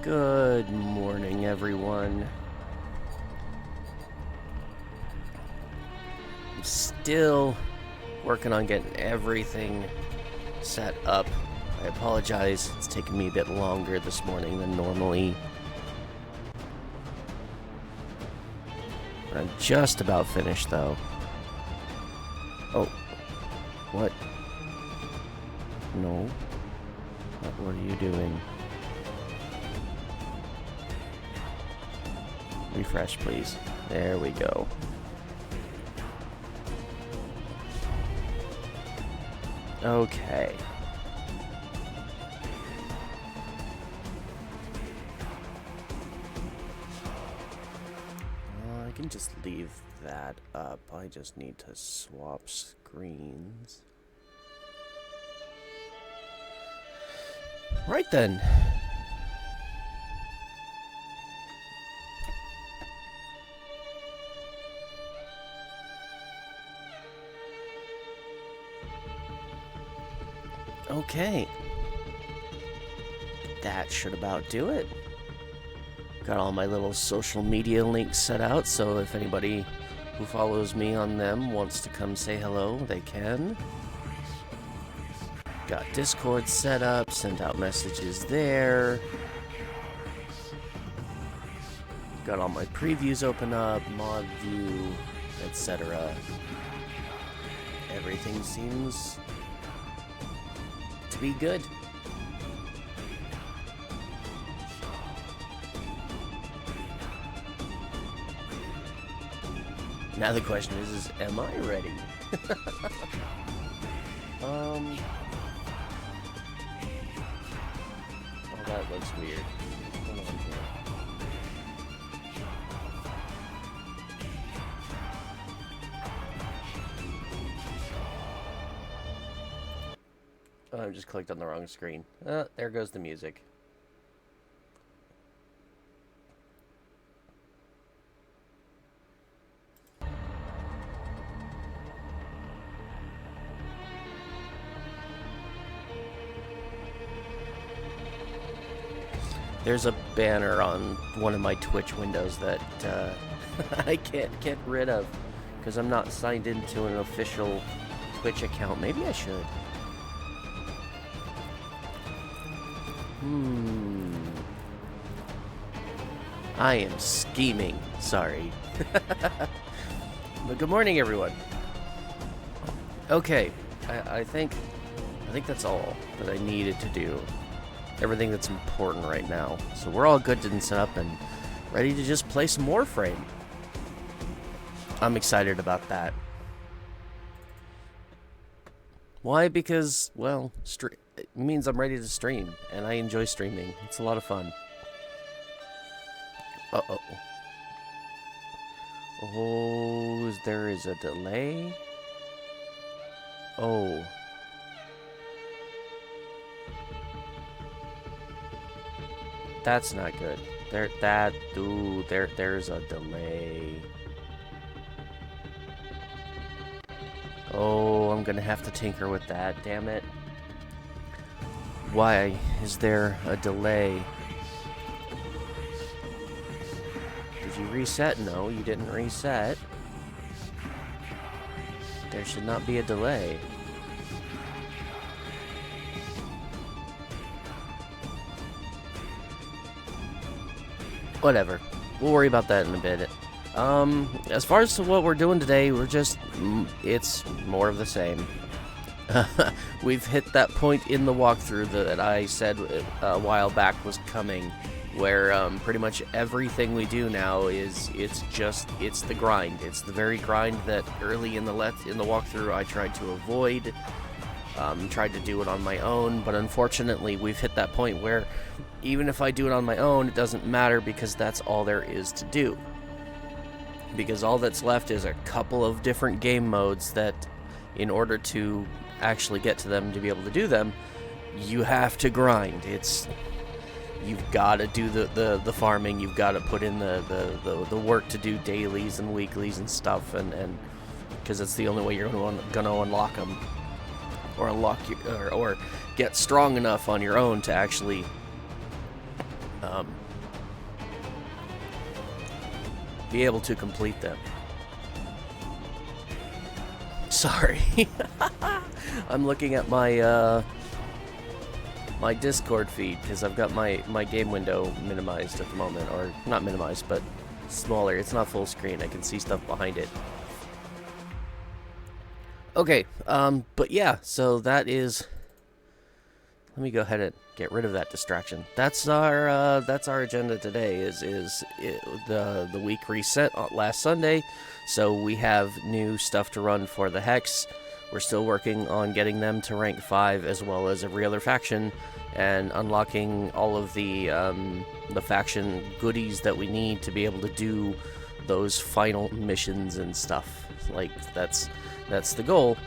Good morning, everyone. I'm still working on getting everything set up. I apologize, it's taken me a bit longer this morning than normally. I'm just about finished, though. Oh. What? No. What are you doing? Refresh, please. There we go. Okay. I can just leave that up. I just need to swap screens. Right then. Okay. That should about do it. Got all my little social media links set out, so if anybody who follows me on them wants to come say hello, they can. Got Discord set up, sent out messages there. Got all my previews open up, mod view, etc. Everything seems to be good. Now the question is am I ready? Oh, that looks weird. Hold on here. Oh, I just clicked on the wrong screen. There goes the music. There's a banner on one of my Twitch windows that I can't get rid of because I'm not signed into an official Twitch account. Maybe I should. I am scheming. Sorry. But good morning, everyone. Okay, I think that's all that I needed to do. Everything that's important right now. So we're all good and set up and ready to just play some Warframe. I'm excited about that. Why? Because, well, it means I'm ready to stream, and I enjoy streaming. It's a lot of fun. Uh-oh. Oh, there is a delay? Oh. That's not good. There's a delay. Oh, I'm gonna have to tinker with that, damn it. Why is there a delay? Did you reset? No, you didn't reset. There should not be a delay. Whatever. We'll worry about that in a bit. As far as to what we're doing today, it's more of the same. We've hit that point in the walkthrough that I said a while back was coming, where pretty much everything we do now it's the grind. It's the very grind that early in the walkthrough I tried to avoid. Tried to do it on my own, but unfortunately we've hit that point where even if I do it on my own, it doesn't matter because that's all there is to do. Because all that's left is a couple of different game modes that, in order to actually get to them, to be able to do them, you have to grind. You've got to do the farming, you've got to put in the work to do dailies and weeklies and stuff, and because it's the only way you're going to unlock them. Or get strong enough on your own to actually be able to complete them. Sorry. I'm looking at my my Discord feed because I've got my game window minimized at the moment, or not minimized, but smaller. It's not full screen. I can see stuff behind it. Okay, but yeah, so that is. Let me go ahead and get rid of that distraction. That's our agenda today. Is the week reset last Sunday, so we have new stuff to run for the Hex. We're still working on getting them to rank 5, as well as every other faction, and unlocking all of the faction goodies that we need to be able to do those final missions and stuff. Like that's the goal.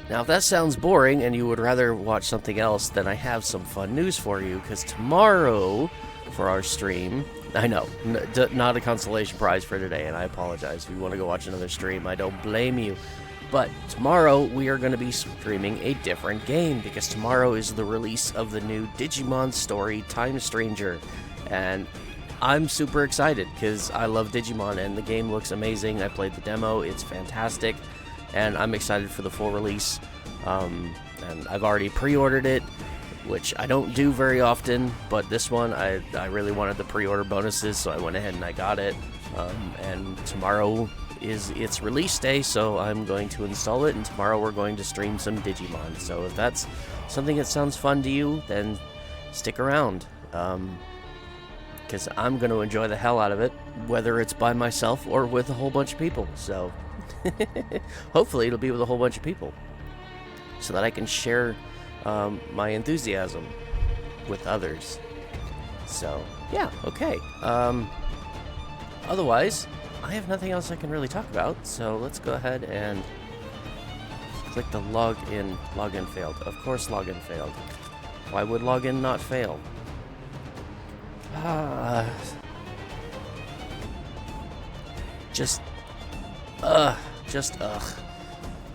Now, if that sounds boring and you would rather watch something else, then I have some fun news for you, because tomorrow, for our stream, I know, not a consolation prize for today, and I apologize if you want to go watch another stream, I don't blame you, but tomorrow we are going to be streaming a different game, because tomorrow is the release of the new Digimon story, Time Stranger, and I'm super excited, because I love Digimon, and the game looks amazing. I played the demo, it's fantastic. And I'm excited for the full release, and I've already pre-ordered it, which I don't do very often, but this one, I really wanted the pre-order bonuses, so I went ahead and I got it, and tomorrow is its release day, so I'm going to install it, and tomorrow we're going to stream some Digimon, so if that's something that sounds fun to you, then stick around, because I'm going to enjoy the hell out of it, whether it's by myself or with a whole bunch of people, so... Hopefully it'll be with a whole bunch of people, so that I can share my enthusiasm with others. So yeah, okay. Otherwise, I have nothing else I can really talk about, so let's go ahead and click the login. Login failed. Of course login failed. Why would login not fail? Just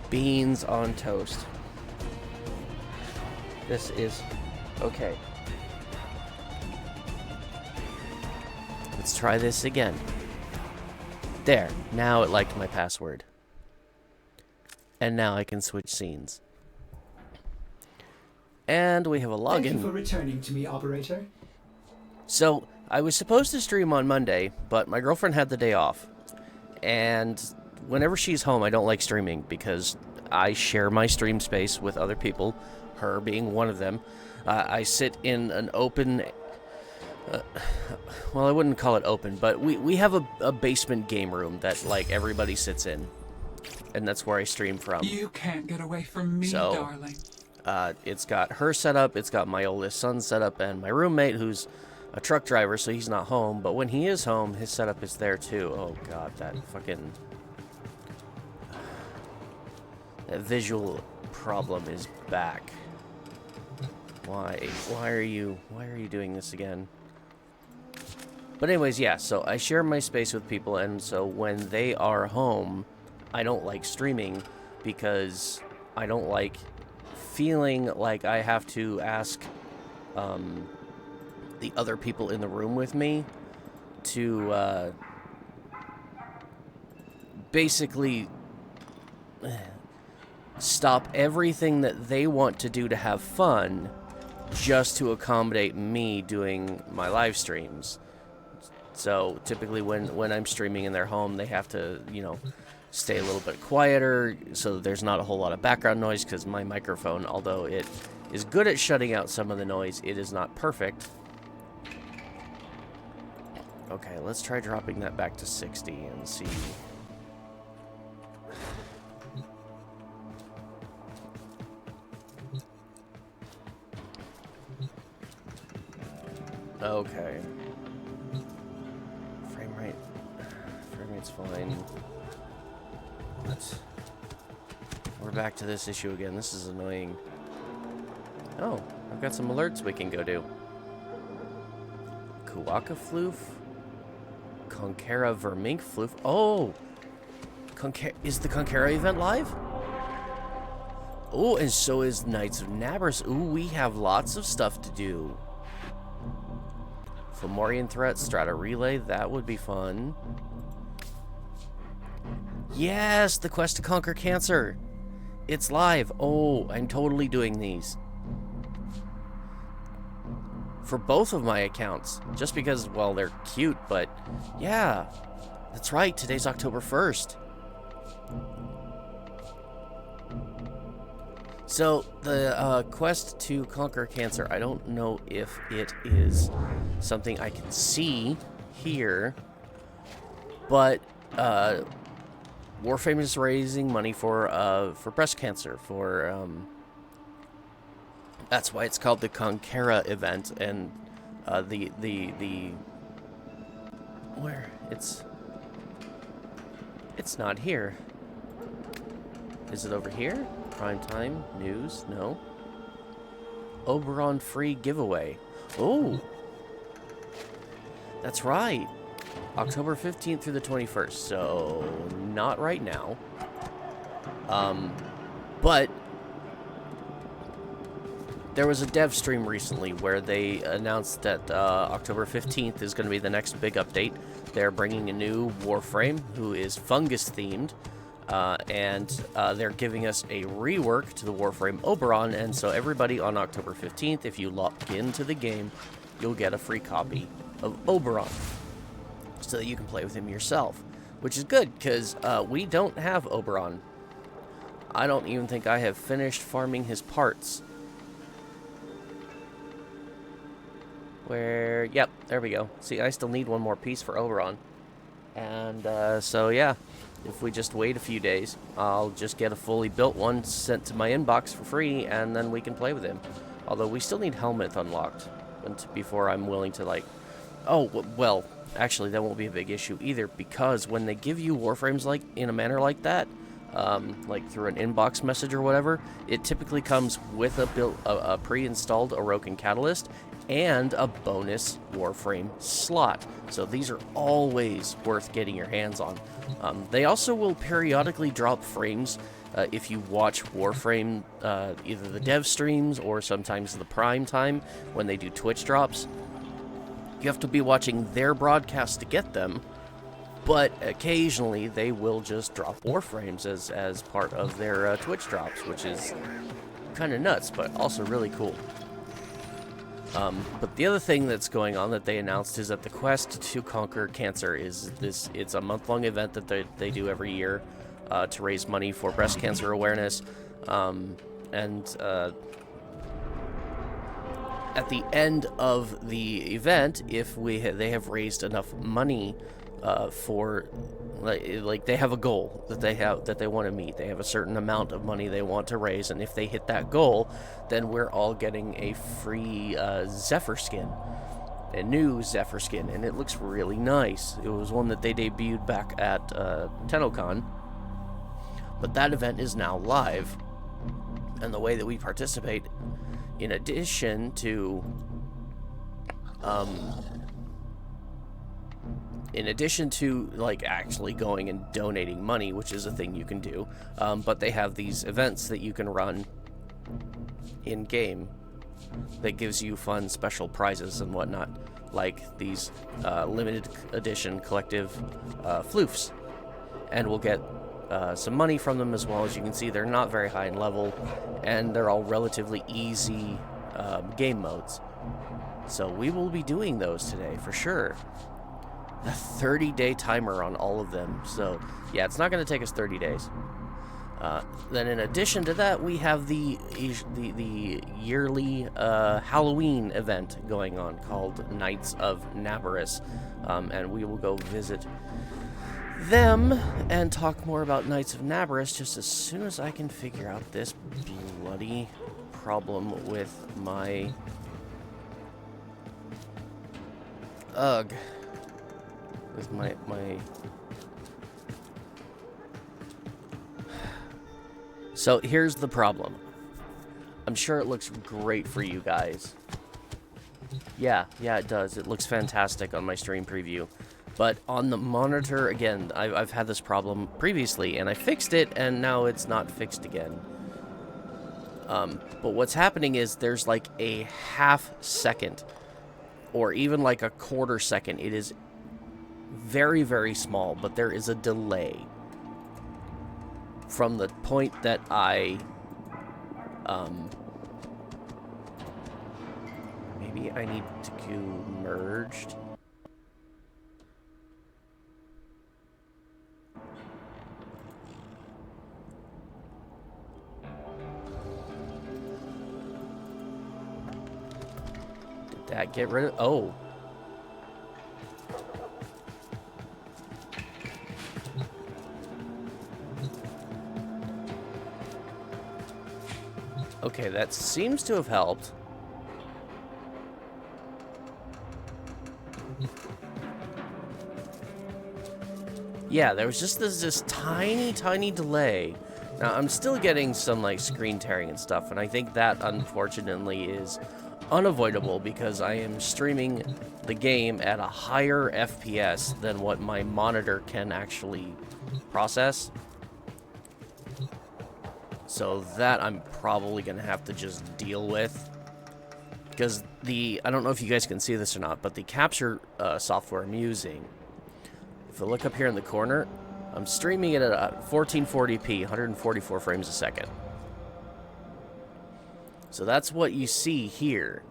beans on toast. This is okay. Let's try this again. There, now it liked my password. And now I can switch scenes. And we have a login. Thank you for returning to me, operator. So, I was supposed to stream on Monday, but my girlfriend had the day off. And whenever she's home, I don't like streaming because I share my stream space with other people, her being one of them. I sit in an open... well, I wouldn't call it open, but we have a basement game room that, like, everybody sits in. And that's where I stream from. You can't get away from me, darling. It's got her set up, it's got my oldest son set up, and my roommate, who's a truck driver, so he's not home. But when he is home, his setup is there, too. Oh, God, that fucking... that visual problem is back. Why are you doing this again? But anyways, yeah, so I share my space with people, and so when they are home, I don't like streaming because I don't like feeling like I have to ask the other people in the room with me to basically stop everything that they want to do to have fun just to accommodate me doing my live streams. So typically when I'm streaming in their home, they have to, you know, stay a little bit quieter so there's not a whole lot of background noise, because my microphone, although it is good at shutting out some of the noise, it is not perfect. Okay, let's try dropping that back to 60 and see. Okay. Frame rate's fine. We're back to this issue again. This is annoying. Oh, I've got some alerts we can go do. Kuwaka Floof? Conquera Vermink Floof? Oh! Is the Conquera event live? Oh, and so is Knights of Nabbers. Ooh, we have lots of stuff to do. Fomorian threat, strata relay, that would be fun. Yes, the quest to conquer cancer. It's live. Oh, I'm totally doing these. For both of my accounts. Just because, well, they're cute, but yeah. That's right, today's October 1st. So, the quest to conquer cancer, I don't know if it is something I can see here, but Warframe is raising money for breast cancer, that's why it's called the Conquera event, and where it's not here. Is it over here? Prime time, news, no. Oberon free giveaway. Oh, that's right. October 15th through the 21st, so not right now. But there was a dev stream recently where they announced that October 15th is going to be the next big update. They're bringing a new Warframe who is fungus themed. And they're giving us a rework to the Warframe Oberon, and so everybody on October 15th, if you log into the game, you'll get a free copy of Oberon, so that you can play with him yourself, which is good, because we don't have Oberon. I don't even think I have finished farming his parts. Yep, there we go. See, I still need one more piece for Oberon. And, so yeah. If we just wait a few days, I'll just get a fully built one sent to my inbox for free, and then we can play with him. Although we still need Helmet unlocked before I'm willing to, like... Oh, well, actually, that won't be a big issue either, because when they give you Warframes like in a manner like that, like through an inbox message or whatever, it typically comes with a pre-installed Orokin Catalyst and a bonus Warframe slot. So these are always worth getting your hands on. They also will periodically drop frames if you watch Warframe, either the dev streams or sometimes the prime time when they do Twitch drops. You have to be watching their broadcast to get them, but occasionally they will just drop Warframes as part of their Twitch drops, which is kind of nuts, but also really cool. But the other thing that's going on that they announced is that the quest to conquer cancer it's a month-long event that they do every year to raise money for breast cancer awareness. At the end of the event, if they have raised enough money for like they have a goal that they want to meet. They have a certain amount of money they want to raise, and if they hit that goal, then we're all getting a free Zephyr skin, a new Zephyr skin, and it looks really nice. It was one that they debuted back at TennoCon, but that event is now live, and the way that we participate, in addition to like actually going and donating money, which is a thing you can do, but they have these events that you can run in game that gives you fun special prizes and whatnot, like these limited edition collective floofs, and we'll get some money from them as well. As you can see, they're not very high in level, and they're all relatively easy game modes, so we will be doing those today for sure. A 30-day timer on all of them, so yeah, it's not going to take us 30 days. Then in addition to that, we have the yearly Halloween event going on called Knights of Nabarus, and we will go visit them and talk more about Knights of Nabarus just as soon as I can figure out this bloody problem with my with my So here's the problem. I'm sure it looks great for you guys. Yeah, it does. It looks fantastic on my stream preview. But on the monitor, again, I've had this problem previously, and I fixed it, and now it's not fixed again. But what's happening is there's like a half second or even like a quarter second. It is very, very small, but there is a delay from the point that maybe I need to go merged. Did that get rid of... Oh. Okay, that seems to have helped. Yeah, there was just this tiny, tiny delay. Now, I'm still getting some, like, screen tearing and stuff, and I think that, unfortunately, is unavoidable because I am streaming the game at a higher FPS than what my monitor can actually process. So that I'm probably going to have to just deal with. Because I don't know if you guys can see this or not, but the capture software I'm using, if I look up here in the corner, I'm streaming it at 1440p, 144 frames a second. So that's what you see here.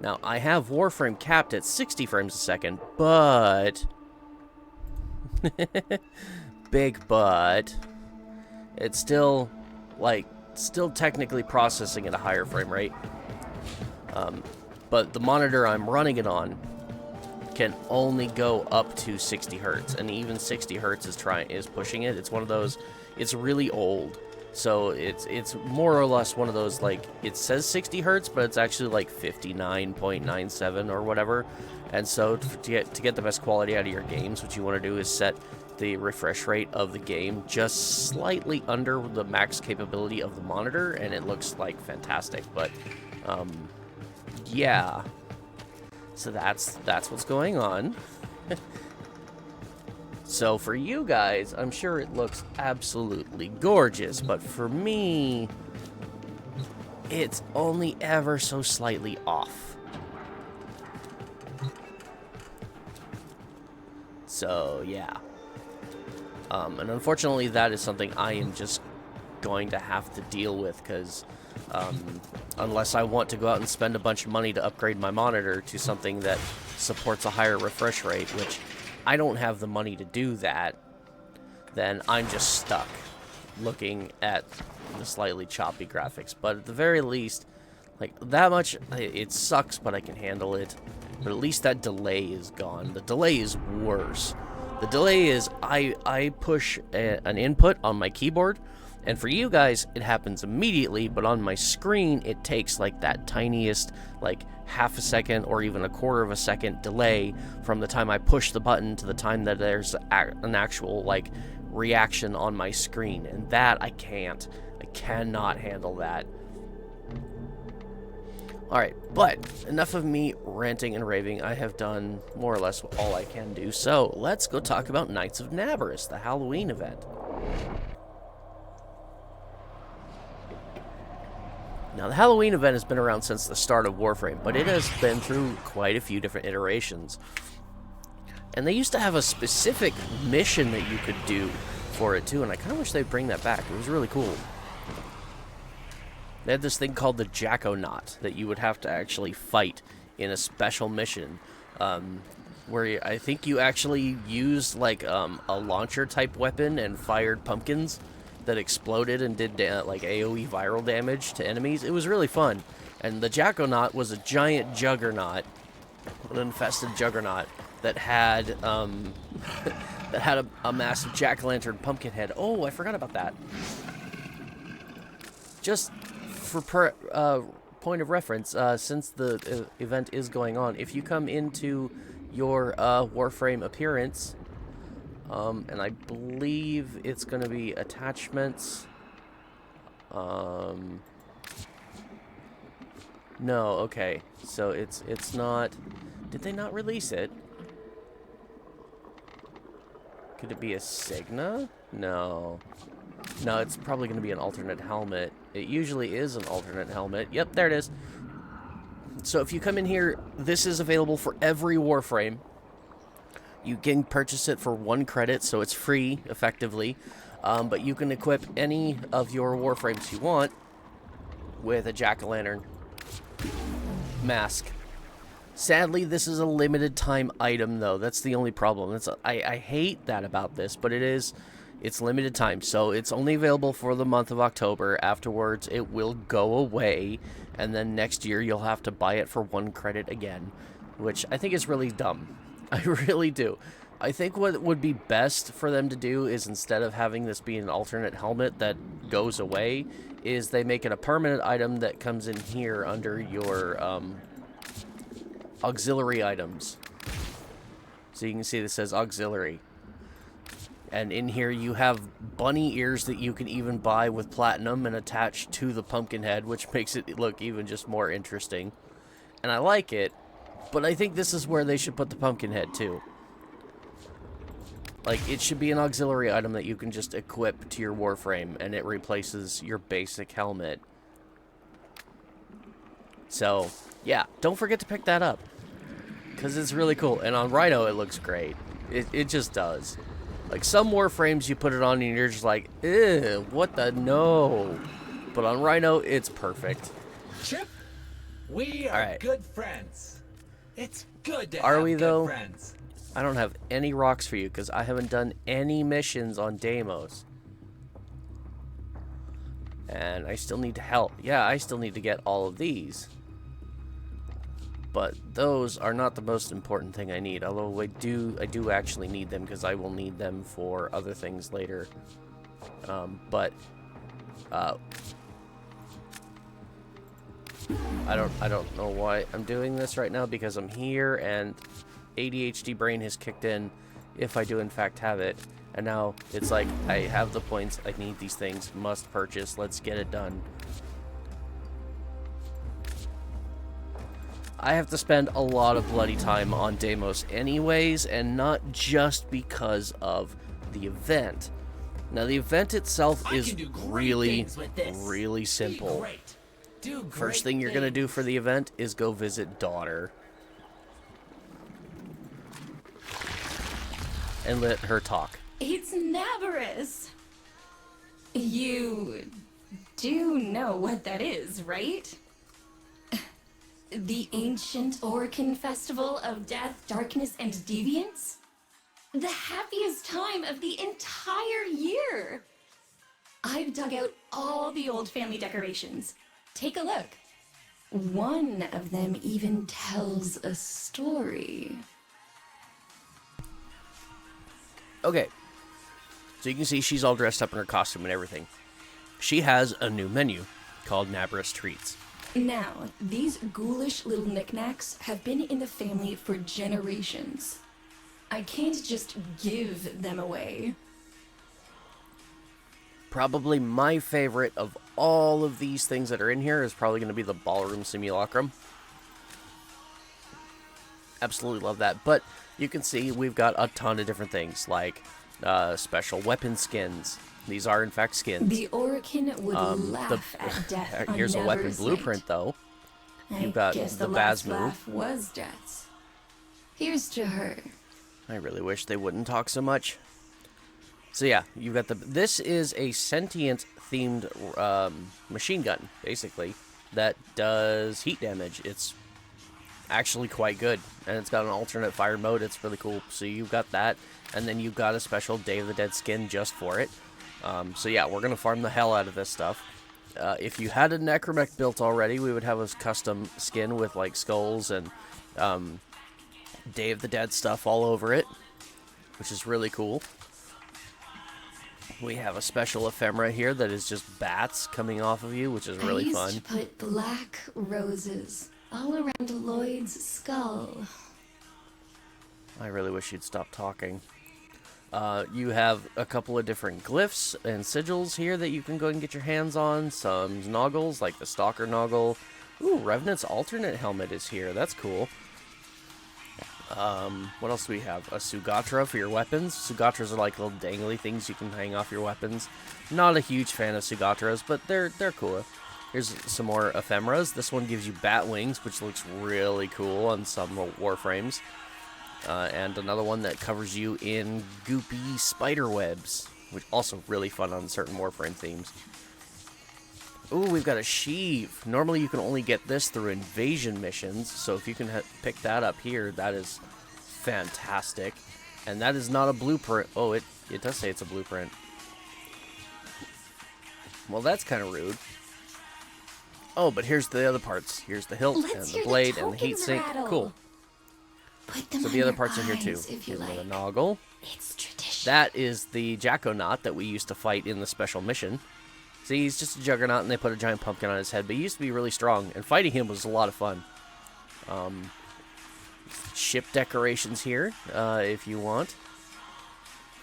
Now, I have Warframe capped at 60 frames a second, but... big but... it's still, like, still technically processing at a higher frame rate. But the monitor I'm running it on can only go up to 60 hertz, and even 60 hertz is pushing it. It's one of those, it's really old. So it's more or less one of those, like, it says 60 hertz, but it's actually like 59.97 or whatever. And so to get the best quality out of your games, what you want to do is set the refresh rate of the game just slightly under the max capability of the monitor, and it looks like fantastic. But yeah, so that's what's going on. So for you guys, I'm sure it looks absolutely gorgeous, but for me, it's only ever so slightly off. So yeah. And unfortunately, that is something I am just going to have to deal with, because unless I want to go out and spend a bunch of money to upgrade my monitor to something that supports a higher refresh rate, which I don't have the money to do that, then I'm just stuck looking at the slightly choppy graphics. But at the very least, like, that much, it sucks, but I can handle it. But at least that delay is gone. The delay is worse. The delay is I push an input on my keyboard, and for you guys, it happens immediately, but on my screen, it takes, like, that tiniest, like, half a second or even a quarter of a second delay from the time I push the button to the time that there's an actual, like, reaction on my screen. And that I cannot handle that. Alright, but enough of me ranting and raving. I have done more or less all I can do. So let's go talk about Knights of Navarus, the Halloween event. Now, the Halloween event has been around since the start of Warframe, but it has been through quite a few different iterations. And they used to have a specific mission that you could do for it, too, and I kind of wish they'd bring that back. It was really cool. They had this thing called the Jackonaut that you would have to actually fight in a special mission, where I think you actually used, like, a launcher-type weapon and fired pumpkins that exploded and did like AoE viral damage to enemies. It was really fun. And the Jackonaut was a giant juggernaut, an infested juggernaut that had that had a massive jack-o'-lantern pumpkin head. Oh, I forgot about that. Just for point of reference, since the event is going on, if you come into your Warframe appearance, and I believe it's going to be attachments. No, okay. So it's not... Did they not release it? Could it be a Signa? No. No, it's probably going to be an alternate helmet. It usually is an alternate helmet. Yep, there it is. So if you come in here, this is available for every Warframe. You can purchase it for 1 credit, so it's free, effectively. But you can equip any of your Warframes you want with a jack-o'-lantern mask. Sadly, this is a limited time item, though. That's the only problem. I hate that about this, but it's limited time. So it's only available for the month of October. Afterwards, it will go away, and then next year you'll have to buy it for 1 credit again, which I think is really dumb. I really do. I think what would be best for them to do is, instead of having this be an alternate helmet that goes away, is they make it a permanent item that comes in here under your auxiliary items. So you can see this says auxiliary. And in here you have bunny ears that you can even buy with platinum and attach to the pumpkin head, which makes it look even just more interesting. And I like it, but I think this is where they should put the pumpkin head too. Like, it should be an auxiliary item that you can just equip to your Warframe, and it replaces your basic helmet. So, yeah, don't forget to pick that up, because it's really cool. And on Rhino, it looks great. It just does. Like, some Warframes, you put it on and you're just like, ew, what the no. But on Rhino, it's perfect. Chip, we are good friends. It's good to have good friends. I don't have any rocks for you because I haven't done any missions on Deimos. And I still need help. Yeah, I still need to get all of these. But those are not the most important thing I need. Although I do actually need them because I will need them for other things later. I don't know why I'm doing this right now, because I'm here and ADHD brain has kicked in, if I do in fact have it, and now it's like, I have the points, I need these things, must purchase, let's get it done. I have to spend a lot of bloody time on Deimos anyways, and not just because of the event. Now, the event itself is really simple. First thing you're gonna do for the event is go visit Daughter and let her talk. It's Navarus. You do know what that is, right? The ancient Orcan festival of death, darkness, and deviance? The happiest time of the entire year. I've dug out all the old family decorations. Take a look. One of them even tells a story. Okay, so you can see she's all dressed up in her costume and everything. She has a new menu called Navarus Treats. Now, these ghoulish little knickknacks have been in the family for generations. I can't just give them away. Probably my favorite of all of these things that are in here is probably going to be the Ballroom Simulacrum. Absolutely love that. But you can see we've got a ton of different things, like special weapon skins. These are, in fact, skins. The Orcan would laugh at death. Here's a weapon blueprint, though. You've got the Baz move. Laugh was death's. Here's to her. I really wish they wouldn't talk so much. So yeah, you've got this is a sentient themed machine gun, basically, that does heat damage. It's actually quite good, and it's got an alternate fire mode. It's really cool. So you've got that, and then you've got a special Day of the Dead skin just for it. So yeah, we're gonna farm the hell out of this stuff. If you had a Necromech built already, we would have a custom skin with like skulls and Day of the Dead stuff all over it, which is really cool. We have a special ephemera here that is just bats coming off of you, which is really fun. I used to put black roses all around Lloyd's skull. I really wish you'd stop talking. You have a couple of different glyphs and sigils here that you can go and get your hands on. Some noggles, like the Stalker Noggle. Ooh, Revenant's alternate helmet is here. That's cool. What else do we have? A Sugatra for your weapons. Sugatras are like little dangly things you can hang off your weapons. Not a huge fan of Sugatras, but they're cool. Here's some more ephemeras. This one gives you bat wings, which looks really cool on some Warframes. And another one that covers you in goopy spider webs, which also really fun on certain Warframe themes. Ooh, we've got a sheave. Normally you can only get this through invasion missions, so if you can pick that up here, that is fantastic. And that is not a blueprint. Oh, it does say it's a blueprint. Well, that's kind of rude. Oh, but here's the other parts. Here's the hilt and the blade and the heat sink. Cool. So the other parts are here too. Here's another noggle. It's tradition. That is the Jackonaut that we used to fight in the special mission. See, he's just a juggernaut, and they put a giant pumpkin on his head, but he used to be really strong, and fighting him was a lot of fun. Ship decorations here, if you want.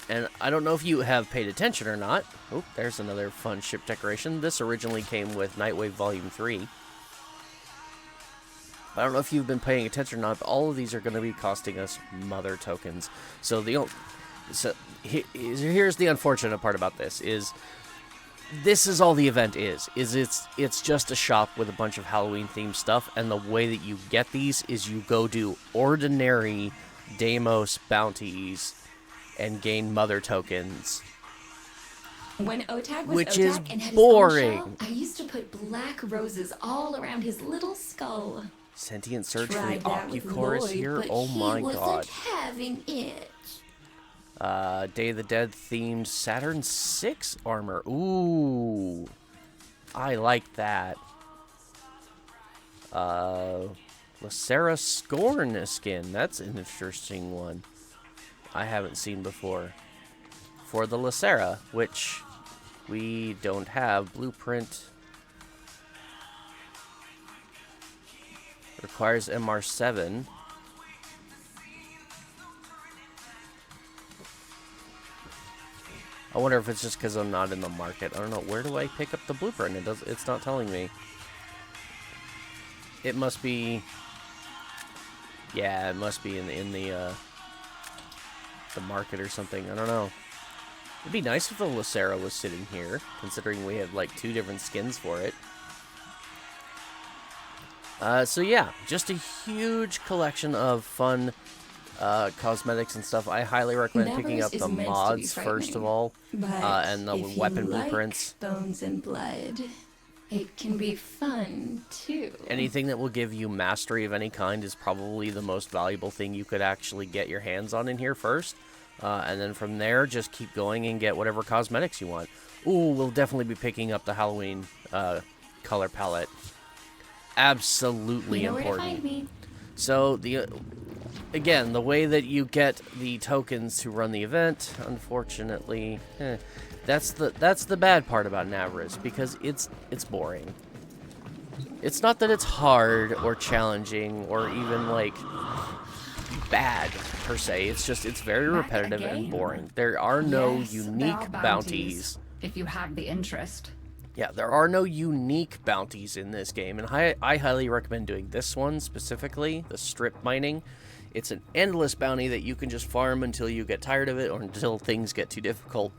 And I don't know if you have paid attention or not. Oh, there's another fun ship decoration. This originally came with Nightwave Volume 3. I don't know if you've been paying attention or not, but all of these are going to be costing us mother tokens. So here's the unfortunate part about this is this is all the event is it's just a shop with a bunch of Halloween themed stuff, and the way that you get these is you go do ordinary Deimos bounties and gain mother tokens. When Otag was Which Otag is and had his boring. own shell, I used to put black roses all around his little skull. Sentient Surge for Tried the that with Ocuchorus Lloyd, here? but Oh my he wasn't god. having it. Day of the Dead themed Saturn 6 armor. Ooh. I like that. Lacera Scorn skin. That's an interesting one. I haven't seen before. For the Lacera, which we don't have. Blueprint requires MR7. I wonder if it's just because I'm not in the market. I don't know. Where do I pick up the blueprint? It's not telling me. It must be. Yeah, it must be in the market or something. I don't know. It'd be nice if the Lacera was sitting here, considering we have like 2 different skins for it. So yeah, just a huge collection of fun cosmetics and stuff. I highly recommend picking up the mods first of all, and the weapon blueprints. Bones and blood. It can be fun too. Anything that will give you mastery of any kind is probably the most valuable thing you could actually get your hands on in here first. And then from there, just keep going and get whatever cosmetics you want. Ooh, we'll definitely be picking up the Halloween color palette. Absolutely important. Where to find me. So again, the way that you get the tokens to run the event, unfortunately, that's the bad part about Navris, because it's boring. It's not that it's hard or challenging or even like bad per se. It's just it's very repetitive and boring. There are no unique bounties. If you have the interest. Yeah, there are no unique bounties in this game, and I highly recommend doing this one specifically, the strip mining. It's an endless bounty that you can just farm until you get tired of it or until things get too difficult.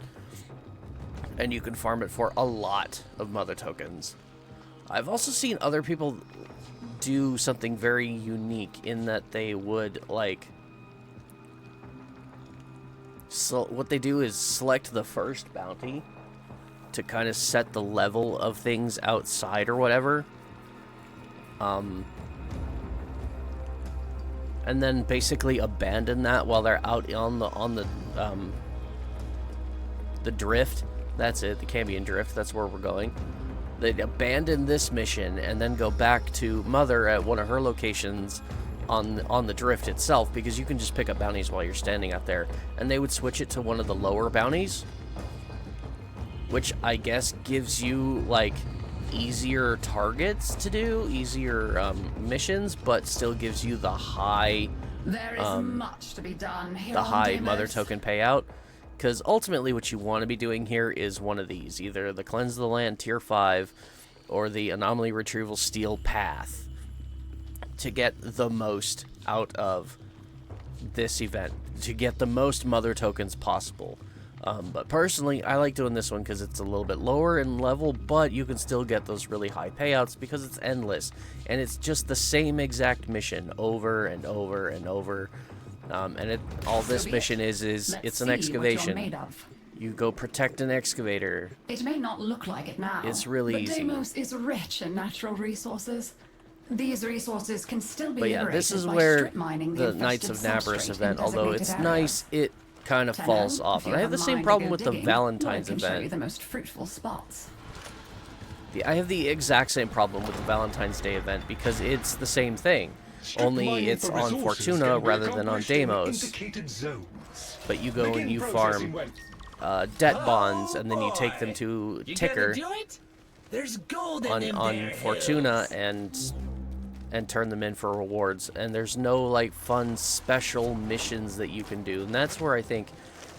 And you can farm it for a lot of mother tokens. I've also seen other people do something very unique in that they would, like... So what they do is select the first bounty to kind of set the level of things outside or whatever. And then basically abandon that while they're out on the drift. That's it, the Cambion Drift, that's where we're going. They'd abandon this mission and then go back to Mother at one of her locations on the drift itself, because you can just pick up bounties while you're standing out there. And they would switch it to one of the lower bounties, which I guess gives you, like, easier targets to do, easier missions, but still gives you the high... There is much to be done here the on high Deimos. mother token payout. Because ultimately what you want to be doing here is one of these. Either the Cleanse the Land Tier 5 or the Anomaly Retrieval Steel Path to get the most out of this event. To get the most mother tokens possible. But personally, I like doing this one because it's a little bit lower in level, but you can still get those really high payouts because it's endless. And it's just the same exact mission over and over and over. And all this mission is it's an excavation. You go protect an excavator. It may not look like it now. It's really easy. But Deimos is rich in natural resources. These resources can still be But yeah, liberated this is by where strip mining the infested Knights of Navarus substrate in event, although it's designated nice, areas. it kind of Tenno, falls off. if And you I have the have same mind to problem go with the digging, Valentine's I can show you event. the most fruitful spots. I have the exact same problem with the Valentine's Day event because it's the same thing. Only it's on Fortuna rather than on Deimos. But you go and you farm debt bonds, and then you take them to Ticker on Fortuna and turn them in for rewards. And there's no like fun special missions that you can do, and that's where I think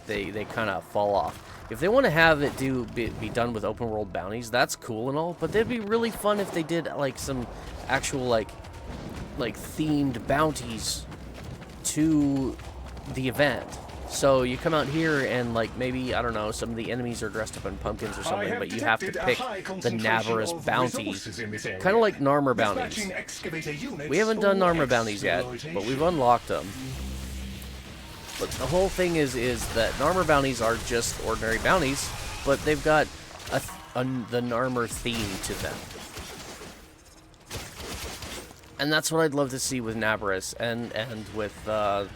they kind of fall off. If they want to have it be done with open world bounties, that's cool and all, but it'd be really fun if they did like some actual like themed bounties to the event. So you come out here and like maybe, I don't know, some of the enemies are dressed up in pumpkins or something, but you have to pick the Navarus bounty, kind of like Narmer bounties. We haven't done Narmer bounties yet, but we've unlocked them. But the whole thing is that Narmer bounties are just ordinary bounties, but they've got the Narmer theme to them. And that's what I'd love to see with Navarus and with, hell,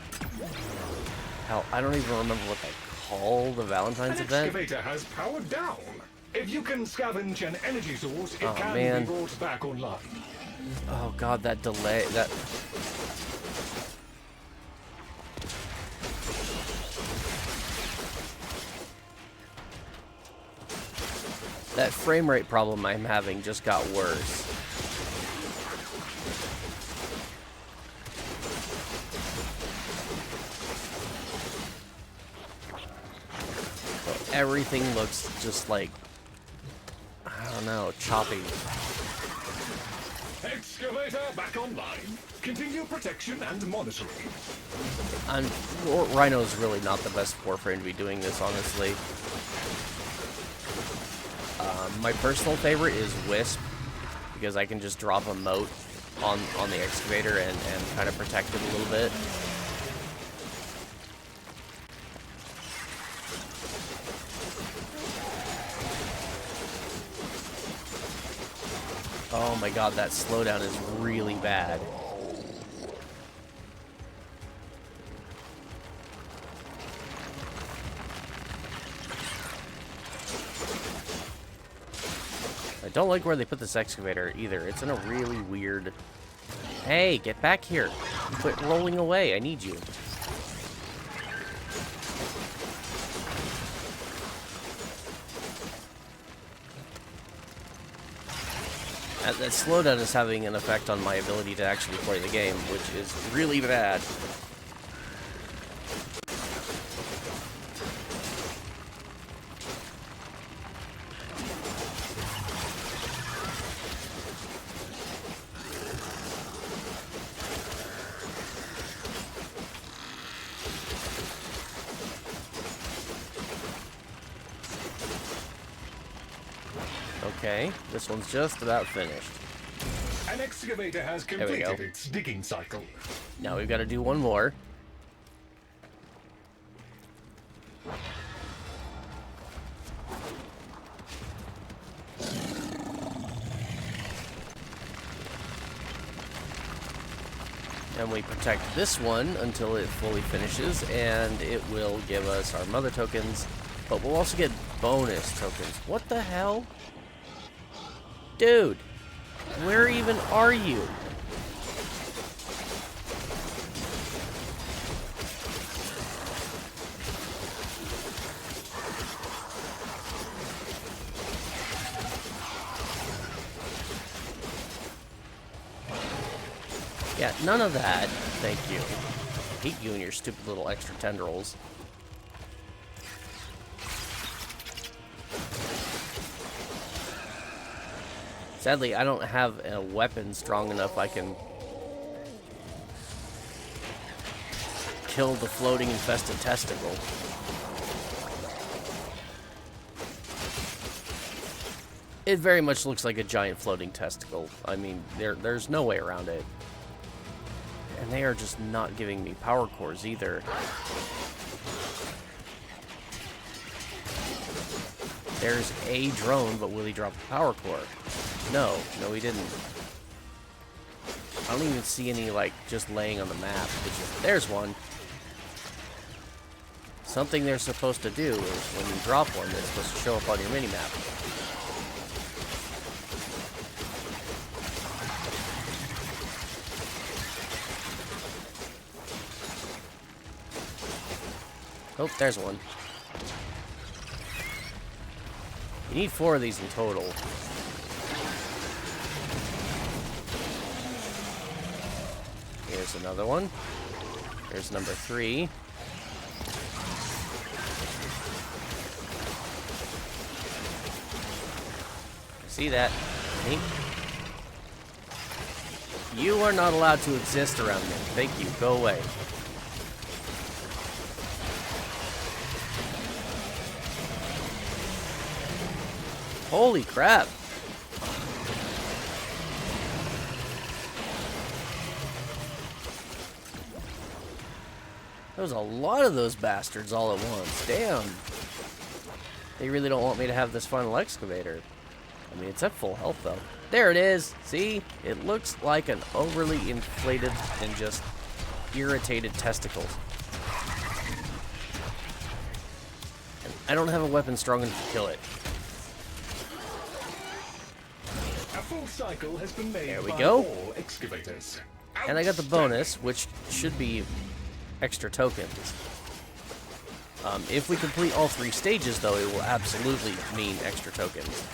I don't even remember what they call the Valentine's event. Excavator has powered down. If you can scavenge an energy source, it can man. be brought back online. Oh god, that delay, that frame rate problem I'm having just got worse. Everything looks just like, I don't know, choppy. Excavator back online. Continue protection and monitoring. Rhino's really not the best Warframe to be doing this, honestly. My personal favorite is Wisp, because I can just drop a moat on the excavator and kind of protect it a little bit. Oh my god, that slowdown is really bad. I don't like where they put this excavator either. It's in a really weird... Hey, get back here. Quit rolling away. I need you. That slowdown is having an effect on my ability to actually play the game, which is really bad. Okay, this one's just about finished. An excavator has There we go. completed its digging cycle. Now we've got to do one more. And we protect this one until it fully finishes, and it will give us our mother tokens, but we'll also get bonus tokens. What the hell? Dude, where even are you? Yeah, none of that. Thank you. I hate you and your stupid little extra tendrils. Sadly, I don't have a weapon strong enough I can kill the floating infested testicle. It very much looks like a giant floating testicle. I mean, there's no way around it. And they are just not giving me power cores either. There's a drone, but will he drop a power core? No, he didn't. I don't even see any, like, just laying on the map. It's just, there's one. Something they're supposed to do is when you drop one, it's supposed to show up on your minimap. Oh, there's one. You need 4 of these in total. Here's another one. Here's number 3. See that? Me? You are not allowed to exist around me. Thank you. Go away. Holy crap. There was a lot of those bastards all at once. Damn. They really don't want me to have this final excavator. I mean, it's at full health, though. There it is. See? It looks like an overly inflated and just irritated testicles. And I don't have a weapon strong enough to kill it. A full cycle has been made. There we by go. all excavators. And I got the bonus, which should be extra tokens. If we complete all 3 stages, though, it will absolutely mean extra tokens.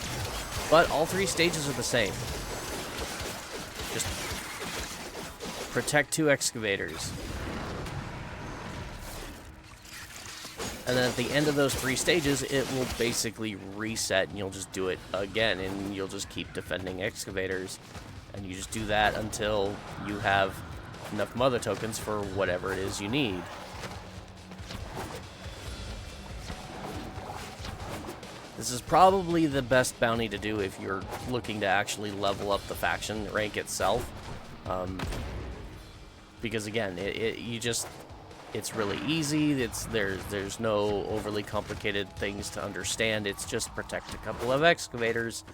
But all 3 stages are the same. Just protect 2 excavators. And then at the end of those 3 stages, it will basically reset, and you'll just do it again, and you'll just keep defending excavators. And you just do that until you have enough mother tokens for whatever it is you need. This is probably the best bounty to do if you're looking to actually level up the faction rank itself. Because again, it's really easy. There's no overly complicated things to understand. It's just protect a couple of excavators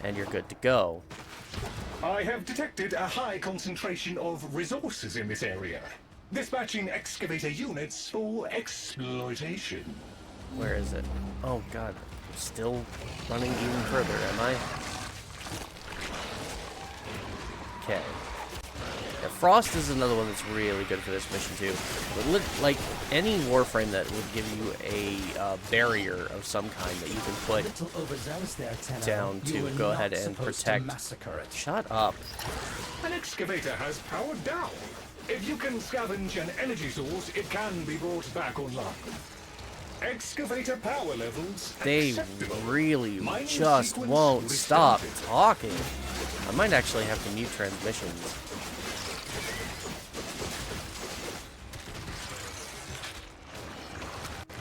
and you're good to go. I have detected a high concentration of resources in this area. Dispatching excavator units for exploitation. Where is it? Oh god. Still running even further, am I? Okay. Yeah, Frost is another one that's really good for this mission too. But like any Warframe that would give you a barrier of some kind that you can put down to go ahead and protect. Shut up. An excavator has powered down. If you can scavenge an energy source, it can be brought back online. Excavator power levels They acceptable. really Mining just sequence won't stop restarted. talking. I might actually have to mute transmissions.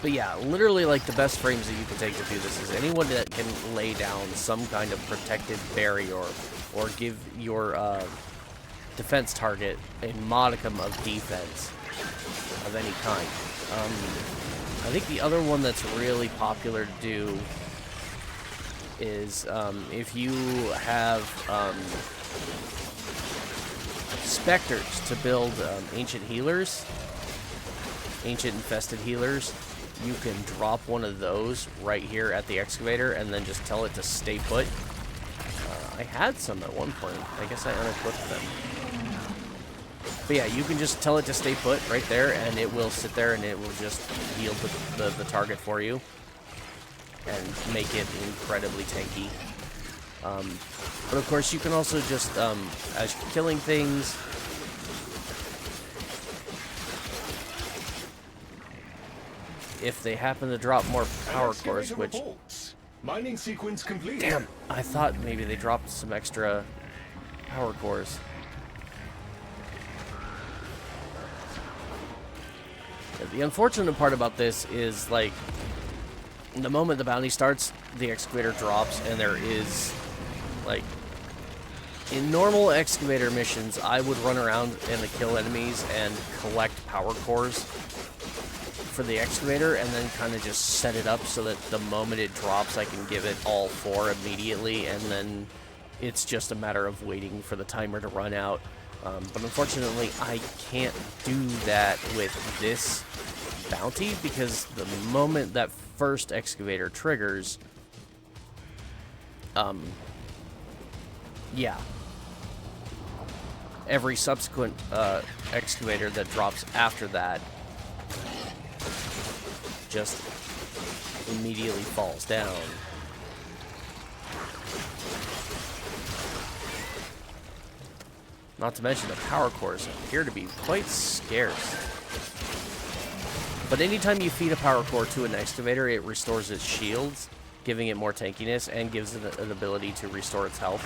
But yeah, literally like the best frames that you can take to do this is anyone that can lay down some kind of protected barrier or give your defense target a modicum of defense of any kind. I think the other one that's really popular to do is if you have specters to build ancient healers, ancient infested healers, you can drop one of those right here at the excavator and then just tell it to stay put. I had some at one point. I guess I unequipped them. But yeah, you can just tell it to stay put right there, and it will sit there, and it will just heal the target for you, and make it incredibly tanky. But of course, you can also just, as you're killing things, if they happen to drop more power cores, which... Mining sequence complete. Damn, I thought maybe they dropped some extra power cores. The unfortunate part about this is, like, the moment the bounty starts, the excavator drops, and there is Like, in normal excavator missions, I would run around and kill enemies and collect power cores for the excavator, and then kind of just set it up so that the moment it drops, I can give it all 4 immediately, and then it's just a matter of waiting for the timer to run out. But unfortunately, I can't do that with this bounty, because the moment that first excavator triggers, yeah, every subsequent excavator that drops after that just immediately falls down. Not to mention the power cores appear to be quite scarce. But anytime you feed a power core to an excavator, it restores its shields, giving it more tankiness, and gives it an ability to restore its health.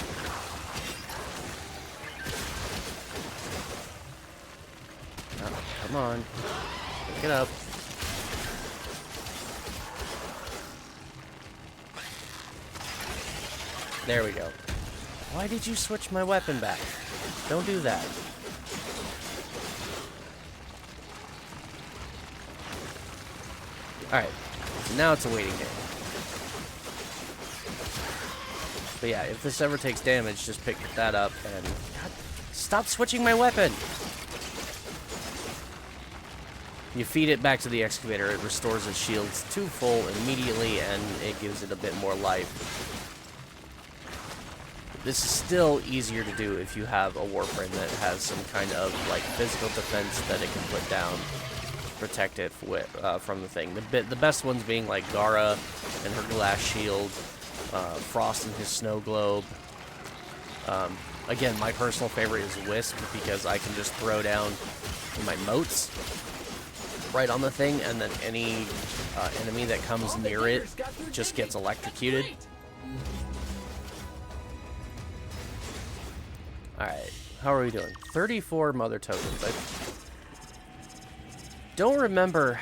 Oh, come on. Pick it up. There we go. Why did you switch my weapon back? Don't do that. Alright, so now it's a waiting game. But yeah, if this ever takes damage, just pick that up and... God, stop switching my weapon! You feed it back to the excavator, it restores its shields to full immediately, and it gives it a bit more life. This is still easier to do if you have a Warframe that has some kind of like physical defense that it can put down, protect it from the thing. The best ones being like Gara and her glass shield, Frost and his snow globe. Again, my personal favorite is Wisp, because I can just throw down my motes right on the thing, and then any enemy that comes near it just gets electrocuted. Alright, how are we doing? 34 mother tokens. I don't remember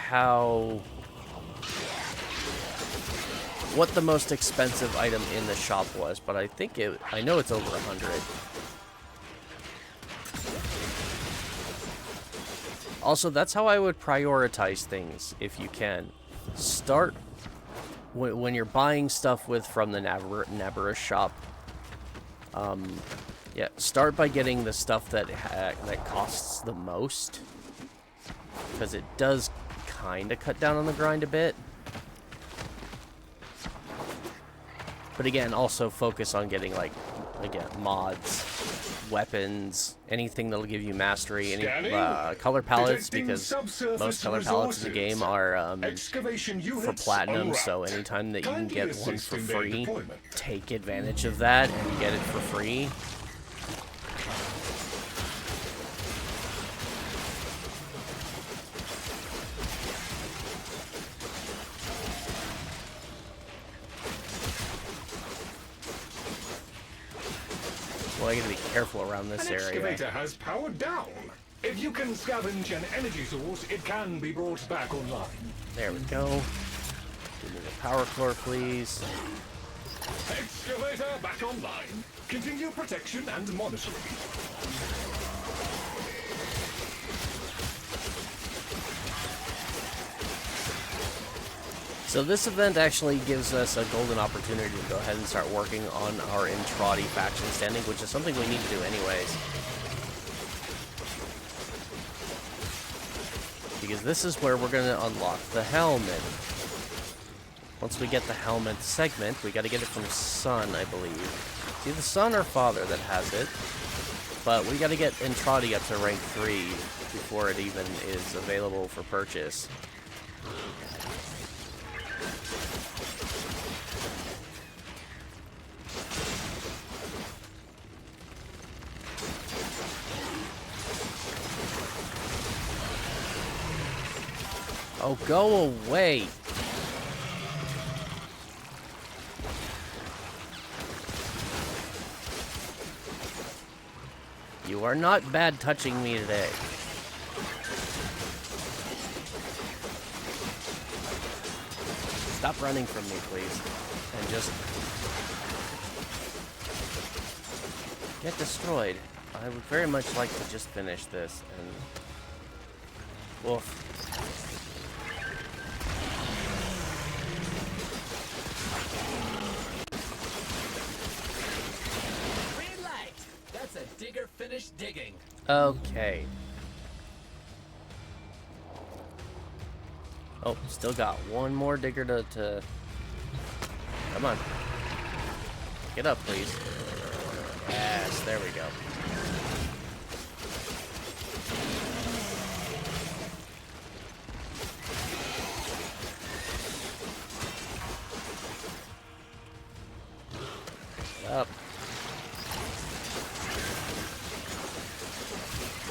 what the most expensive item in the shop was, but I think I know it's over 100. Also, that's how I would prioritize things, if you can. Start when you're buying stuff from the Nabarus shop. Yeah, start by getting the stuff that costs the most, because it does kind of cut down on the grind a bit. But again, also focus on getting, like, again, mods, weapons, anything that'll give you mastery, any color palettes, because most color palettes in the game are for platinum, so anytime that you can get one for free, take advantage of that and get it for free. Well, I gotta be careful around this area. An excavator has powered down. If you can scavenge an energy source, it can be brought back online. There we go. Give me the power core, please. Excavator back online. Continue protection and monitoring. So this event actually gives us a golden opportunity to go ahead and start working on our Intrati faction standing, which is something we need to do anyways. Because this is where we're going to unlock the helmet. Once we get the helmet segment, we got to get it from Son, I believe. It's either Son or Father that has it. But we got to get Intrati up to rank 3 before it even is available for purchase. Oh, go away! You are not bad touching me today. Stop running from me, please. And just get destroyed. I would very much like to just finish this and... Woof. Green light! That's a digger finished digging. Okay. Oh, still got one more digger to... Come on. Get up, please. Yes, there we go. Up.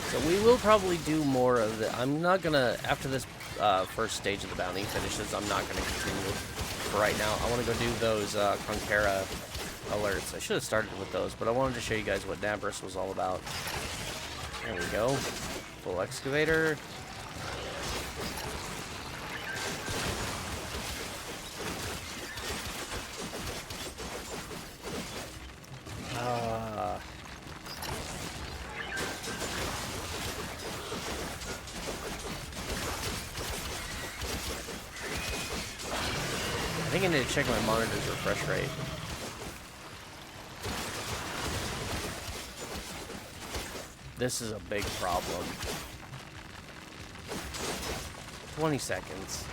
So we will probably do more of the... I'm not gonna... After this first stage of the bounty finishes, I'm not gonna continue for right now. I want to go do those Conquera alerts. I should have started with those, but I wanted to show you guys what Nabris was all about. There we go. Full excavator. I think I need to check my monitor's refresh rate. This is a big problem. 20 seconds.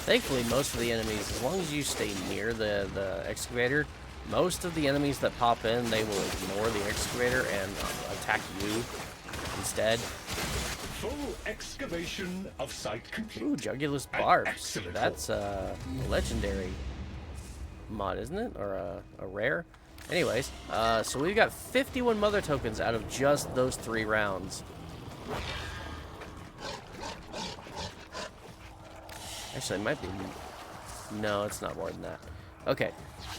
Thankfully, most of the enemies, as long as you stay near the excavator, most of the enemies that pop in, they will ignore the excavator and attack you instead. Full excavation of site complete. Ooh, Jugulus Barbs. Excellent. That's a legendary mod, isn't it? Or a rare? Anyways, so we've got 51 mother tokens out of just those 3 rounds. Actually, it might be... No, it's not more than that. Okay,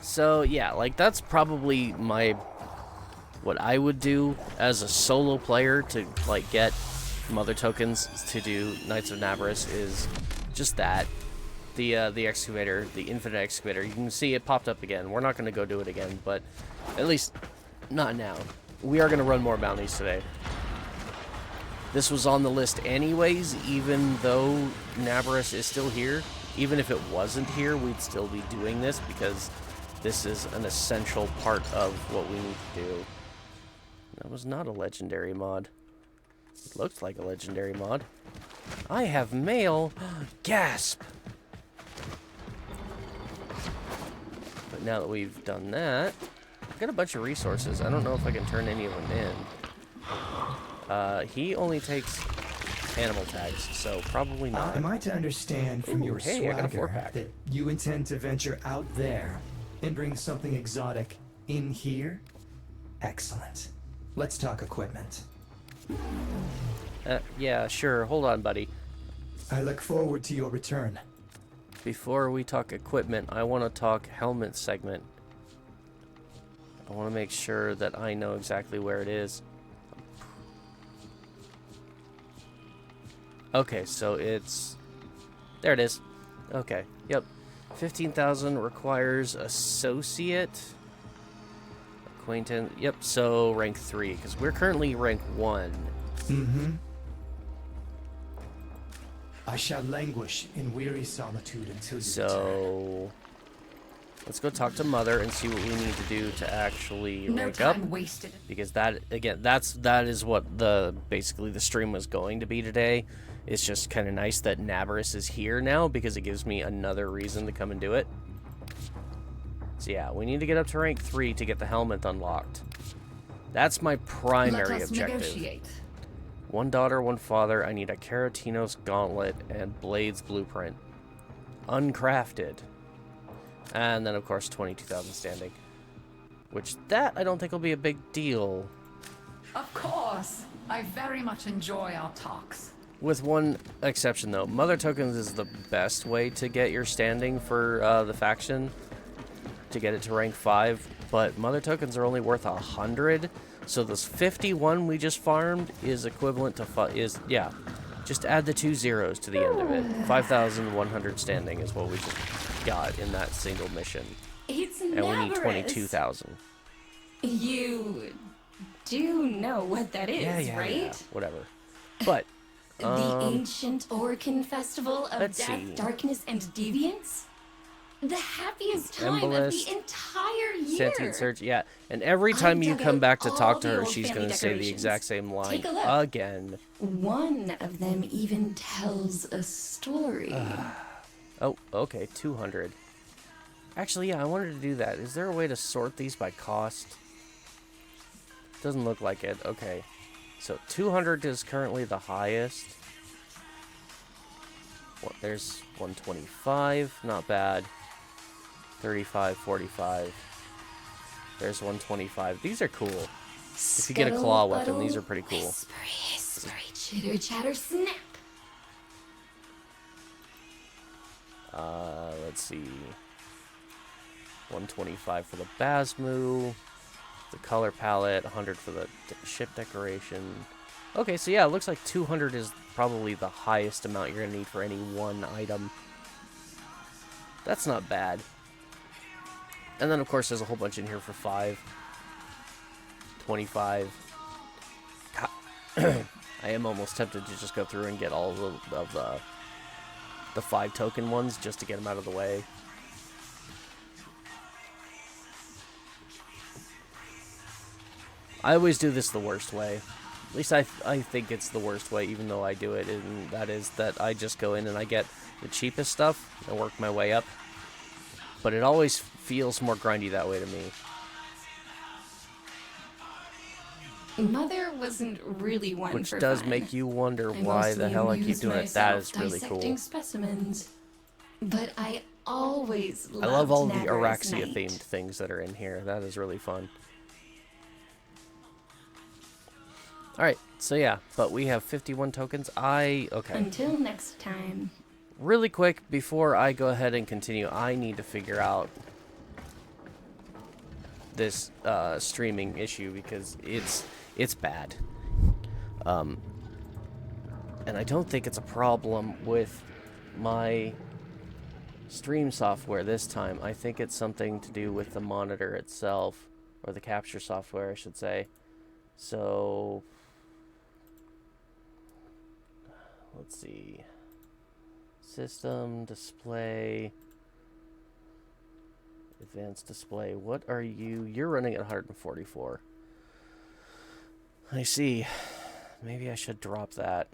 so yeah, like that's probably what I would do as a solo player to like get mother tokens to do Knights of Nabris is just that. The excavator, the infinite excavator. You can see it popped up again. We're not going to go do it again, but at least not now. We are going to run more bounties today. This was on the list anyways, even though Nabris is still here. Even if it wasn't here, we'd still be doing this because this is an essential part of what we need to do. That was not a legendary mod. It looked like a legendary mod. I have mail. Gasp! But now that we've done that, I've got a bunch of resources. I don't know if I can turn any of them in. He only takes animal tags, so probably not. Am I to understand from your hey, I got a swagger 4-pack. that you intend to venture out there and bring something exotic in here? Excellent. Let's talk equipment. Yeah, sure. Hold on, buddy. I look forward to your return. Before we talk equipment, I want to talk helmet segment. I want to make sure that I know exactly where it is. Okay, so it's... There it is. Okay, yep. 15,000 requires associate. Acquaintance. Yep, so rank 3, because we're currently rank 1. Mm-hmm. I shall languish in weary solitude until you return. So... Let's go talk to Mother and see what we need to do to actually No rank up. time wasted. Because that, again, that is what basically the stream was going to be today. It's just kind of nice that Nabris is here now because it gives me another reason to come and do it. So yeah, we need to get up to rank 3 to get the helmet unlocked. That's my primary Let us objective. negotiate. 1 daughter, 1 father. I need a Keratinos gauntlet and Blades blueprint. Uncrafted. And then, of course, 22,000 standing. Which, that I don't think will be a big deal. Of course. I very much enjoy our talks. With one exception, though. Mother tokens is the best way to get your standing for the faction. To get it to rank 5. But mother tokens are only worth 100. So this 51 we just farmed is equivalent to... Just add the 2 zeros to the end of it. 5,100 standing is what we just got in that single mission. It's and we need 22,000. You do know what that is, right? Yeah, whatever. But the ancient Orkin festival of death, darkness, and deviance. The happiest time of the entire year. Sentient Search, yeah. And every time you come back to talk to her, she's going to say the exact same line again. One of them even tells a story. Oh, okay, 200. Actually, yeah, I wanted to do that. Is there a way to sort these by cost? Doesn't look like it. Okay. So 200 is currently the highest. Well, there's 125. Not bad. 35, 45. There's 125. These are cool. If you get a claw weapon, these are pretty cool. Whispery, whispery, chitter, chatter, snap. Let's see. 125 for the Basmu. The color palette. 100 for the ship decoration. Okay, so yeah, it looks like 200 is probably the highest amount you're going to need for any one item. That's not bad. And then, of course, there's a whole bunch in here for 5. 25. I am almost tempted to just go through and get all of the 5 token ones just to get them out of the way. I always do this the worst way. At least I think it's the worst way, even though I do it, and that is that I just go in and I get the cheapest stuff and work my way up. But it always feels more grindy that way to me. Mother wasn't really one Which for does fun. make you wonder I why the mostly hell I keep amuse doing it. That myself is really dissecting cool. specimens. But I always loved I love all the Nagara's Araxia Night. themed things that are in here. That is really fun. Alright, so yeah, but we have 51 tokens. Okay. Until next time. Really quick, before I go ahead and continue, I need to figure out this streaming issue because it's bad. And I don't think it's a problem with my stream software this time. I think it's something to do with the monitor itself, or the capture software, I should say. So let's see. System, display, advanced display. What are you? You're running at 144. I see. Maybe I should drop that.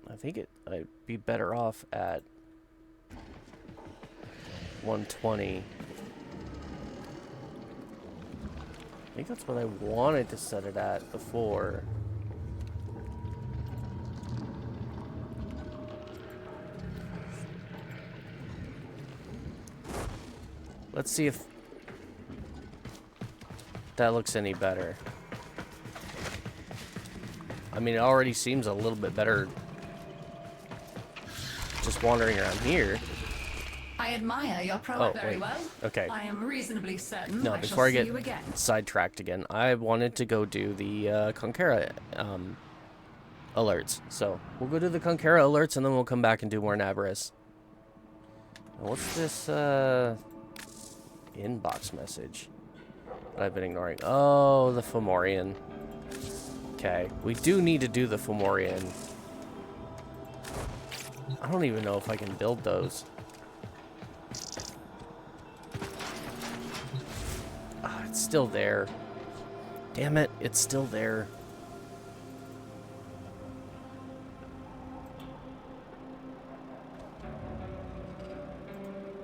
I think I'd be better off at 120. I think that's what I wanted to set it at before. Let's see if that looks any better. I mean, it already seems a little bit better just wandering around here. I admire your prowess very wait. well. Okay. I am reasonably certain No, I shall before I see get you again. sidetracked again, I wanted to go do the Conquera alerts. So we'll go do the Conquera alerts, and then we'll come back and do more Nabarus. Now, what's this inbox message that I've been ignoring? Oh, the Fomorian. Okay, we do need to do the Fomorian. I don't even know if I can build those. It's still there. Damn it, it's still there.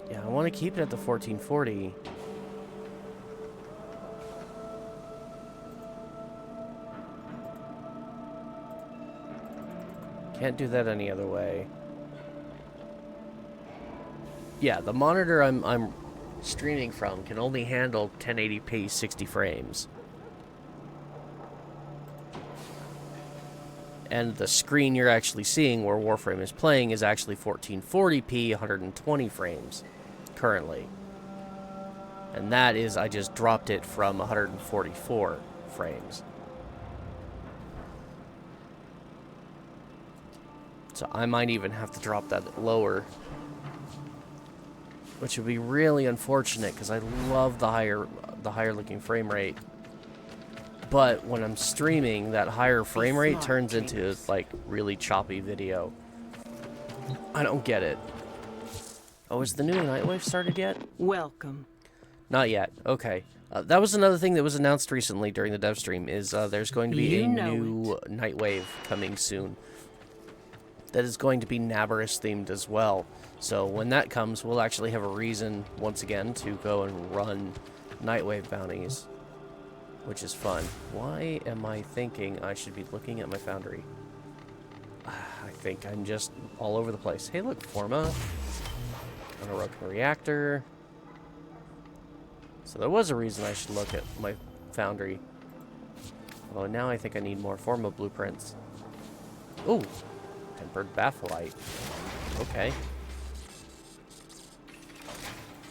Yeah, I want to keep it at the 1440. Can't do that any other way. Yeah, the monitor I'm streaming from can only handle 1080p 60 frames. And the screen you're actually seeing where Warframe is playing is actually 1440p 120 frames currently. And that is, I just dropped it from 144 frames. So I might even have to drop that lower, which would be really unfortunate because I love the higher looking frame rate. But when I'm streaming, that higher frame rate turns into like really choppy video. I don't get it. Oh, is the new Nightwave started yet? Welcome. Not yet. Okay. That was another thing that was announced recently during the dev stream, is there's going to be a new Nightwave coming soon. That is going to be Nabarus themed as well. So when that comes, we'll actually have a reason, once again, to go and run Nightwave bounties. Which is fun. Why am I thinking I should be looking at my foundry? I think I'm just all over the place. Hey, look, Forma. Uneroken reactor. So there was a reason I should look at my foundry. Although now I think I need more Forma blueprints. Ooh, tempered batholite. Okay.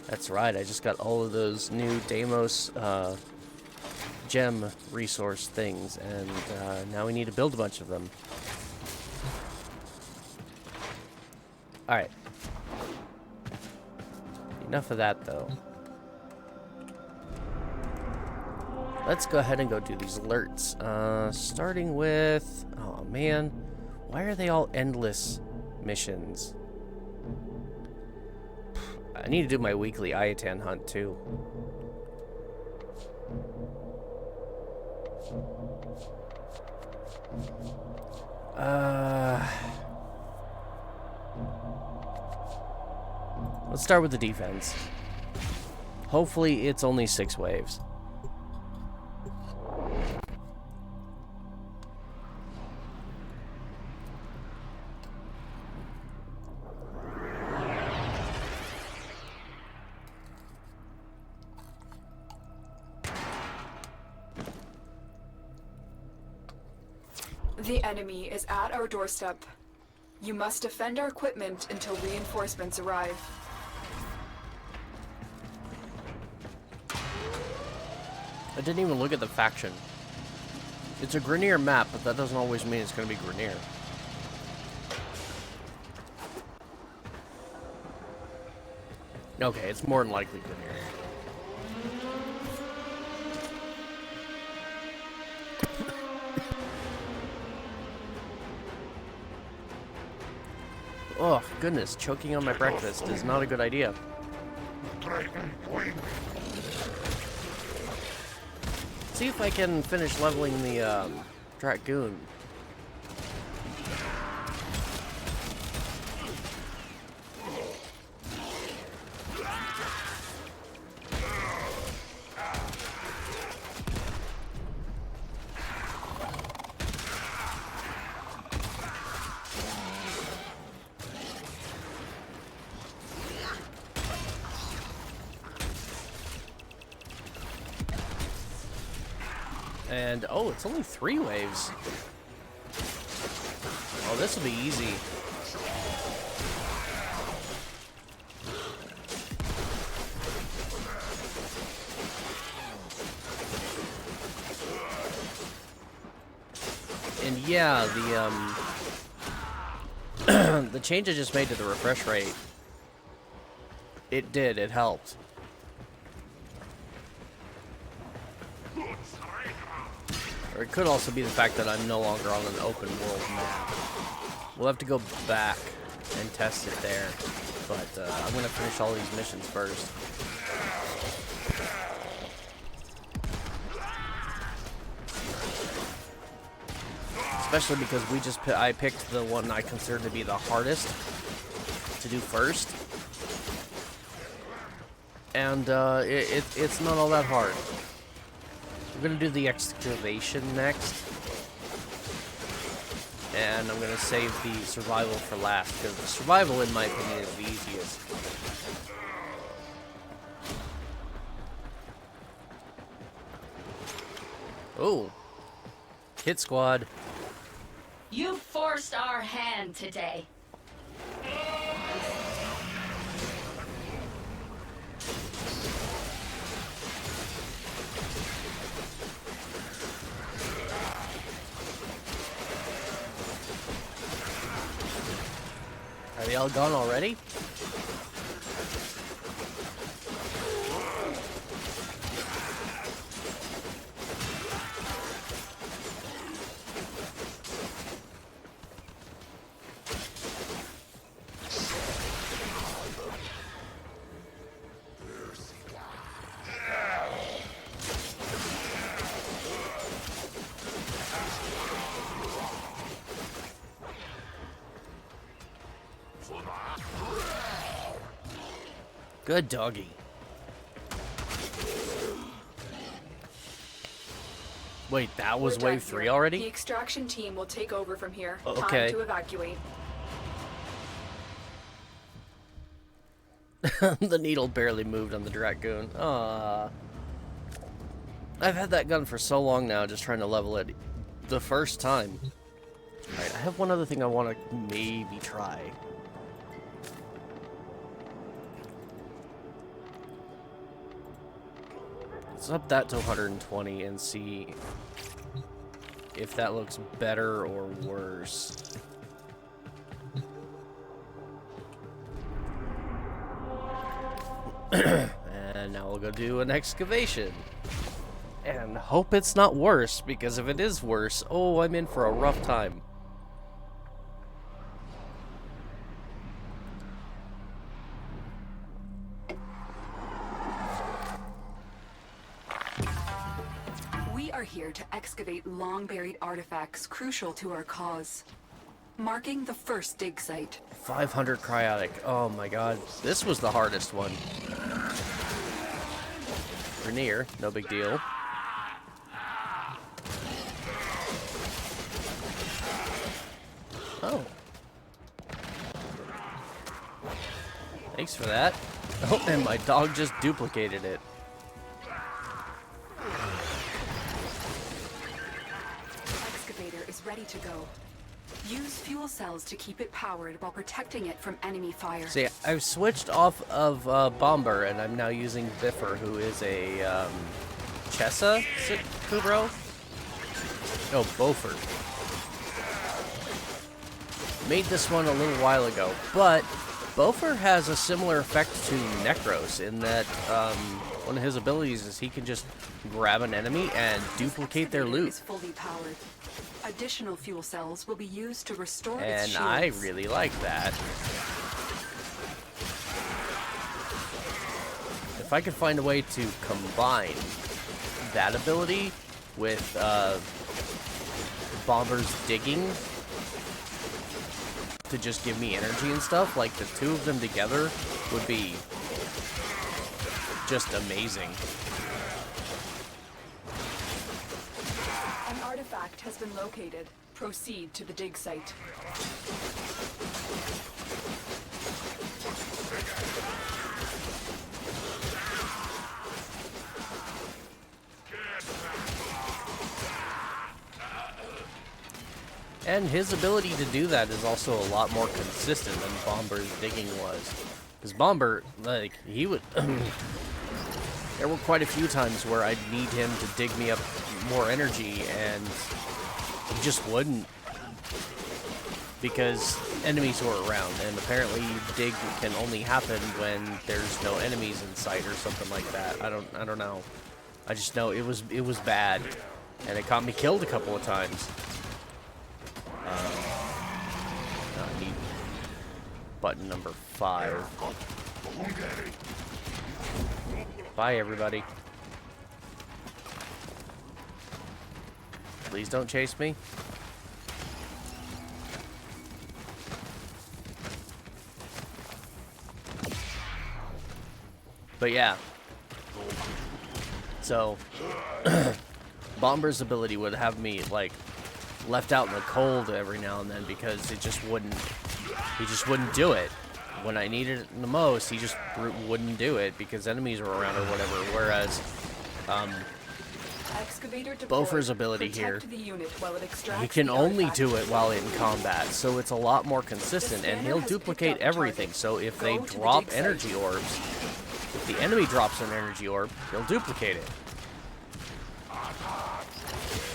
That's right, I just got all of those new Deimos gem resource things, and now we need to build a bunch of them. Alright. Enough of that, though. Let's go ahead and go do these alerts. Starting with... Oh, man. Why are they all endless missions? I need to do my weekly Ayatan hunt, too. Let's start with the defense. Hopefully it's only 6 waves. The enemy is at our doorstep. You must defend our equipment until reinforcements arrive. I didn't even look at the faction. It's a Grineer map, but that doesn't always mean it's going to be Grineer. Okay, it's more than likely Grineer. Oh, goodness, choking on my breakfast is not a good idea. See if I can finish leveling the Dragoon. And, oh, it's only 3 waves. Oh, this will be easy. And yeah, the the change I just made to the refresh rate, it helped. Or it could also be the fact that I'm no longer on an open world map. We'll have to go back and test it there. But I'm going to finish all these missions first. Especially because I picked the one I consider to be the hardest to do first. And it's not all that hard. I'm going to do the excavation next. And I'm going to save the survival for last, because the survival, in my opinion, is the easiest. Oh. Hit squad. You forced our hand today. they all gone already? Good doggy. Wait, that was We're done wave 3 here. already? The extraction team will take over from here. Okay. Time to evacuate. The needle barely moved on the Dragoon. Aww. I've had that gun for so long now, just trying to level it the first time. Alright, I have one other thing I want to maybe try. Let's up that to 120 and see if that looks better or worse. And now we'll go do an excavation. And hope it's not worse, because if it is worse, oh, I'm in for a rough time. We are here to excavate long-buried artifacts crucial to our cause. Marking the first dig site. 500 cryotic. Oh my god. This was the hardest one. Rainier, no big deal. Oh. Thanks for that. Oh, and my dog just duplicated it. Excavator is ready to go. Use fuel cells to keep it powered while protecting it from enemy fire. See, I've switched off of Bomber, and I'm now using Biffer, who is a Chessa Kubro? No, Beaufort. Made this one a little while ago, but Beaufort has a similar effect to Necros in that one of his abilities is he can just grab an enemy and duplicate their loot. Is fully powered. Additional fuel cells will be used to restore And its I shields. really like that. If I could find a way to combine that ability with Bomber's digging to just give me energy and stuff, like the two of them together would be just amazing. An artifact has been located. Proceed to the dig site. And his ability to do that is also a lot more consistent than Bomber's digging was. Because Bomber, like, he would... there were quite a few times where I'd need him to dig me up more energy, and he just wouldn't. Because enemies were around, and apparently dig can only happen when there's no enemies in sight or something like that. I don't know. I just know it was bad, and it got me killed a couple of times. I need button number 5. Bye, everybody. Please don't chase me. But yeah. So, Bomber's ability would have me, like, left out in the cold every now and then because he just wouldn't do it. When I needed it the most, he just wouldn't do it because enemies were around or whatever. Whereas, Beaufort's ability here, he can only do it while in combat, so it's a lot more consistent, and he'll duplicate everything. So if they drop energy orbs, if the enemy drops an energy orb, he'll duplicate it.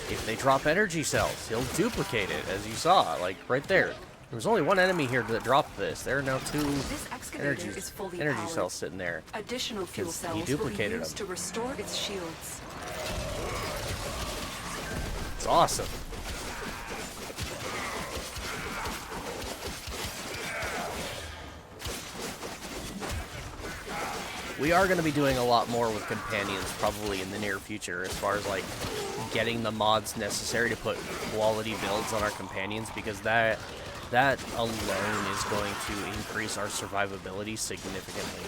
If they drop energy cells, he'll duplicate it, as you saw, like right there. There was only one enemy here that dropped this. There are now two This excavator is fully energy powered. cells sitting there. Additional fuel 'Cause cells he will be duplicated used to restore its shields. It's awesome. We are going to be doing a lot more with companions probably in the near future as far as like getting the mods necessary to put quality builds on our companions, because that alone is going to increase our survivability significantly.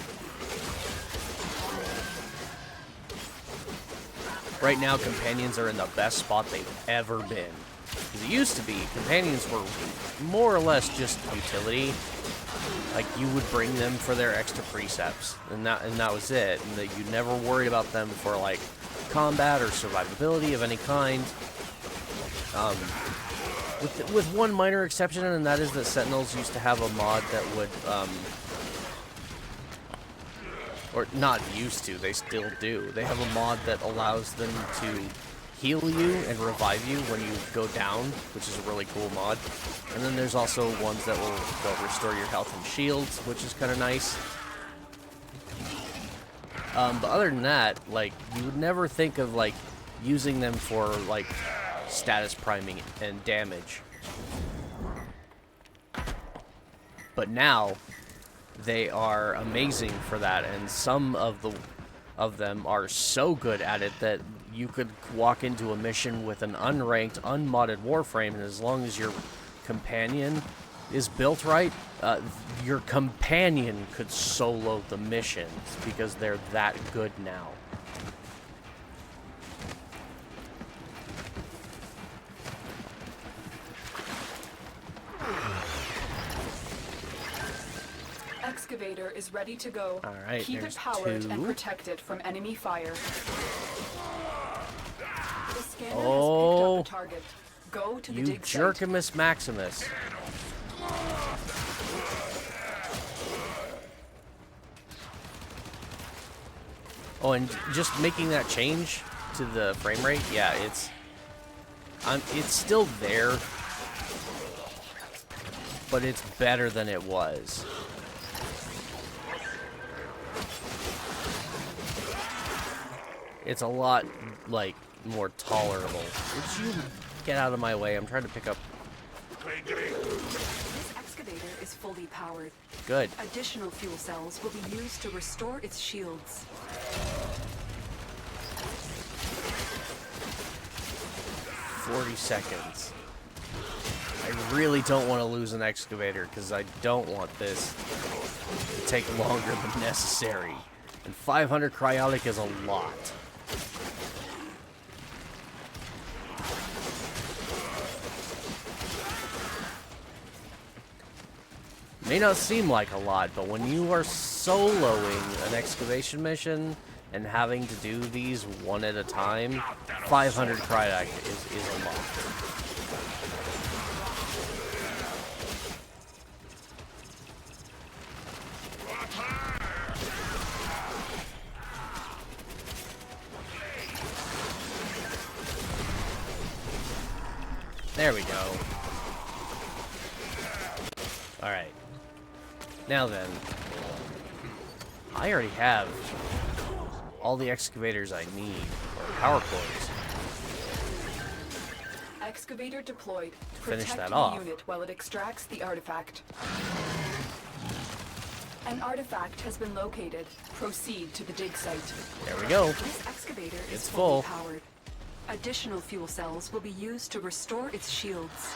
Right now, companions are in the best spot they've ever been. Because it used to be, companions were more or less just utility. Like, you would bring them for their extra precepts, and that was it. And that you never worried about them for, like, combat or survivability of any kind. With one minor exception, and that is that Sentinels used to have a mod that would, or not used to, they still do. They have a mod that allows them to heal you and revive you when you go down, which is a really cool mod. And then there's also ones that will restore your health and shields, which is kind of nice. But other than that, like, you would never think of, like, using them for, like, status priming and damage. But now, they are amazing for that, and some of them are so good at it that you could walk into a mission with an unranked, unmodded Warframe, and as long as your companion is built right, your companion could solo the missions because they're that good now. Excavator is ready to go. All right, Keep it powered and protected from enemy fire. The scanner has picked up a target. Go to the dig site. You Jerkimus Maximus. Oh, and just making that change to the frame rate, yeah, it's still there, but it's better than it was. It's a lot, like, more tolerable. Would you get out of my way? I'm trying to pick up. This excavator is fully powered. Good. Additional fuel cells will be used to restore its shields. "40 seconds. I really don't want to lose an excavator because I don't want this to take longer than necessary. And 500 cryotic is a lot. May not seem like a lot, but when you are soloing an excavation mission and having to do these one at a time, 500 cryotic is a lot. There we go. Alright. Now then, I already have all the excavators I need, or power cores. Excavator deployed. Finish that Protect off. the unit while it extracts the artifact. An artifact has been located. Proceed to the dig site. There we go. This excavator is It's fully full. powered. Additional fuel cells will be used to restore its shields.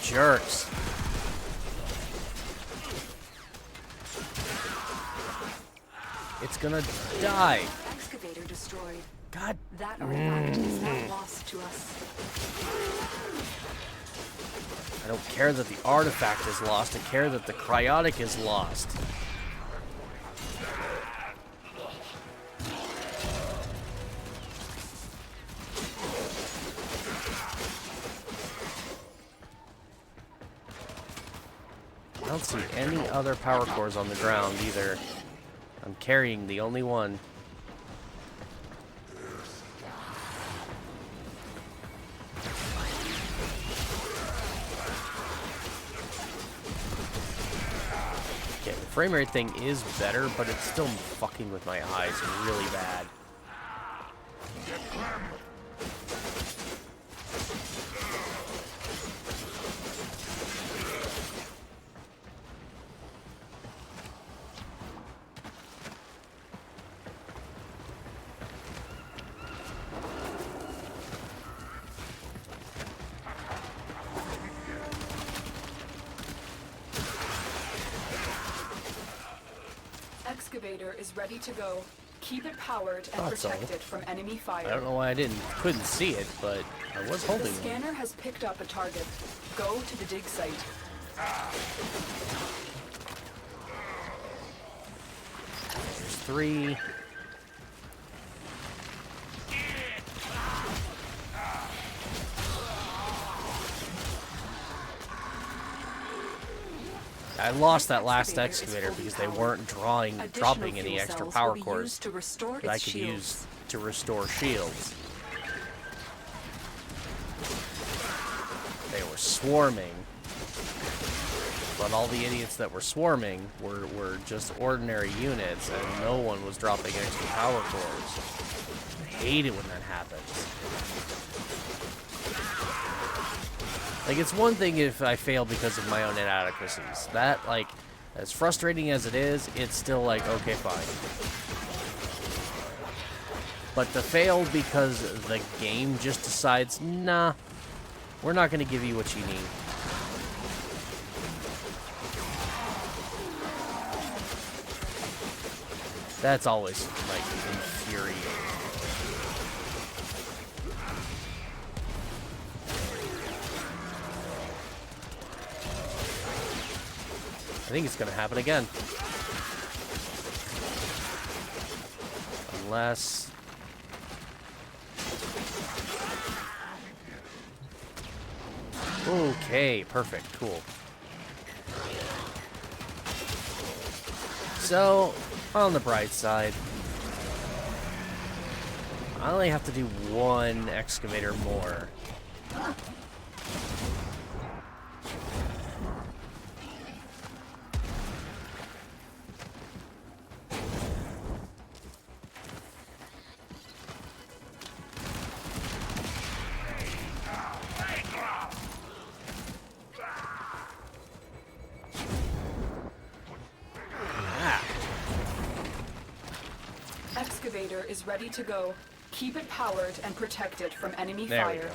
Jerks. It's gonna die. Excavator destroyed. God. That artifact is now lost to us. I don't care that the artifact is lost. I care that the cryotic is lost. I don't see any other power cores on the ground either. I'm carrying the only one. Okay, the frame rate thing is better, but it's still fucking with my eyes really bad. Excavator is ready to go. Keep it powered and protected from enemy fire. I don't know why I couldn't see it, but I was holding The scanner has picked up a target. Go to the dig site. There's 3. I lost that last excavator because they weren't dropping any extra power cores that I could use to restore shields. They were swarming, but all the idiots that were swarming were just ordinary units, and no one was dropping extra power cores. I hate it when that happens. Like, it's one thing if I fail because of my own inadequacies. That, like, as frustrating as it is, it's still like, okay, fine. But to fail because the game just decides, nah, we're not going to give you what you need. That's always, like, infuriating. I think it's going to happen again. Unless... Okay, perfect, cool. So, on the bright side, I only have to do 1 excavator more. Excavator is ready to go. Keep it powered and protected from enemy there fire. We go.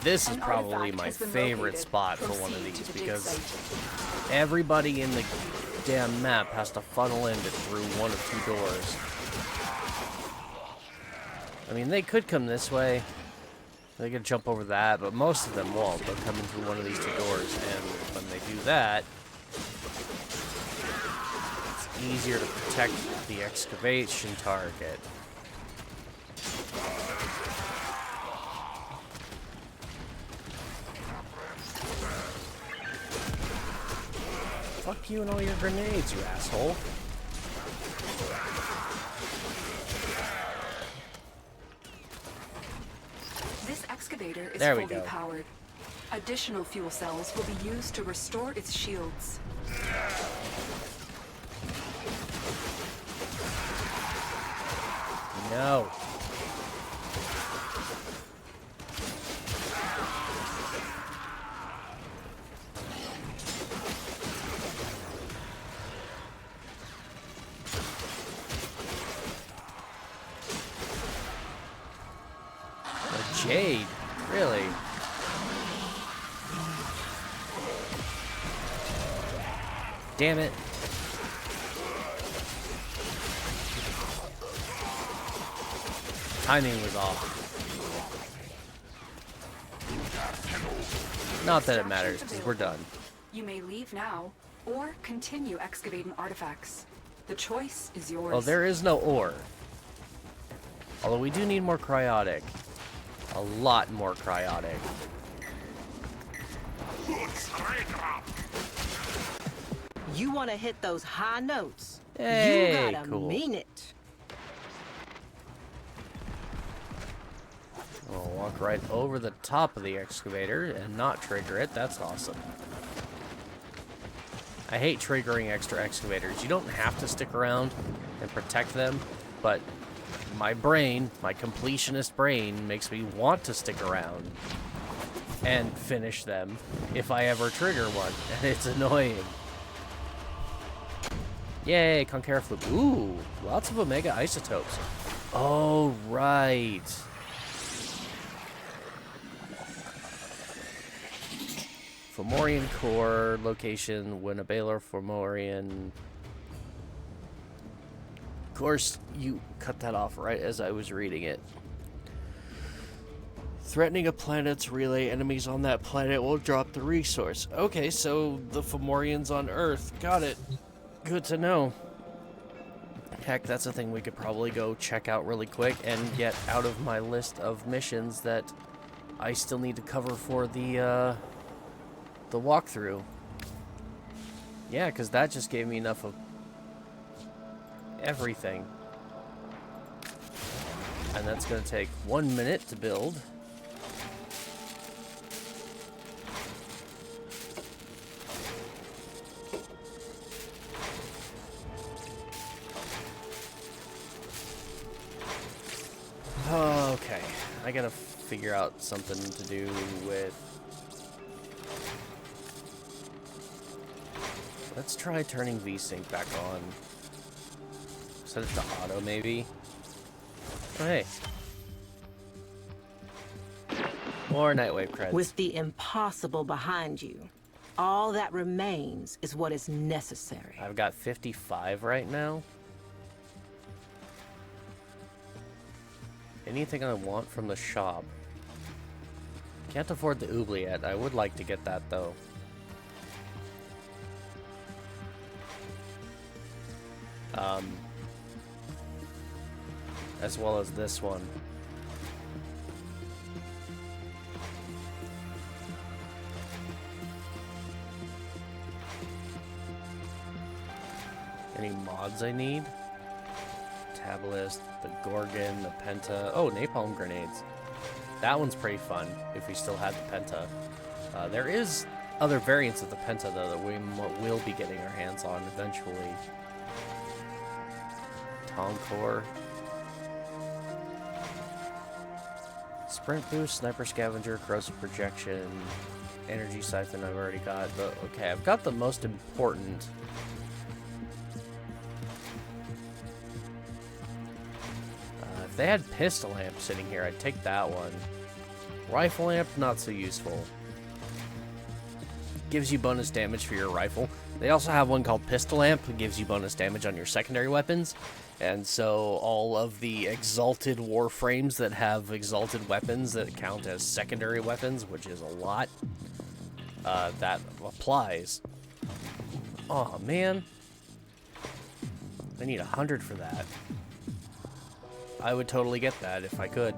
This is probably my favorite spot for one of these because everybody in the damn map has to funnel in through one of 2 doors. I mean, they could come this way. They could jump over that, but most of them won't. They'll come in through one of these 2 doors, and when they do that, easier to protect the excavation target. Fuck you and all your grenades, you asshole. This excavator is there we fully go. powered. Additional fuel cells will be used to restore its shields. No. A jade? Really? Damn it. Timing was off. Not that it matters, because we're done. You may leave now, or continue excavating artifacts. The choice is yours. Well, there is no ore. Although we do need more cryotic. A lot more cryotic. You want to hit those high notes. Hey, you gotta cool. mean it. We'll walk right over the top of the excavator and not trigger it. That's awesome. I hate triggering extra excavators. You don't have to stick around and protect them, but my brain, my completionist brain, makes me want to stick around and finish them if I ever trigger one, and it's annoying. Yay, Concara Flip. Ooh, lots of Omega isotopes. Oh, right. Fomorian core location, Winnebaler, Fomorian. Of course, you cut that off right as I was reading it. Threatening a planet's relay enemies on that planet will drop the resource. Okay, so the Fomorians on Earth. Got it. Good to know. Heck, that's a thing we could probably go check out really quick and get out of my list of missions that I still need to cover for the walkthrough. Yeah, because that just gave me enough of everything. And that's going to take 1 minute to build. Okay, I gotta figure out something to do with... Let's try turning VSync back on. Set it to auto, maybe. Oh, hey. More Nightwave credits. With the impossible behind you, all that remains is what is necessary. I've got 55 right now. Anything I want from the shop. Can't afford the oubliette. I would like to get that, though. As well as this one. Any mods I need? Tabalist, the Gorgon, the Penta. Oh, napalm grenades. That one's pretty fun, if we still had the Penta. There is other variants of the Penta, though, that we will be getting our hands on eventually. Toncore. Sprint boost, sniper scavenger, corrosive projection, energy siphon I've already got. But okay, I've got the most important. If they had pistol lamp sitting here, I'd take that one. Rifle lamp, not so useful. Gives you bonus damage for your rifle. They also have one called pistol lamp, that gives you bonus damage on your secondary weapons. And so all of the exalted warframes that have exalted weapons that count as secondary weapons, which is a lot, that applies. Oh man, I need 100 for that. I would totally get that if I could.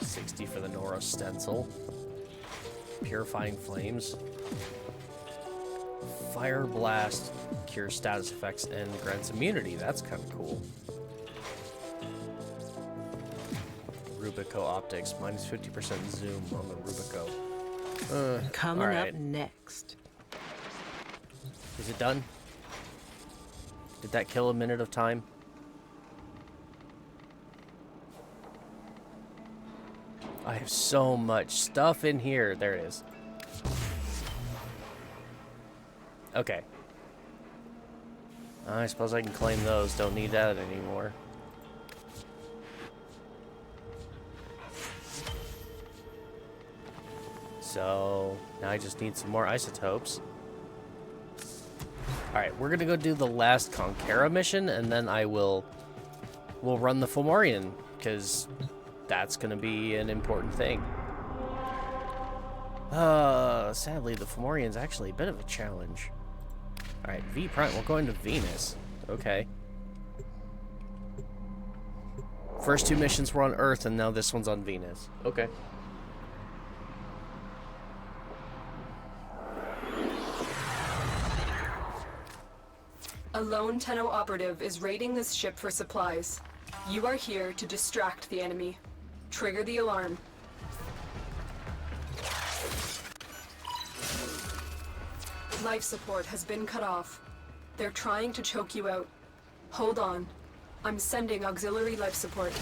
$60 for the Nora stencil. Purifying flames. Fire blast cures status effects and grants immunity. That's kind of cool. Rubico optics minus 50% zoom on the Rubico. Coming right. up next. Is it done? Did that kill a minute of time? I have so much stuff in here. There it is. Okay. I suppose I can claim those. Don't need that anymore. So, now I just need some more isotopes. Alright, we're gonna go do the last Concara mission, and then we'll run the Fomorian, because that's going to be an important thing. Sadly, the Fomorian's actually a bit of a challenge. Alright, V Prime, we're going to Venus. Okay. First 2 missions were on Earth, and now this one's on Venus. Okay. A lone Tenno operative is raiding this ship for supplies. You are here to distract the enemy. Trigger the alarm. Life support has been cut off. They're trying to choke you out. Hold on. I'm sending auxiliary life support.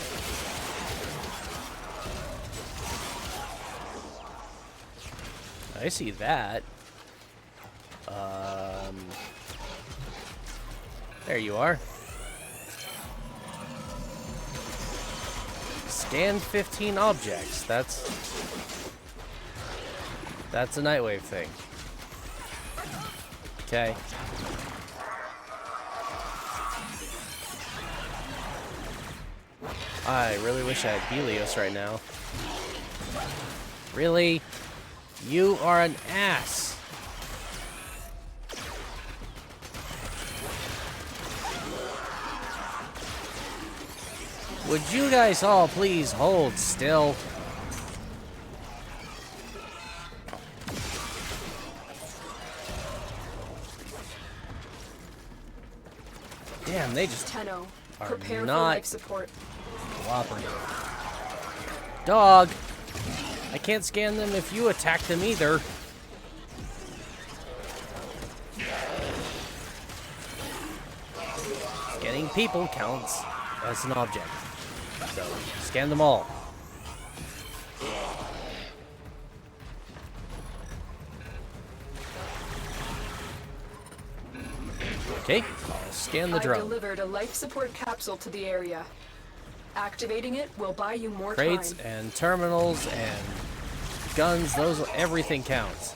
I see that. There you are. Scan 15 objects. That's a Nightwave thing. Okay. I really wish I had Helios right now. Really? You are an ass. Would you guys all please hold still? Damn, they just Tenno, are prepare for not life support. cooperating. Dog! I can't scan them if you attack them either. Scanning people counts as an object. So, scan them all. Okay, I'll scan the drone. I've delivered a life support capsule to the area. Activating it will buy you more Crates time. and terminals and guns, those, everything counts.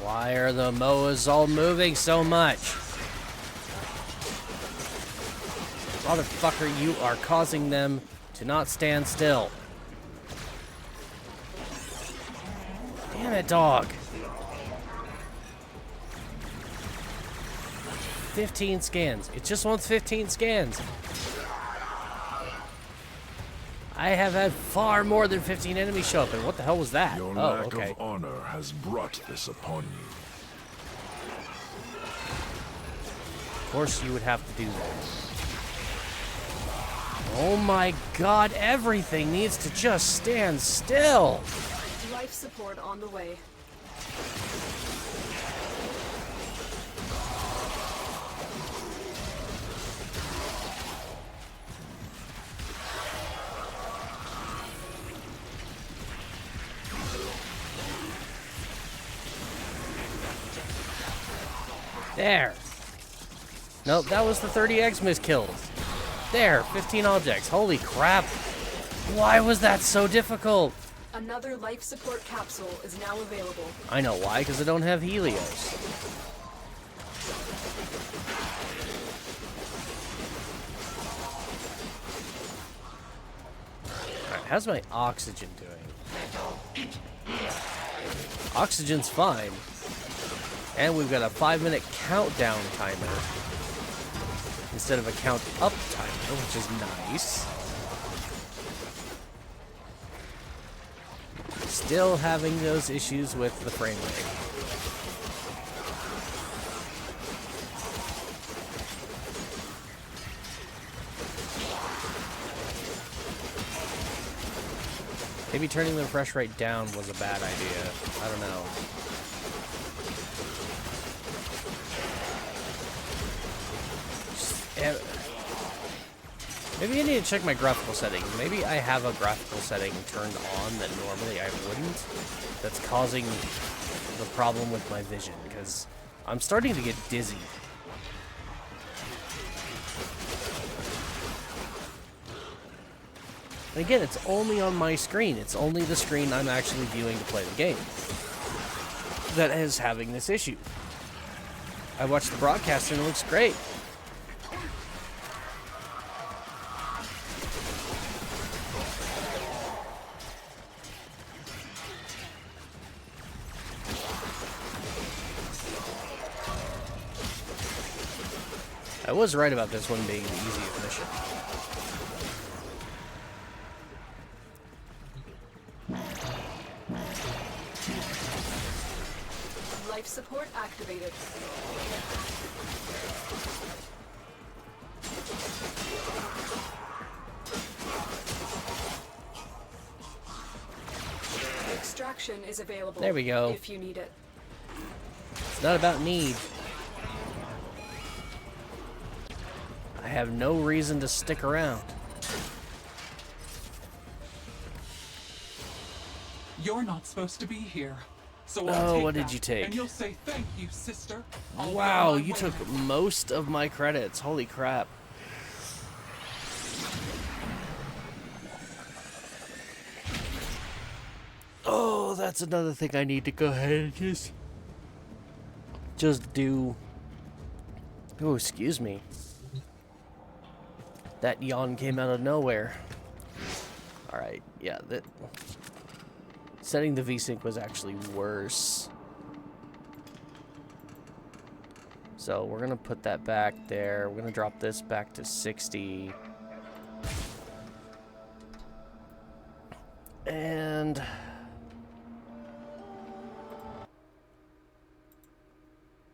Why are the MOAs all moving so much? Motherfucker, you are causing them to not stand still. Damn it, dog. 15 scans. It just wants 15 scans. I have had far more than 15 enemies show up, and what the hell was that? Your Oh, lack okay. of honor has brought this upon you. Of course you would have to do that. Oh my god, everything needs to just stand still. Life support on the way. There. Nope, that was the 30 Xmas kills. There, 15 objects. Holy crap. Why was that so difficult? Another life support capsule is now available. I know why, because I don't have Helios. Alright, how's my oxygen doing? Oxygen's fine. And we've got a 5-minute countdown timer instead of a count up timer, which is nice. Still having those issues with the frame rate. Maybe turning the refresh rate down was a bad idea. I don't know. Maybe I need to check my graphical settings. Maybe I have a graphical setting turned on that normally I wouldn't. That's causing the problem with my vision, because I'm starting to get dizzy. And again, it's only on my screen. It's only the screen I'm actually viewing to play the game that is having this issue. I watched the broadcast and it looks great. I was right about this one being the easiest mission. Life support activated. Extraction is available. There we go. If you need it. It's not about need. I have no reason to stick around. You're not supposed to be here. So Oh, take what did that, you take? And you'll say thank you, sister. I'll Wow, be on my you way took now. most of my credits. Holy crap. Oh, that's another thing I need to go ahead and just do. Oh, excuse me. That yawn came out of nowhere. Alright, yeah, that setting the VSync was actually worse. So we're gonna put that back there. We're gonna drop this back to 60. And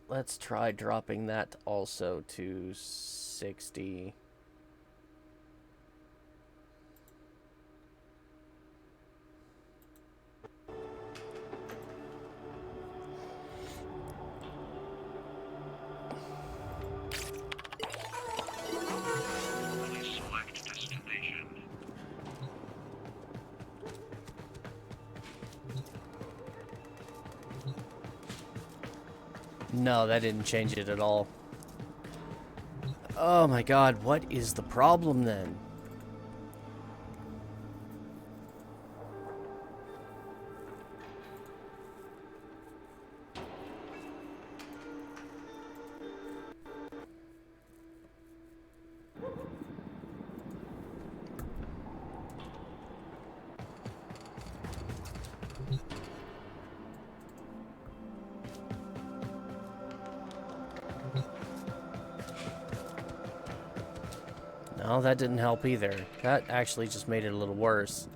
let's try dropping that also to 60. No, that didn't change it at all. Oh my god, what is the problem then? No, that didn't help either. That actually just made it a little worse.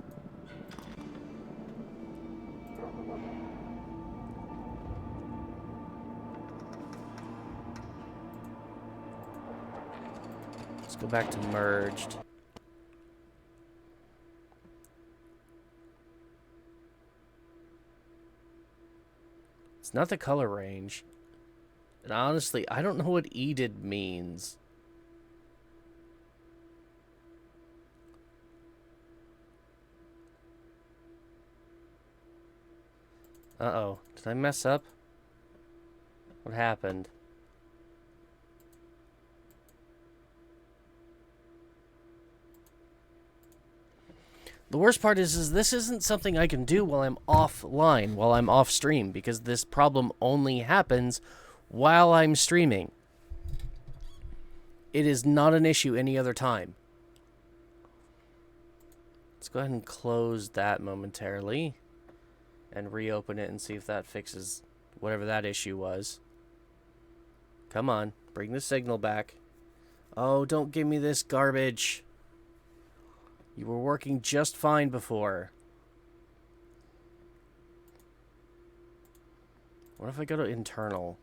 Let's go back to merged. It's not the color range. And honestly, I don't know what EDID means. Uh-oh. Did I mess up? What happened? The worst part is this isn't something I can do while I'm offline, while I'm off stream, because this problem only happens while I'm streaming. It is not an issue any other time. Let's go ahead and close that momentarily and reopen it and see if that fixes whatever that issue was. Come on, bring the signal back. Oh, don't give me this garbage. You were working just fine before. What if I go to internal?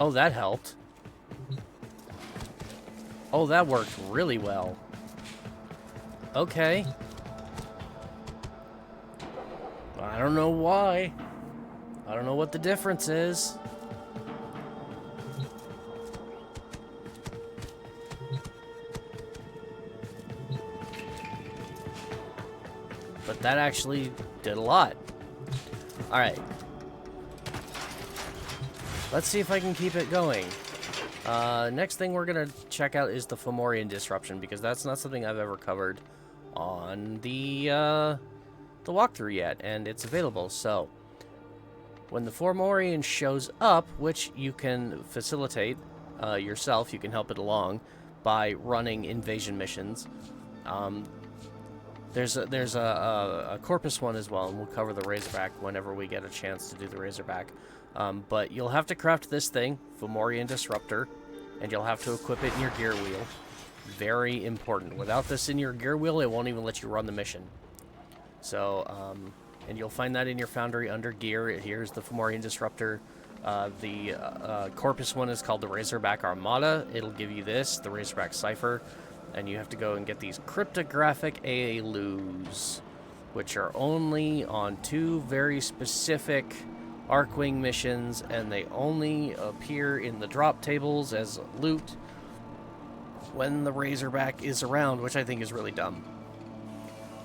Oh, that helped. Oh, that worked really well. Okay. I don't know why. I don't know what the difference is. But that actually did a lot. Alright. Let's see if I can keep it going. Next thing we're gonna check out is the Fomorian disruption, because that's not something I've ever covered on the walkthrough yet, and it's available. So when the Fomorian shows up, which you can facilitate yourself, you can help it along by running invasion missions. There's a Corpus one as well, and we'll cover the Razorback whenever we get a chance to do the Razorback. But you'll have to craft this thing, Fomorian Disruptor, and you'll have to equip it in your gear wheel. Very important. Without this in your gear wheel, it won't even let you run the mission. So, and you'll find that in your foundry under gear. Here's the Fomorian Disruptor. The Corpus one is called the Razorback Armada. It'll give you this, the Razorback Cipher. And you have to go and get these cryptographic ALUs, which are only on 2 very specific Arcwing missions, and they only appear in the drop tables as loot when the Razorback is around, which I think is really dumb.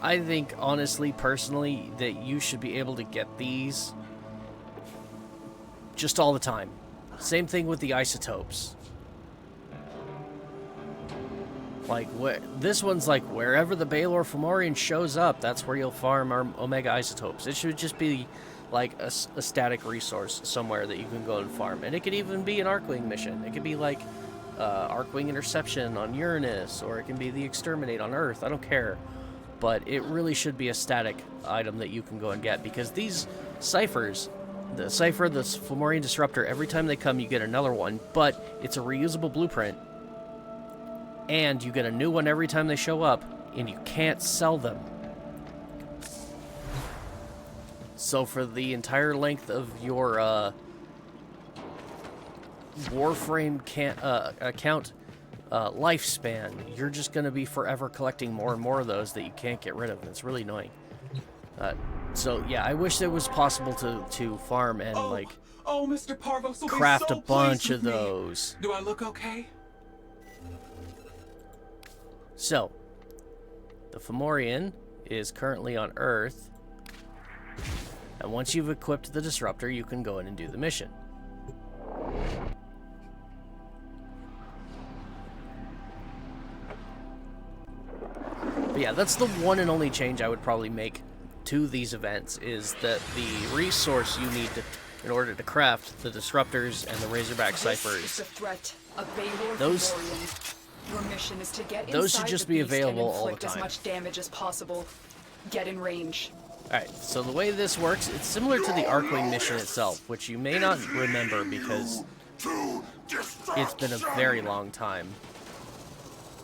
I think, honestly, personally, that you should be able to get these just all the time. Same thing with the isotopes. Like, this one's like, wherever the Baylor Fomorian shows up, that's where you'll farm our Omega isotopes. It should just be like a static resource somewhere that you can go and farm. And it could even be an Arcwing mission. It could be like Arcwing Interception on Uranus, or it can be the Exterminate on Earth. I don't care. But it really should be a static item that you can go and get, because these ciphers, the cipher, the Fomorian Disruptor, every time they come you get another one, but it's a reusable blueprint. And you get a new one every time they show up, and you can't sell them. So for the entire length of your Warframe account lifespan, you're just going to be forever collecting more and more of those that you can't get rid of, and it's really annoying. So yeah, I wish it was possible to farm and Mr. Parvos will craft be so a bunch pleased of with me. those. Do I look okay? So, the Fomorian is currently on Earth, and once you've equipped the Disruptor, you can go in and do the mission. But yeah, that's the one and only change I would probably make to these events, is that the resource you need to, in order to craft the Disruptors and the Razorback Ciphers, This is a threat. A Baylor those... Fomorian. Your mission is to get Those should inside just the be beast and available all the inflict as time. much damage as possible. Get in range. Alright, so the way this works, it's similar to the Arcwing mission itself, which you may not remember because it's been a very long time.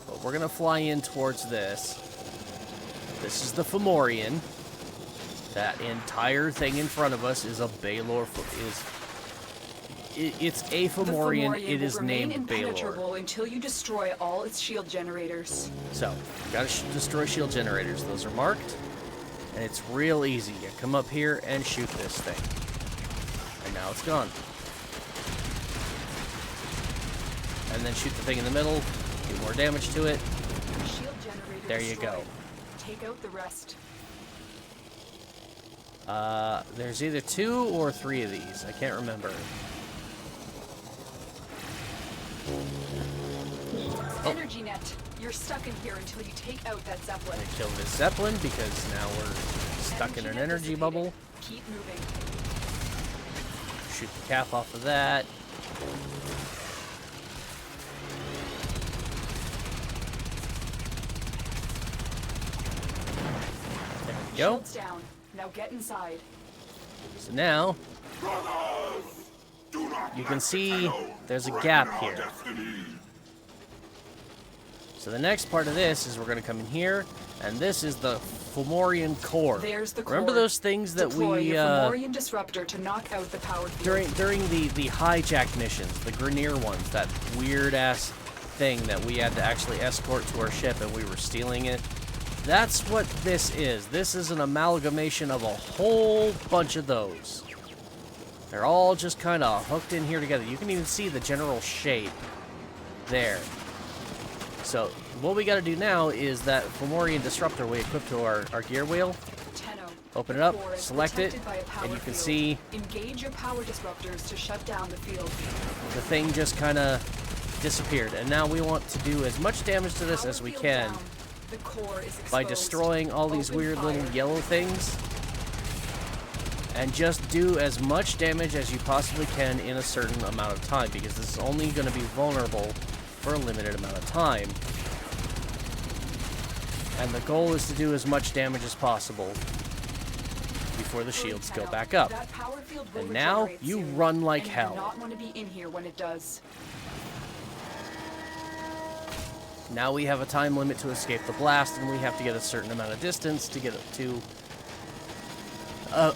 But we're gonna fly in towards this. This is the Fomorian. That entire thing in front of us is a Baylor. It's a Fomorian. It is named Baylor. Until you destroy all its shield generators. So, you gotta destroy shield generators. Those are marked, and it's real easy. You come up here and shoot this thing, and now it's gone. And then shoot the thing in the middle. Do more damage to it. Shield generator There you destroyed. go. Take out the rest. There's either 2 or 3 of these. I can't remember. Energy net. You're stuck in here until you take out that Zeppelin. I'm gonna kill this Zeppelin because now we're stuck in an energy bubble. Keep moving. Shoot the cap off of that. There we go. Shields down. Now get inside. So now you can see there's a gap here. So the next part of this is we're going to come in here, and this is the Fomorian core. There's the Remember core. those things that Deploy we your Fomorian disruptor to knock out the power field. during the hijack missions, the Grenier ones, that weird ass thing that we had to actually escort to our ship and we were stealing it. That's what this is. This is an amalgamation of a whole bunch of those. They're all just kind of hooked in here together. You can even see the general shape there. So what we got to do now is that Fomorian Disruptor we equip to our gear wheel. Open it up, select it, and you can see engage your power disruptors to shut down the field. the thing just kind of disappeared. And now we want to do as much damage to this as we can The core is by exposed. destroying all these Open weird fire. little yellow things. And just do as much damage as you possibly can in a certain amount of time, because this is only going to be vulnerable for a limited amount of time. And the goal is to do as much damage as possible before the shields go back up. That power field will And now regenerate you soon, run like and hell. You do not want to be in here when it does. Now we have a time limit to escape the blast, and we have to get a certain amount of distance to get it to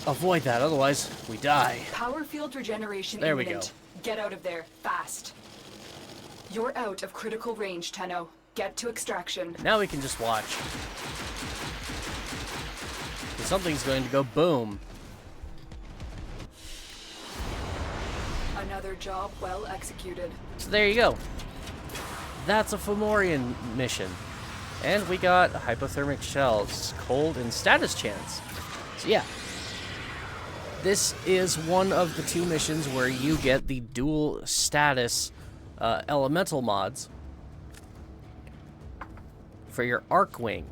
avoid that. Otherwise, we die. Power field regeneration There we imminent. Get out of there, fast. You're out of critical range, Tenno. Get to extraction. Now we can just watch. Something's going to go boom. Another job well executed. So there you go. That's a Fomorian mission. And we got hypothermic shells, cold, and status chance. So yeah. This is one of the 2 missions where you get the dual status elemental mods for your arc wing,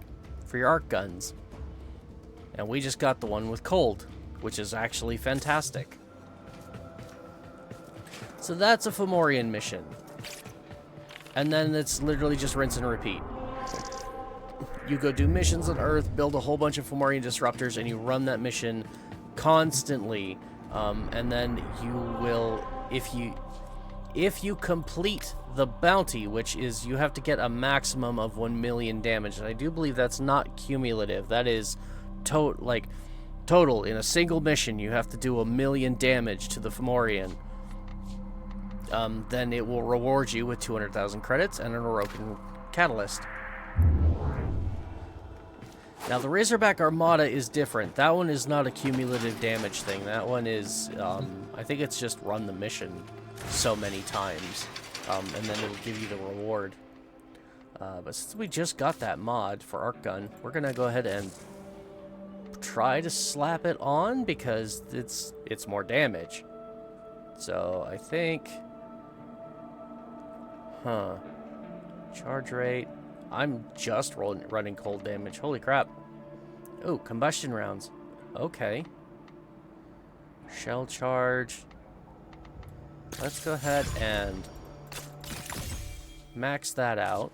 for your arc guns. And we just got the one with cold, which is actually fantastic. So that's a Fomorian mission. And then it's literally just rinse and repeat. You go do missions on Earth, build a whole bunch of Fomorian disruptors, and you run that mission constantly. And then you will, if you complete the bounty, which is you have to get a maximum of 1 million damage, and I do believe that's not cumulative. That is total in a single mission. You have to do 1 million damage to the Fomorian. Then it will reward you with 200,000 credits and an Orokin catalyst. Now the Razorback Armada is different. That one is not a cumulative damage thing. That one is, I think it's just run the mission so many times, and then it'll give you the reward. But since we just got that mod for Arc Gun, we're gonna go ahead and try to slap it on because it's more damage. So I think, charge rate. I'm just running cold damage. Holy crap. Oh, combustion rounds. Okay. Shell charge. Let's go ahead and max that out.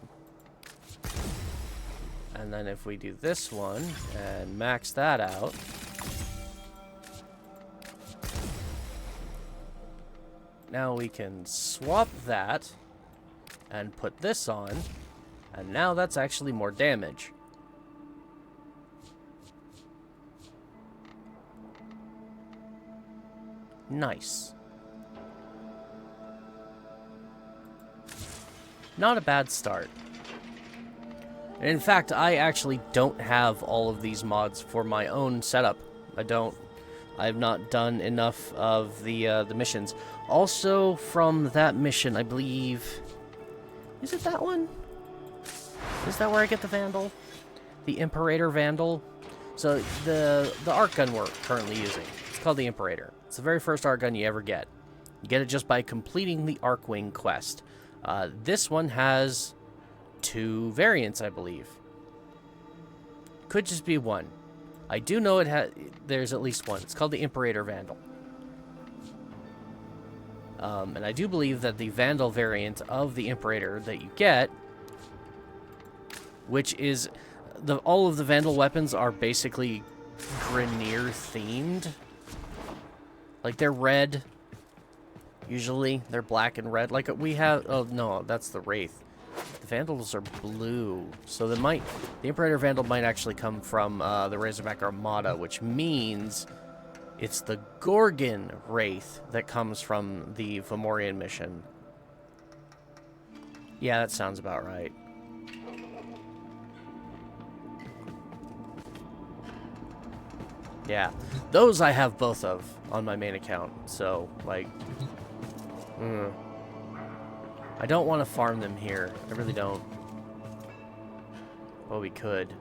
And then if we do this one and max that out. Now we can swap that and put this on. And now that's actually more damage. Nice. Not a bad start. And in fact, I actually don't have all of these mods for my own setup. I have not done enough of the missions. Also, from that mission, I believe... Is it that one? Is that where I get the Vandal? The Imperator Vandal? So, the arc gun we're currently using, it's called the Imperator. It's the very first arc gun you ever get. You get it just by completing the Arcwing quest. This one has 2 variants, I believe. Could just be one. I do know there's at least one. It's called the Imperator Vandal. And I do believe that the Vandal variant of the Imperator that you get, which is all of the Vandal weapons are basically Grineer themed. Like they're red. Usually they're black and red. Like we have. Oh no, that's the Wraith. The Vandals are blue, so the Imperator Vandal might actually come from the Razorback Armada, which means it's the Gorgon Wraith that comes from the Fomorian mission. Yeah, that sounds about right. Yeah, those I have both of on my main account, so, like, I don't want to farm them here. I really don't. Well, we could.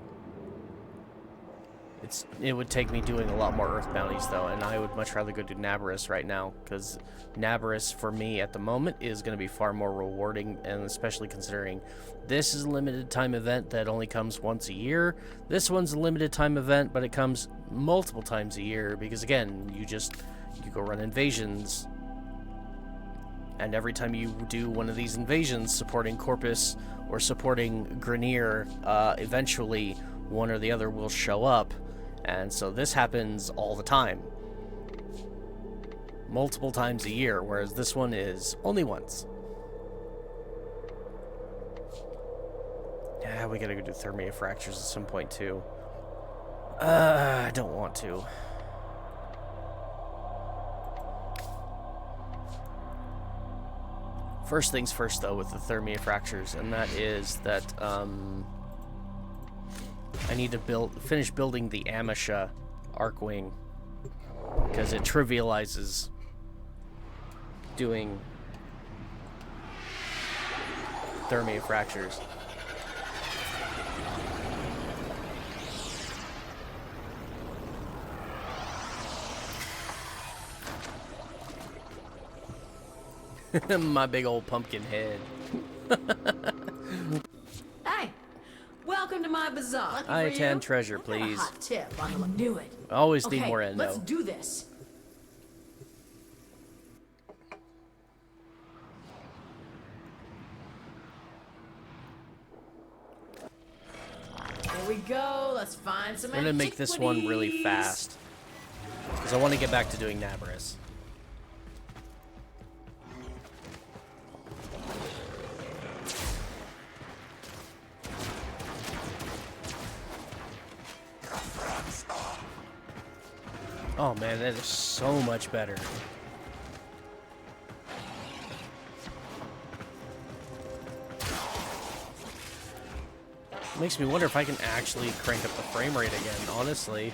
It would take me doing a lot more Earth bounties, though, and I would much rather go do Nabarus right now, because Nabarus, for me, at the moment, is going to be far more rewarding, and especially considering this is a limited time event that only comes once a year. This one's a limited time event, but it comes multiple times a year, because, again, you go run invasions, and every time you do one of these invasions supporting Corpus or supporting Grineer, eventually one or the other will show up. And so this happens all the time. Multiple times a year, whereas this one is only once. Yeah, we gotta go do Thermia Fractures at some point, too. I don't want to. First things first, though, with the Thermia Fractures, and that is that, I need to finish building the Amisha Arcwing, because it trivializes doing Thermia Fractures. My big old pumpkin head. Hey! Welcome to my bazaar. I-10 treasure, please. Hot tip on the do it. Always need more endo. Let's do this. Here we go. Let's find some. I'm gonna make this one really fast, because I want to get back to doing Nabarus. Oh man, that is so much better. Makes me wonder if I can actually crank up the frame rate again, honestly.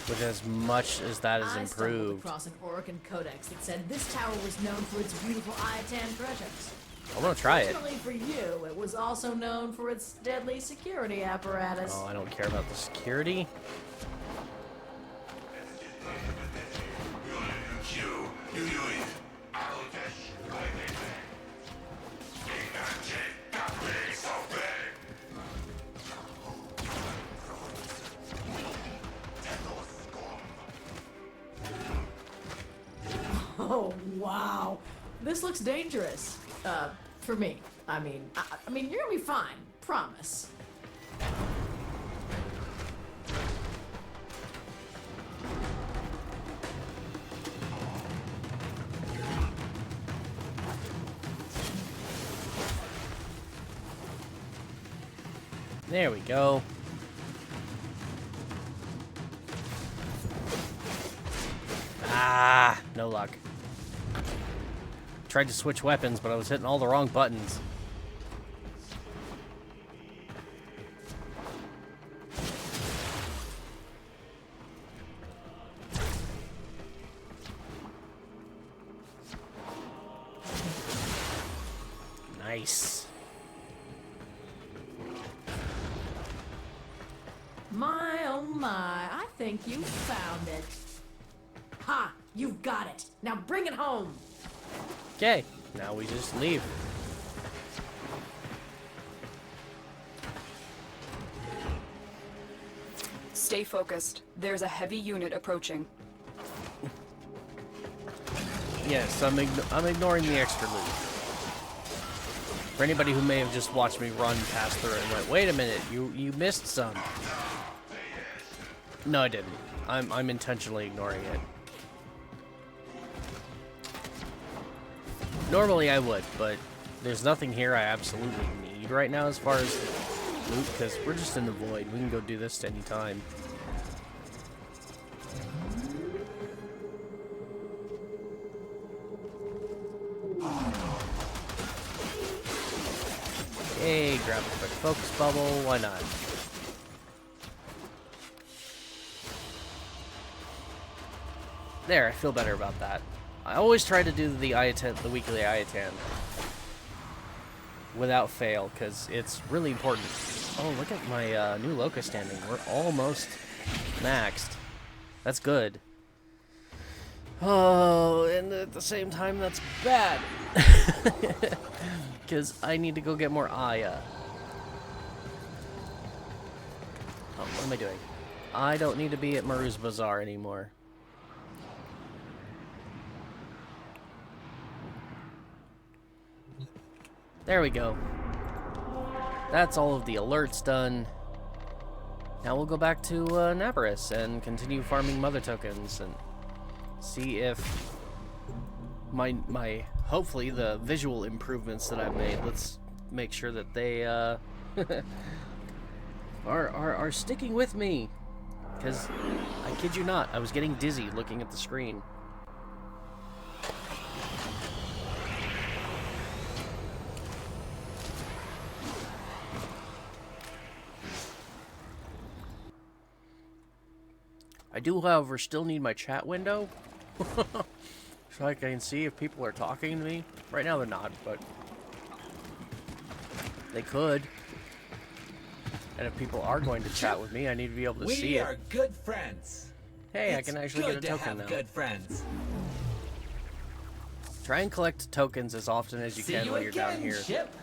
With as much as that is improved. I stumbled across an Orokin codex that said this tower was known for its beautiful I-10 treasures. I want to try it. Fortunately for you, it was also known for its deadly security apparatus. Oh, I don't care about the security. Oh, wow. This looks dangerous. For me. I mean, you're gonna be fine. Promise. There we go. Ah, no luck. Tried to switch weapons, but I was hitting all the wrong buttons. Nice. My, oh my, I think you found it. Ha! You've got it. Now bring it home. Okay, now we just leave. Stay focused. There's a heavy unit approaching. Yes, I'm ignoring the extra loot. For anybody who may have just watched me run past through it and went, wait a minute, you missed some. No, I didn't. I'm intentionally ignoring it. Normally I would, but there's nothing here I absolutely need right now as far as loot, because we're just in the void. We can go do this at any time. Hey, grab a quick focus bubble, why not? There, I feel better about that. I always try to do the weekly I-10 without fail, because it's really important. Oh, look at my new Locust standing. We're almost maxed. That's good. Oh, and at the same time, that's bad. Because I need to go get more Aya. Oh, what am I doing? I don't need to be at Maru's Bazaar anymore. There we go. That's all of the alerts done. Now we'll go back to Navarus and continue farming mother tokens and see if my hopefully the visual improvements that I've made, let's make sure that they are sticking with me, because I kid you not, I was getting dizzy looking at the screen. I do, however, still need my chat window so I can see if people are talking to me. Right now they're not, but they could. And if people are going to chat with me, I need to be able to see it. We are good friends. Hey, I can actually get a token now. Good friends. Try and collect tokens as often as you can while you're down here. Ship.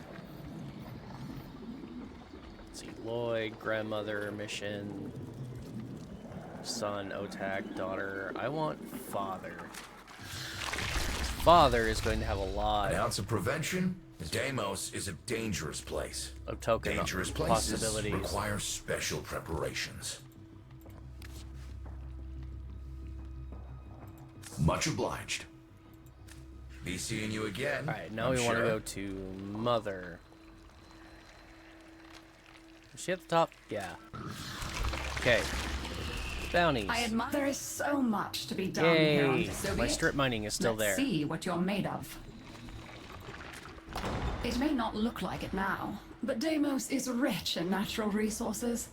Let's see, Lloyd, grandmother, mission, son, Otak, daughter. I want father. Father is going to have a lot. An ounce of prevention. Deimos is a dangerous place. Of token dangerous possibilities. Places require special preparations. Much obliged. Be seeing you again. Alright, now we want to go to Mother. Is she at the top? Yeah. Okay. Bounties. I admire. There is so much to be done Yay. here on the Soviet. My strip mining is still Let's there. see what you're made of. It may not look like it now, but Deimos is rich in natural resources.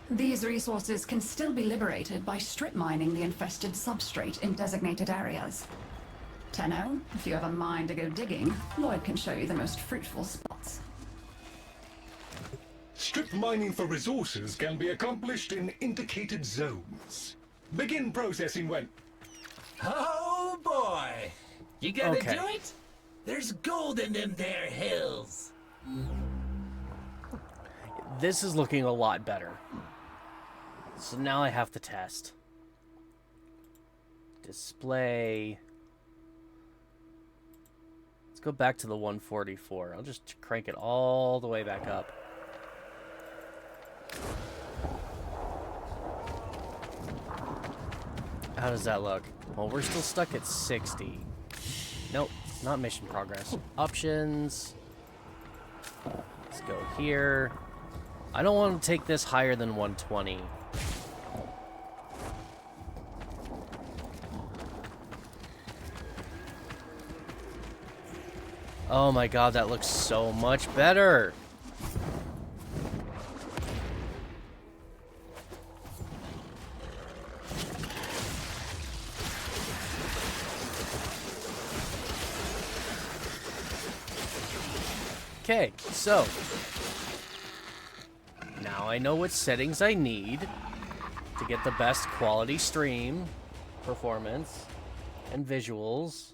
These resources can still be liberated by strip mining the infested substrate in designated areas. Tenno, if you have a mind to go digging, Lloyd can show you the most fruitful spots. Strip mining for resources can be accomplished in indicated zones. Begin processing when... Oh boy! You gonna Okay. do it? There's gold in them there hills. This is looking a lot better. So now I have to test. Display. Let's go back to the 144. I'll just crank it all the way back up. How does that look? Well, we're still stuck at 60. Nope, not mission progress. Options. Let's go here. I don't want to take this higher than 120. Oh my god, that looks so much better. Okay, so now I know what settings I need to get the best quality stream, performance, and visuals.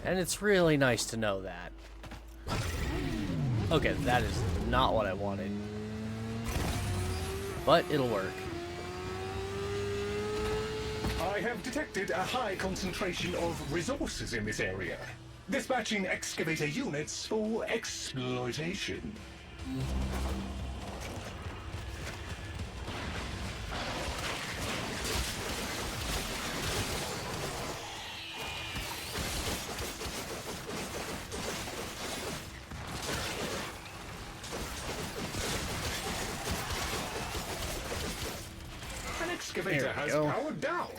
And it's really nice to know that. Okay, that is not what I wanted. But it'll work. I have detected a high concentration of resources in this area. Dispatching excavator units for exploitation. An excavator has powered down.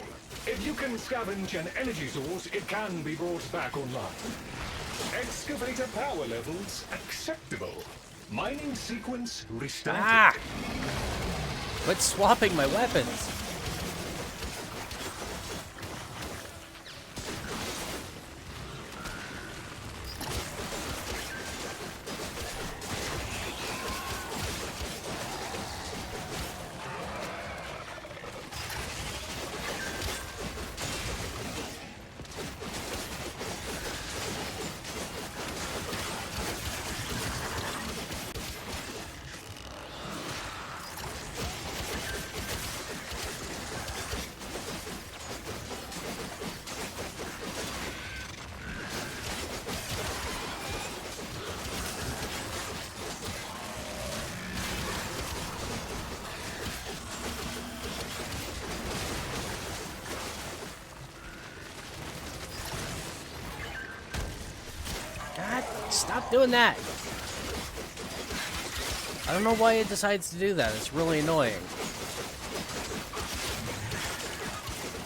If you can scavenge an energy source, it can be brought back online. Excavator power levels acceptable. Mining sequence restarted. Ah! Quit swapping my weapons. doing that. I don't know why it decides to do that. It's really annoying.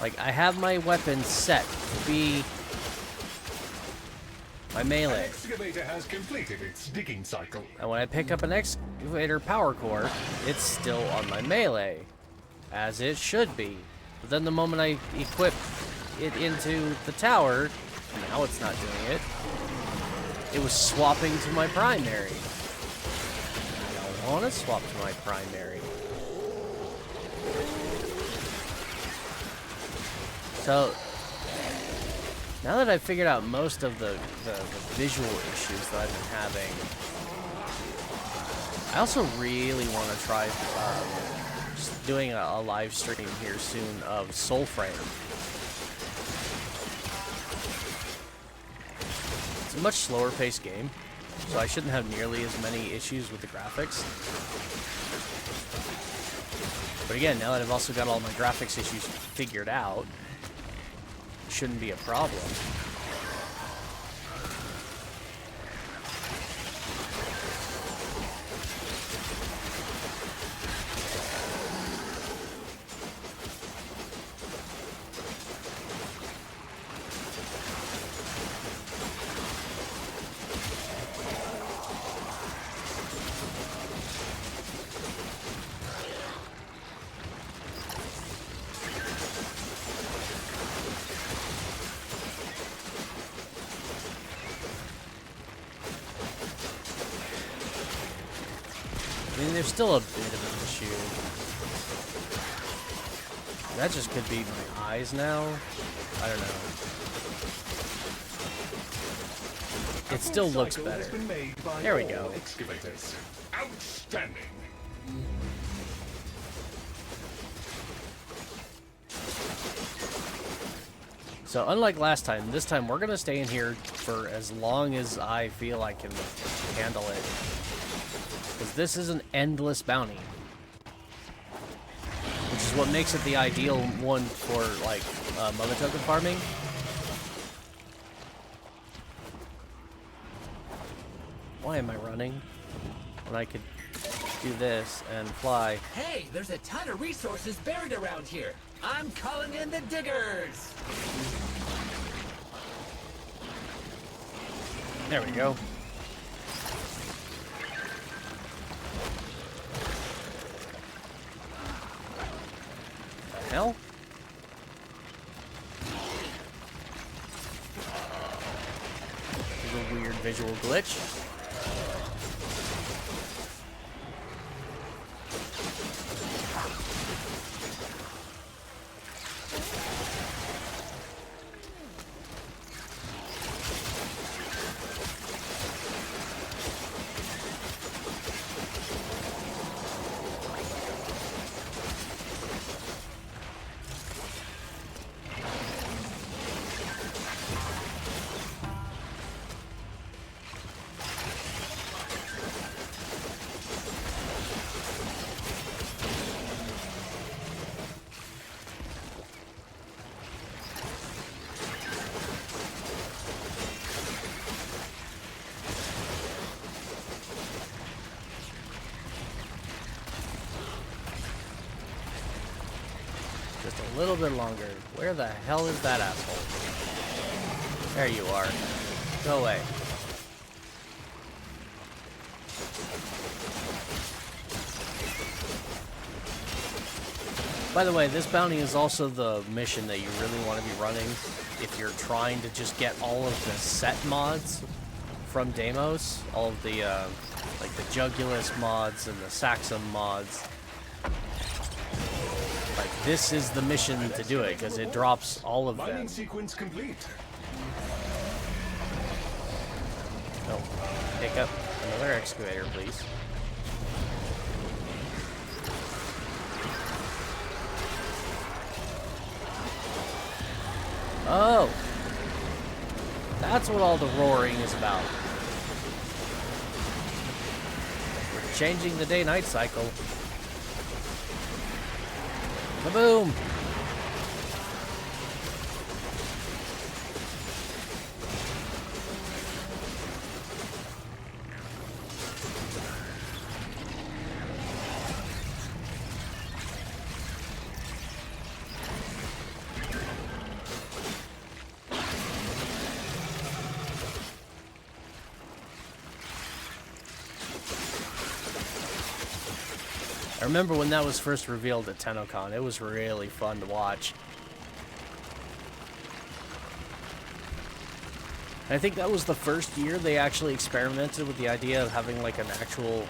Like, I have my weapon set to be my melee. An excavator has completed its digging cycle. And when I pick up an excavator power core, it's still on my melee, as it should be. But then the moment I equip it into the tower, now it's not doing it. It was swapping to my primary. I don't want to swap to my primary. So, now that I've figured out most of the visual issues that I've been having, I also really want to try just doing a live stream here soon of Warframe. It's a much slower paced game, so I shouldn't have nearly as many issues with the graphics. But again, now that I've also got all my graphics issues figured out, it shouldn't be a problem. I mean, there's still a bit of an issue. That just could be my eyes now. I don't know. It still looks better. There we go. Excavators. Outstanding. So unlike last time, this time we're gonna stay in here for as long as I feel I can handle it. Because this is an endless bounty. Which is what makes it the ideal one for, like, Mother Token farming. Why am I running? When I could do this and fly. Hey, there's a ton of resources buried around here. I'm calling in the diggers. There we go. The hell? There's a weird visual glitch. Just a little bit longer. Where the hell is that asshole? There you are. Go away. By the way, this bounty is also the mission that you really want to be running if you're trying to just get all of the set mods from Deimos. All of the, like the Jugulus mods and the Saxum mods. Like, this is the mission to do it, because it drops all of them. Mining sequence complete. Oh, pick up another excavator, please. Oh! That's what all the roaring is about. We're changing the day-night cycle. Kaboom! I remember when that was first revealed at TennoCon. It was really fun to watch. I think that was the first year they actually experimented with the idea of having like an actual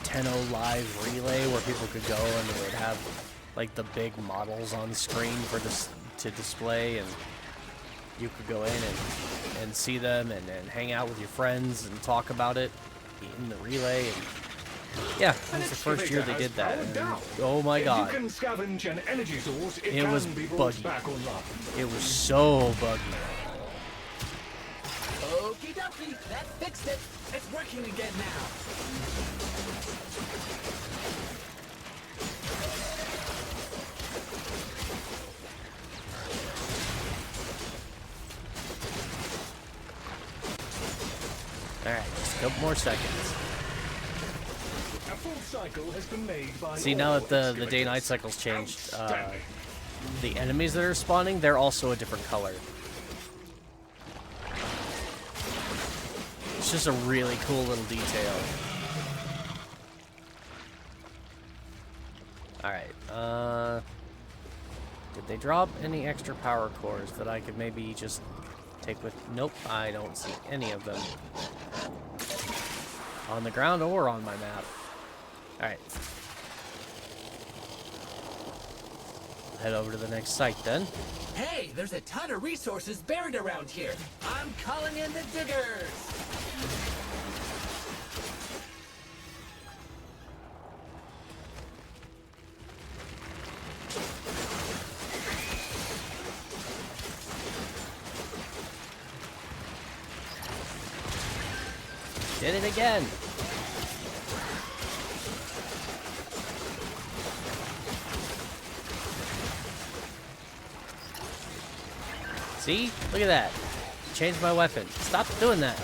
Tenno live relay where people could go and they would have like the big models on screen for to display, and you could go in and see them and hang out with your friends and talk about it in the relay. And yeah, it was the first year they did that. And, oh my god. If you can scavenge an energy source, it was can be buggy. back online. It was so buggy. Okie dokie, that fixed it. It's working again now. Alright, just a couple more seconds. A full cycle has been made by See, now that the day-night cycle's changed, the enemies that are spawning, they're also a different color. It's just a really cool little detail. Alright, did they drop any extra power cores that I could maybe just take with? Nope, I don't see any of them. On the ground or on my map. Alright. Head over to the next site then. Hey, there's a ton of resources buried around here. I'm calling in the diggers. Did it again. See? Look at that. Changed my weapon. Stop doing that.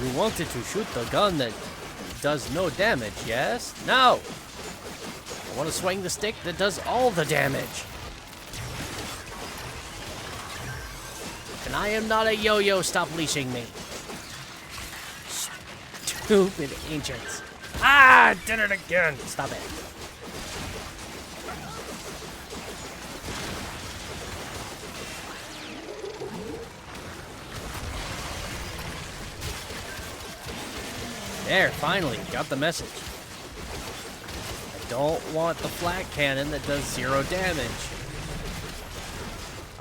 You wanted to shoot the gun that does no damage, yes? No! I want to swing the stick that does all the damage. And I am not a yo-yo, stop leashing me. Stupid ancients. Ah, did it again. Stop it. There, finally, got the message. I don't want the flat cannon that does 0 damage.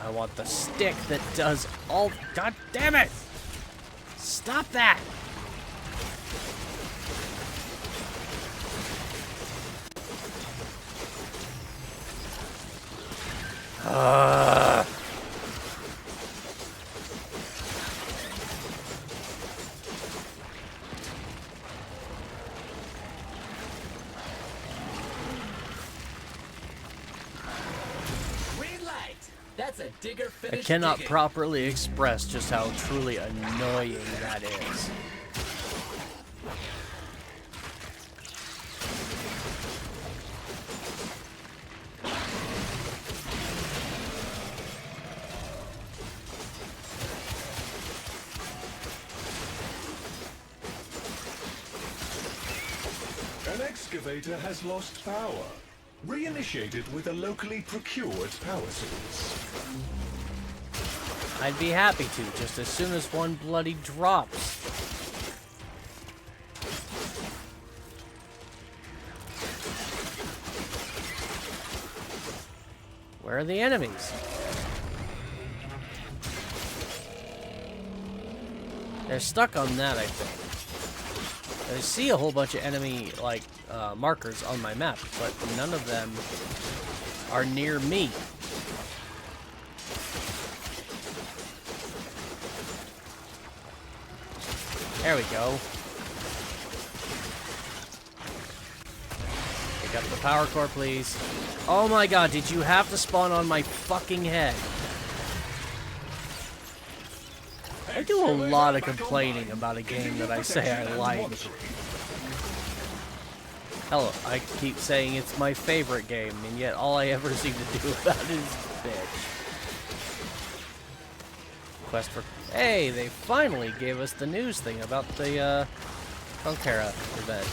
I want the stick that does all... God damn it! Stop that! That's a digger I finish cannot digging. properly express just how truly annoying that is. An excavator has lost power. Reinitiate it with a locally procured power source. I'd be happy to, just as soon as one bloody drops. Where are the enemies? They're stuck on that, I think. I see a whole bunch of enemy, like, markers on my map, but none of them are near me. There we go. Pick up the power core, please. Oh my god, did you have to spawn on my fucking head? I do a lot of complaining about a game that I say I like. Hell, I keep saying it's my favorite game, and yet all I ever seem to do about it is bitch. quest for... Hey, they finally gave us the news thing about the Conquera event.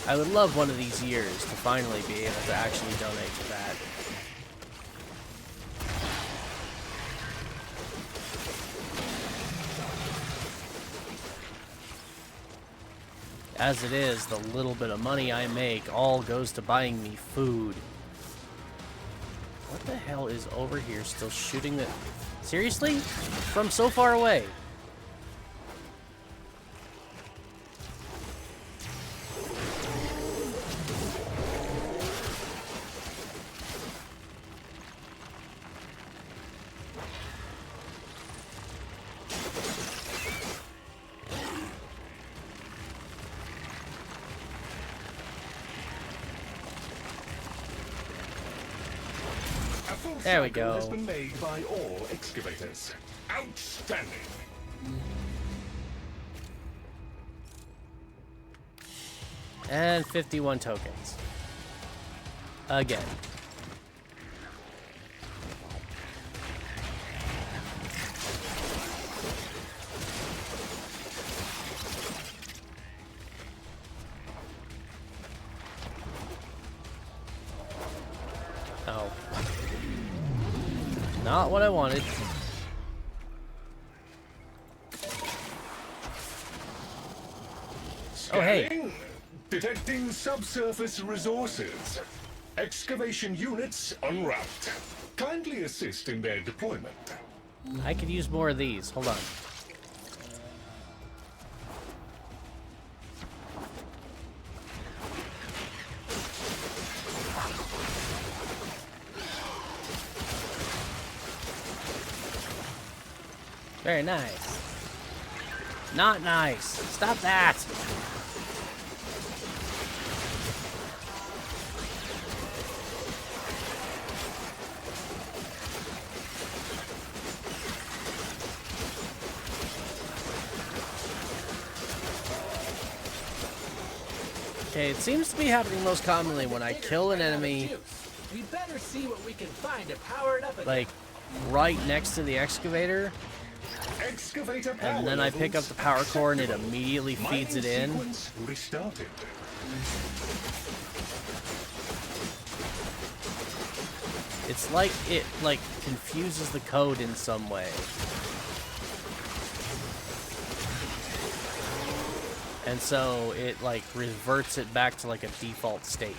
I would love one of these years to finally be able to actually donate to that. As it is, the little bit of money I make all goes to buying me food. What the hell is over here still shooting the... Seriously? From so far away? There we go. Has been made by all excavators. Outstanding. And 51 tokens. Again. Oh. Not what I wanted. Scanning. Oh, hey. Detecting subsurface resources. Excavation units en route. Kindly assist in their deployment. I could use more of these. Hold on. Very nice. Not nice. Stop that. Okay, it seems to be happening most commonly when I kill an enemy, We better see what we can find to power it up again. like, right next to the excavator, Excavator power and then I pick up the power core and it acceptable. immediately feeds it Mining in. sequence restarted. It's like it, like, confuses the code in some way. And so it, like, reverts it back to, like, a default state.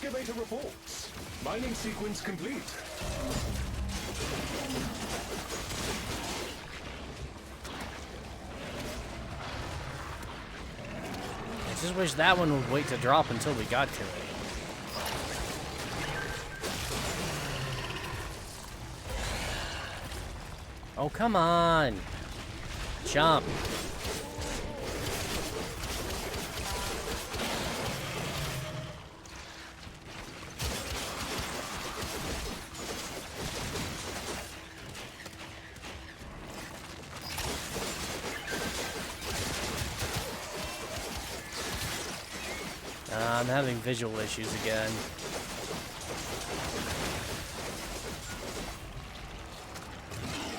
Excavator reports. Mining sequence complete. I just wish that one would wait to drop until we got to it. Oh, come on. Jump. I'm having visual issues again.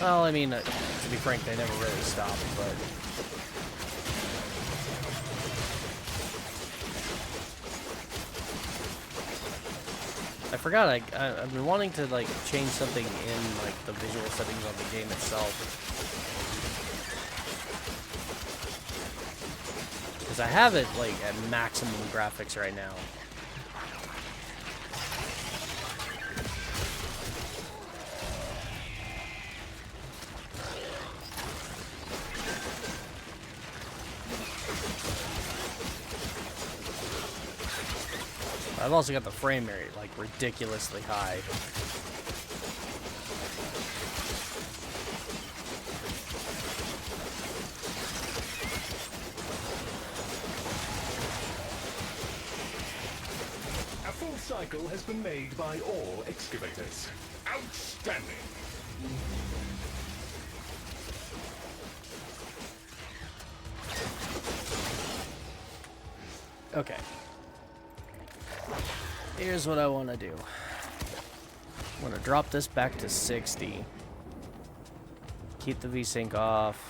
Well, I mean, to be frank, they never really stop, but... I forgot, I've been wanting to, like, change something in, like, the visual settings of the game itself. Because I have it, like, at maximum graphics right now. I've also got the frame rate, like, ridiculously high. A full cycle has been made by all excavators. Outstanding! Okay. Here's what I want to do. I want to drop this back to 60. Keep the VSync off.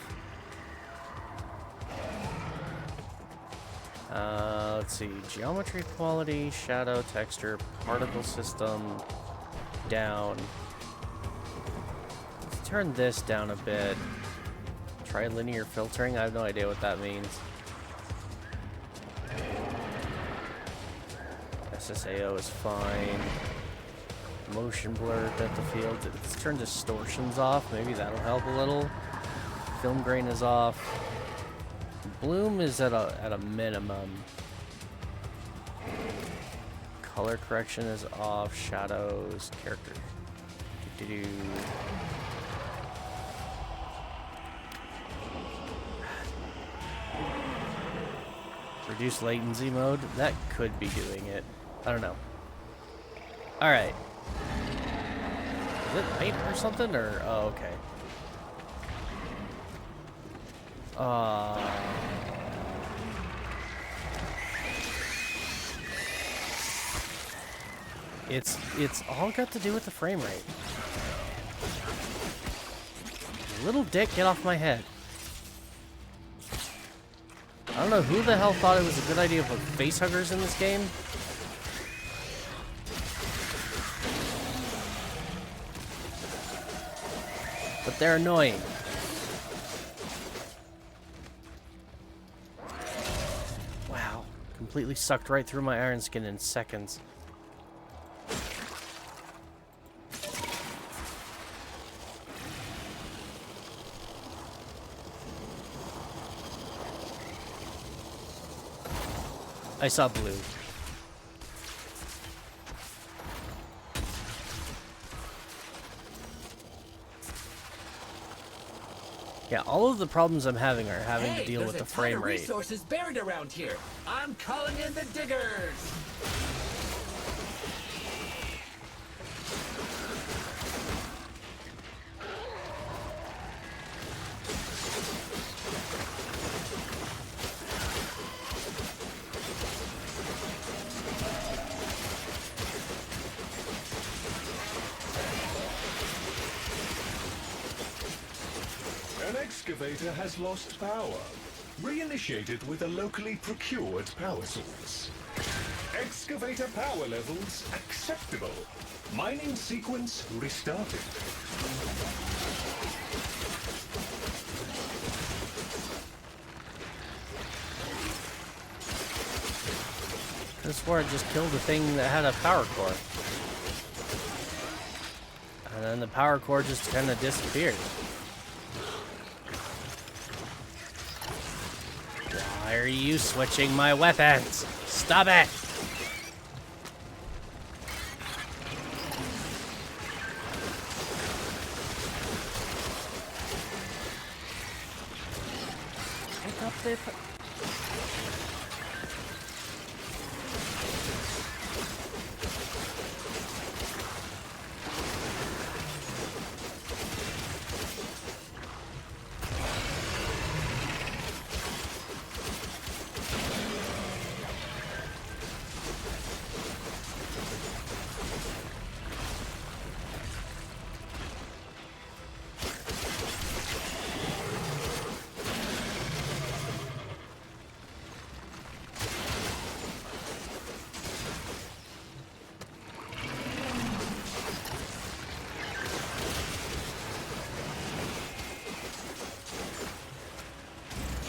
Let's see. Geometry quality, shadow, texture, particle system, down. Let's turn this down a bit. Try linear filtering. I have no idea what that means. SSAO is fine. Motion blur, depth of field. Let's turn distortions off. Maybe that'll help a little. Film grain is off. Bloom is at a minimum. Color correction is off. Shadows, character. Do-do-do. Reduce latency mode. That could be doing it. I don't know. Alright. Is it night or something? Or oh, okay. It's all got to do with the frame rate. Little dick, get off my head. I don't know who the hell thought it was a good idea to put facehuggers in this game. But they're annoying. Wow. Completely sucked right through my iron skin in seconds. I saw blue. Yeah, all of the problems I'm having are having to deal with the frame rate. Resources buried around here. I'm calling in the diggers. An excavator has lost power. Reinitiate with a locally procured power source. Excavator power levels acceptable. Mining sequence restarted. I swore I just killed the thing that had a power core. And then the power core just kind of disappeared. Why are you switching my weapons? Stop it! Pick up the...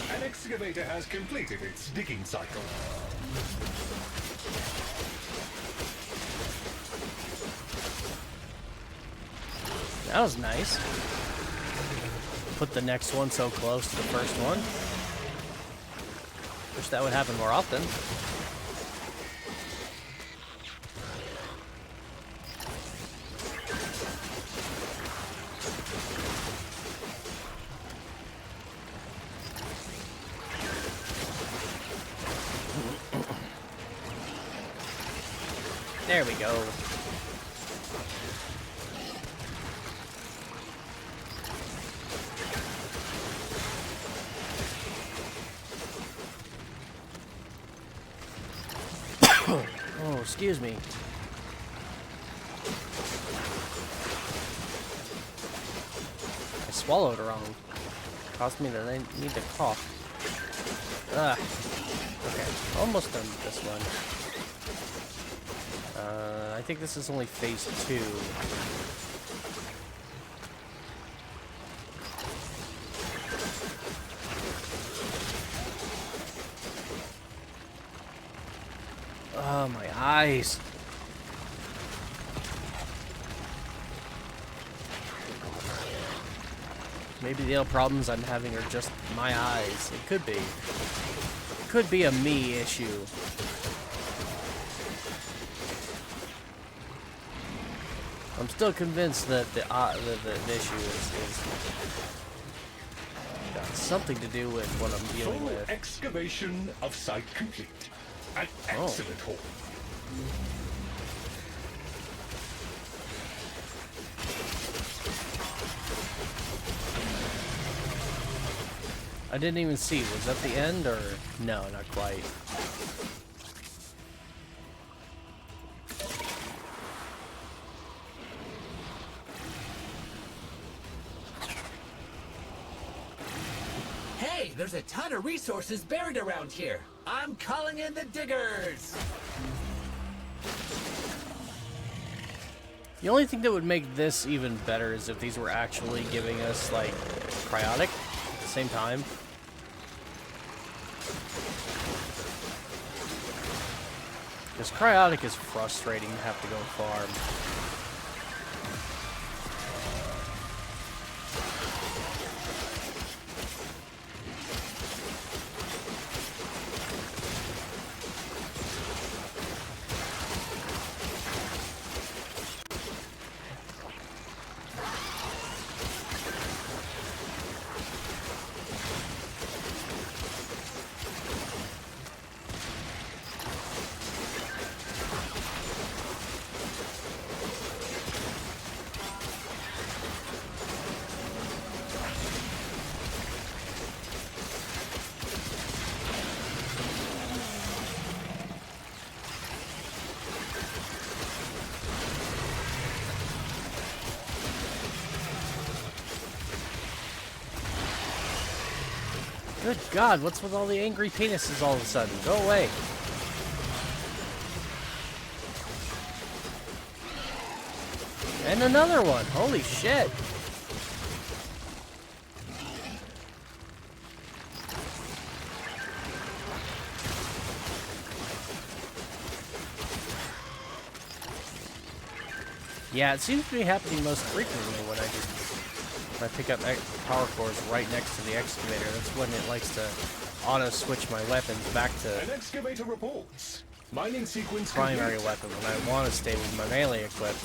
An excavator has completed its digging cycle. That was nice. Put the next one so close to the first one. Wish that would happen more often. There we go. Oh, excuse me. I swallowed wrong. Caused me to need to cough. Ugh. Okay, almost done with this one. I think this is only phase 2. Oh, my eyes. Maybe the other problems I'm having are just my eyes. It could be. It could be a me issue. I'm still convinced that the issue is got something to do with what I'm dealing Full with. excavation of site complete. An excellent haul. I didn't even see. Was that the end or no? Not quite. Hey, there's a ton of resources buried around here. I'm calling in the diggers. The only thing that would make this even better is if these were actually giving us, like, cryotic at the same time. Because cryotic is frustrating to have to go farm. Good God, what's with all the angry penises all of a sudden? Go away. And another one. Holy shit. Yeah, it seems to be happening most frequently when I pick up power cores right next to the excavator. That's when it likes to auto-switch my weapons back to An excavator reports. Mining sequence primary complete. weapon when I want to stay with my melee equipped.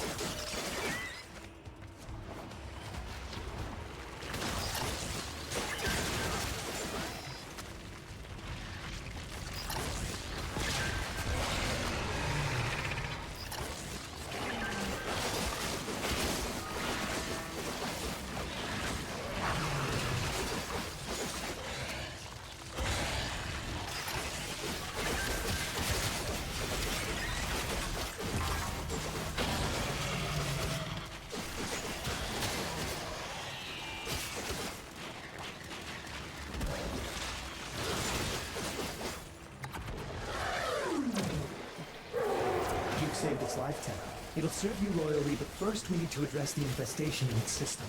Saved its lifetime. It'll serve you loyally, but first we need to address the infestation in its system.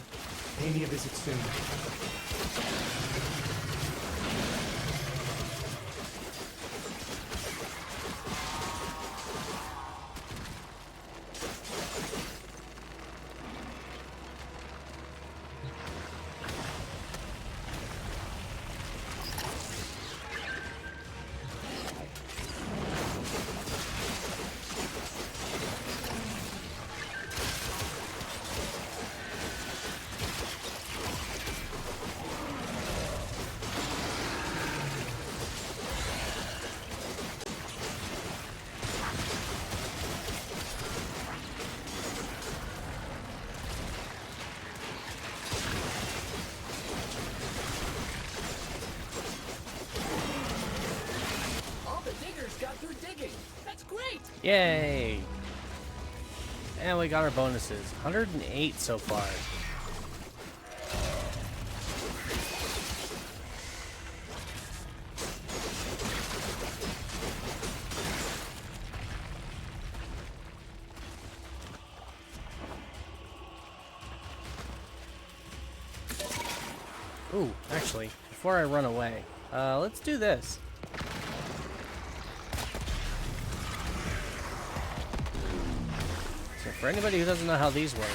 Pay me a visit soon. Yay! And we got our bonuses. 108 so far. Ooh, actually, before I run away, let's do this. So for anybody who doesn't know how these work,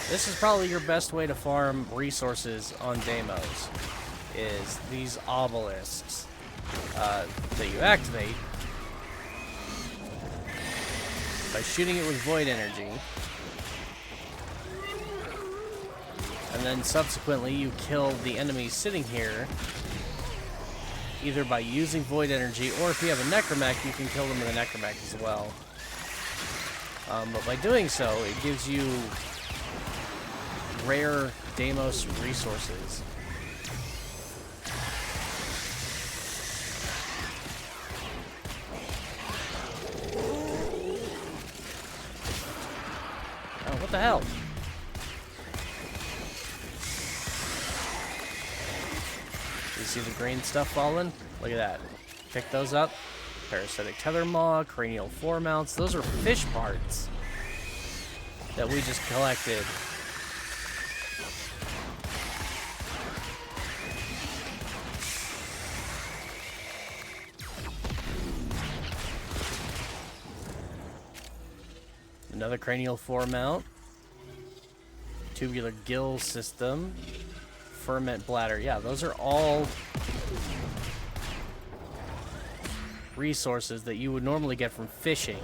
this is probably your best way to farm resources on Deimos, is these obelisks that you activate by shooting it with void energy. And then subsequently you kill the enemies sitting here either by using void energy, or if you have a necromech, you can kill them with a necromech as well. But by doing so, it gives you rare Deimos resources. Oh, what the hell? You see the green stuff falling? Look at that. Pick those up. Parasitic tether maw, cranial foremounts. Those are fish parts that we just collected. Another cranial foremount. Tubular gill system. Ferment bladder. Yeah, those are all resources that you would normally get from fishing.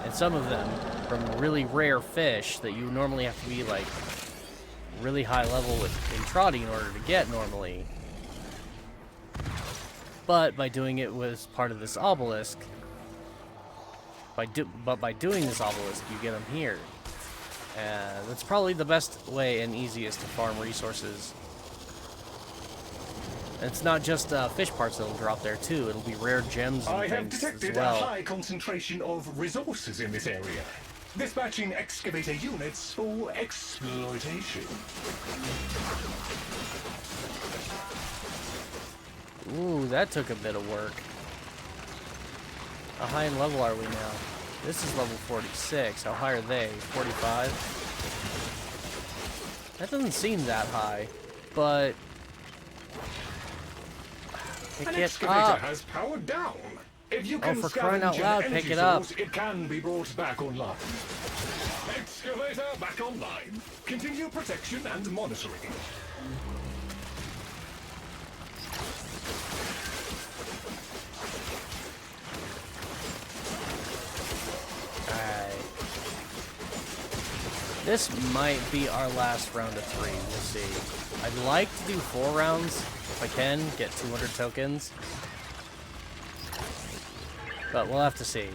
And some of them from really rare fish that you normally have to be like really high level with in trotting in order to get normally. But by doing it with part of this obelisk, by doing this obelisk, you get them here. And that's probably the best way and easiest to farm resources. And it's not just fish parts that'll drop there too. It'll be rare gems and I have things detected as well. a high concentration of resources in this area. Dispatching excavator units for exploitation. Ooh, that took a bit of work. How high in level are we now? This is level 46. How high are they? 45? That doesn't seem that high, but pick An it excavator up. has powered down. If you Oh, can for crying out scavenge an loud, energy pick it up. source, it can be brought back online. Excavator back online. Continue protection and monitoring. Alright. This might be our last round of 3. We'll see. I'd like to do 4 rounds if I can, get 200 tokens. But we'll have to see.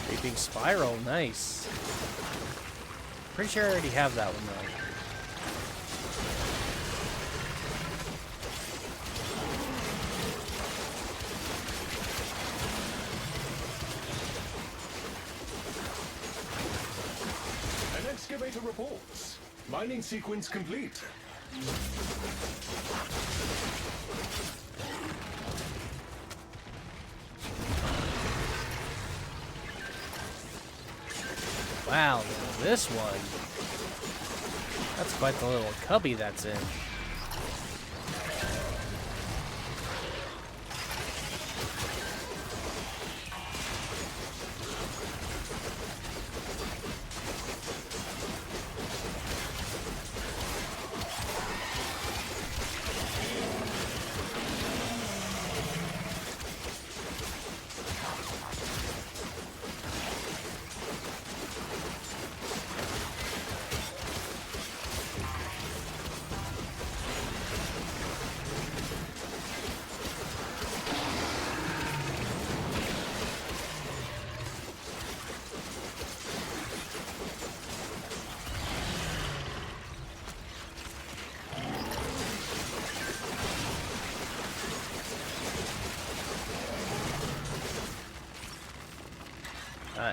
Creeping spiral, nice. Pretty sure I already have that one though. An excavator reports. Mining sequence complete. Wow, this one. That's quite the little cubby that's in.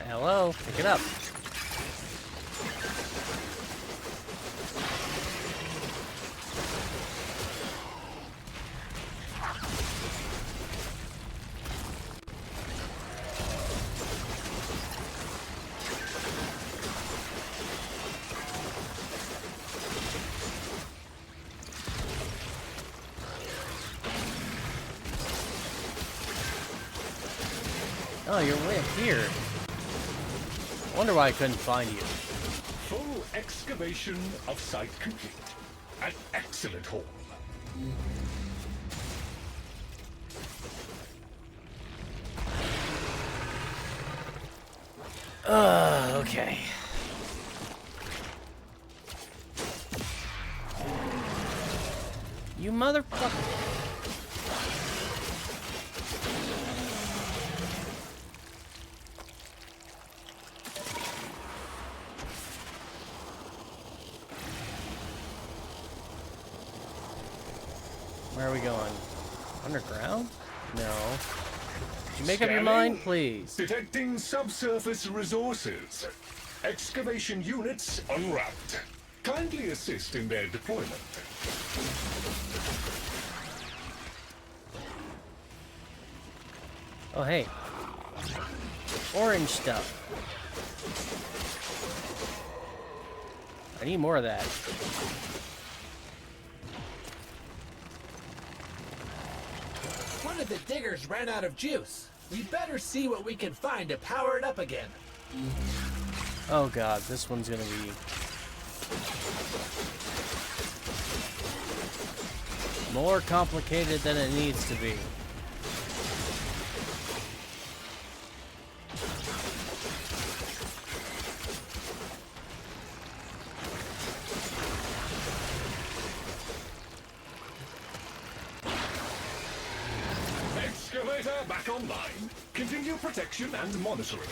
Hello? Pick it up. Oh, you're way up here. I wonder why I couldn't find you. Full excavation of site complete. An excellent haul. Okay. You motherfucker. Where are we going? Underground? No. Did you make up your mind, please? Detecting subsurface resources. Excavation units unwrapped. Kindly assist in their deployment. Oh, hey. Orange stuff. I need more of that. One of the diggers ran out of juice. We better see what we can find to power it up again. Oh god, this one's gonna be... more complicated than it needs to be. Excavator back online. Continue protection and monitoring.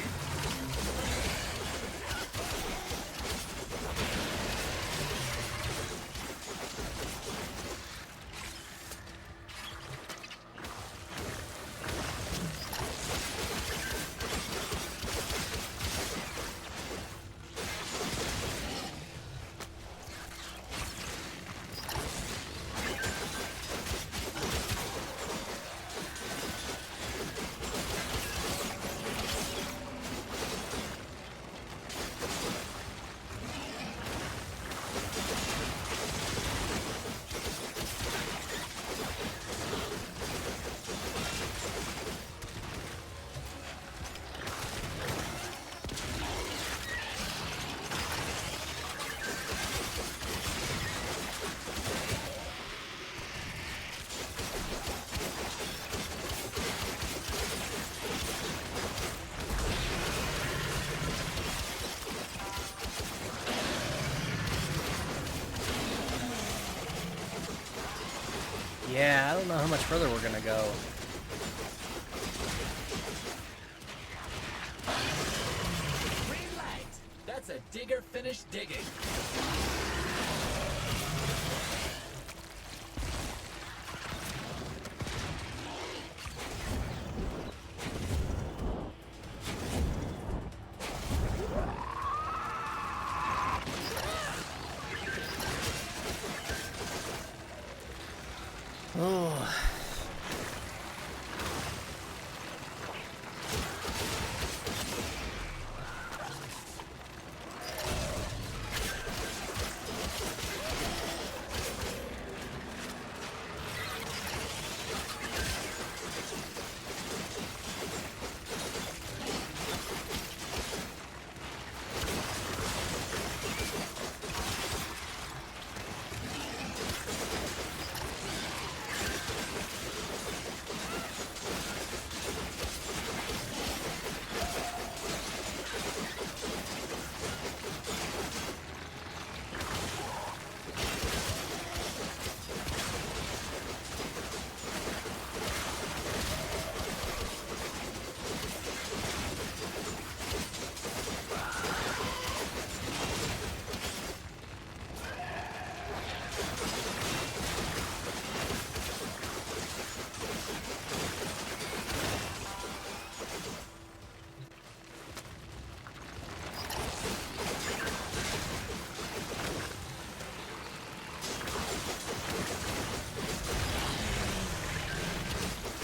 Yeah, I don't know how much further we're gonna go. Green light. That's a digger finished digging. Oh.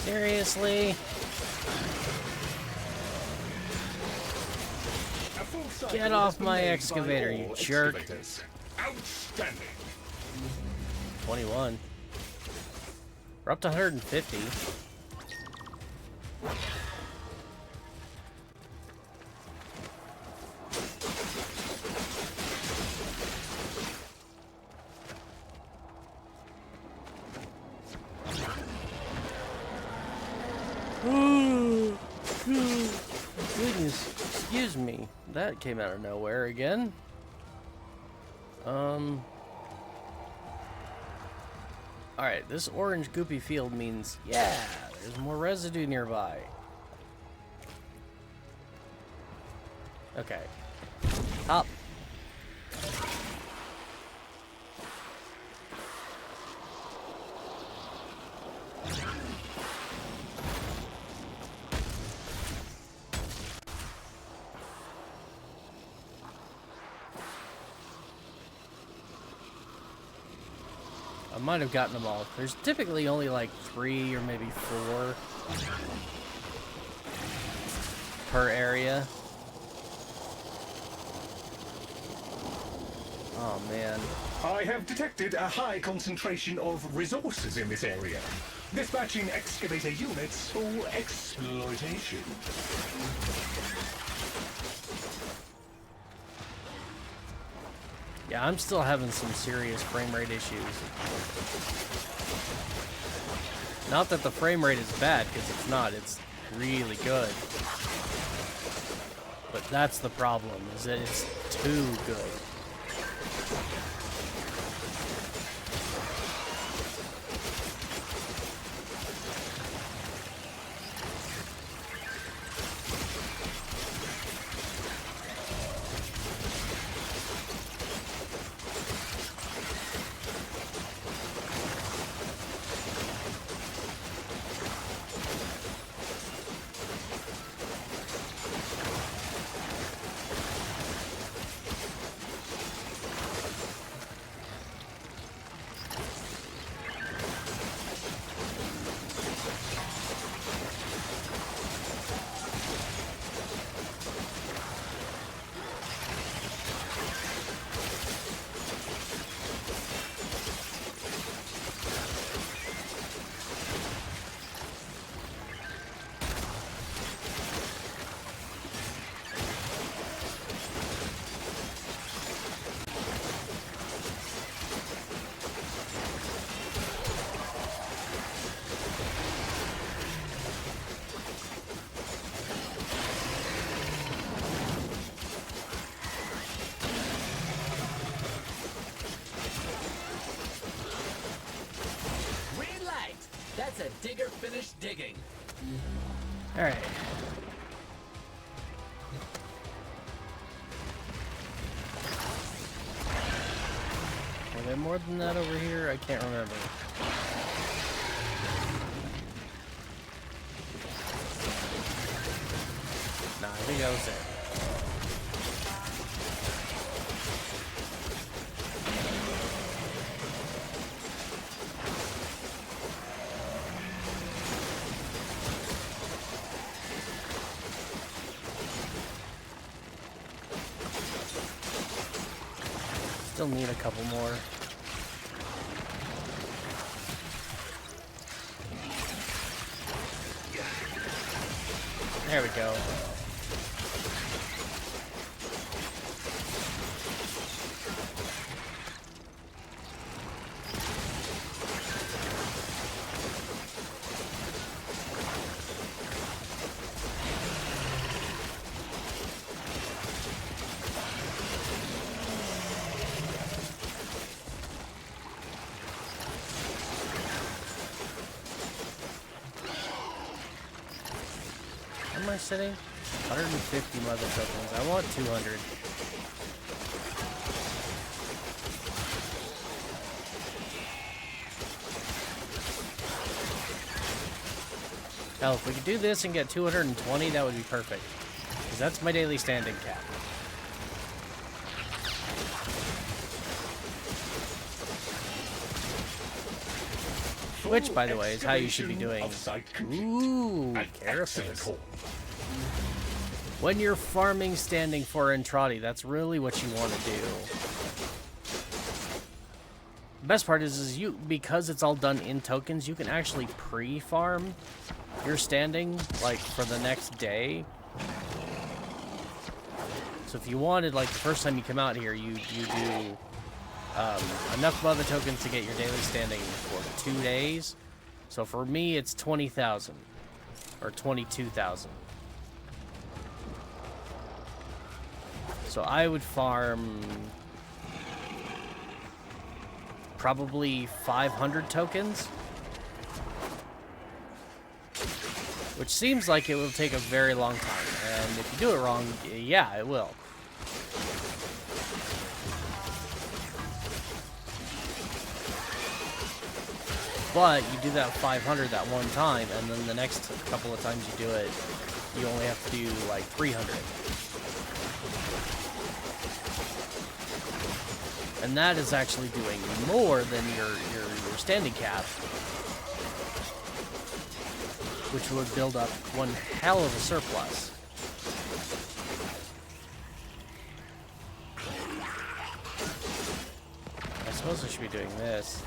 Seriously? A full cycle Get has off been my made by excavator, you all jerk. excavators. Outstanding. 21. We're up to 150. Goodness, excuse me. That came out of nowhere again. Alright, this orange goopy field means, yeah, there's more residue nearby. Okay. Up. I might have gotten them all. There's typically only like 3 or maybe 4 per area. Oh man. I have detected a high concentration of resources in this area. Dispatching excavator units for exploitation. Yeah, I'm still having some serious frame rate issues. Not that the frame rate is bad, because it's not. It's really good. But that's the problem, is that it's too good. Green light! That's a digger finished digging. Alright. Are there more than that over here? I can't remember. Nah, I think that was it. Still need a couple more. There we go. Where am I sitting? 150 mother tokens. I want 200. Hell, if we could do this and get 220, that would be perfect. Because that's my daily standing cap. Which, by the way, is how you should be doing. Ooh, excellent carapace. haul. When you're farming standing for Entrati, that's really what you want to do. The best part is you, because it's all done in tokens, you can actually pre-farm your standing, like, for the next day. So if you wanted, like, the first time you come out here, you do enough mother tokens to get your daily standing for 2 days. So for me, it's 20,000 or 22,000. So I would farm probably 500 tokens, which seems like it will take a very long time. And if you do it wrong, yeah, it will. But you do that 500 that one time, and then the next couple of times you do it, you only have to do like 300. And that is actually doing more than your standing cap, which would build up one hell of a surplus. I suppose I should be doing this.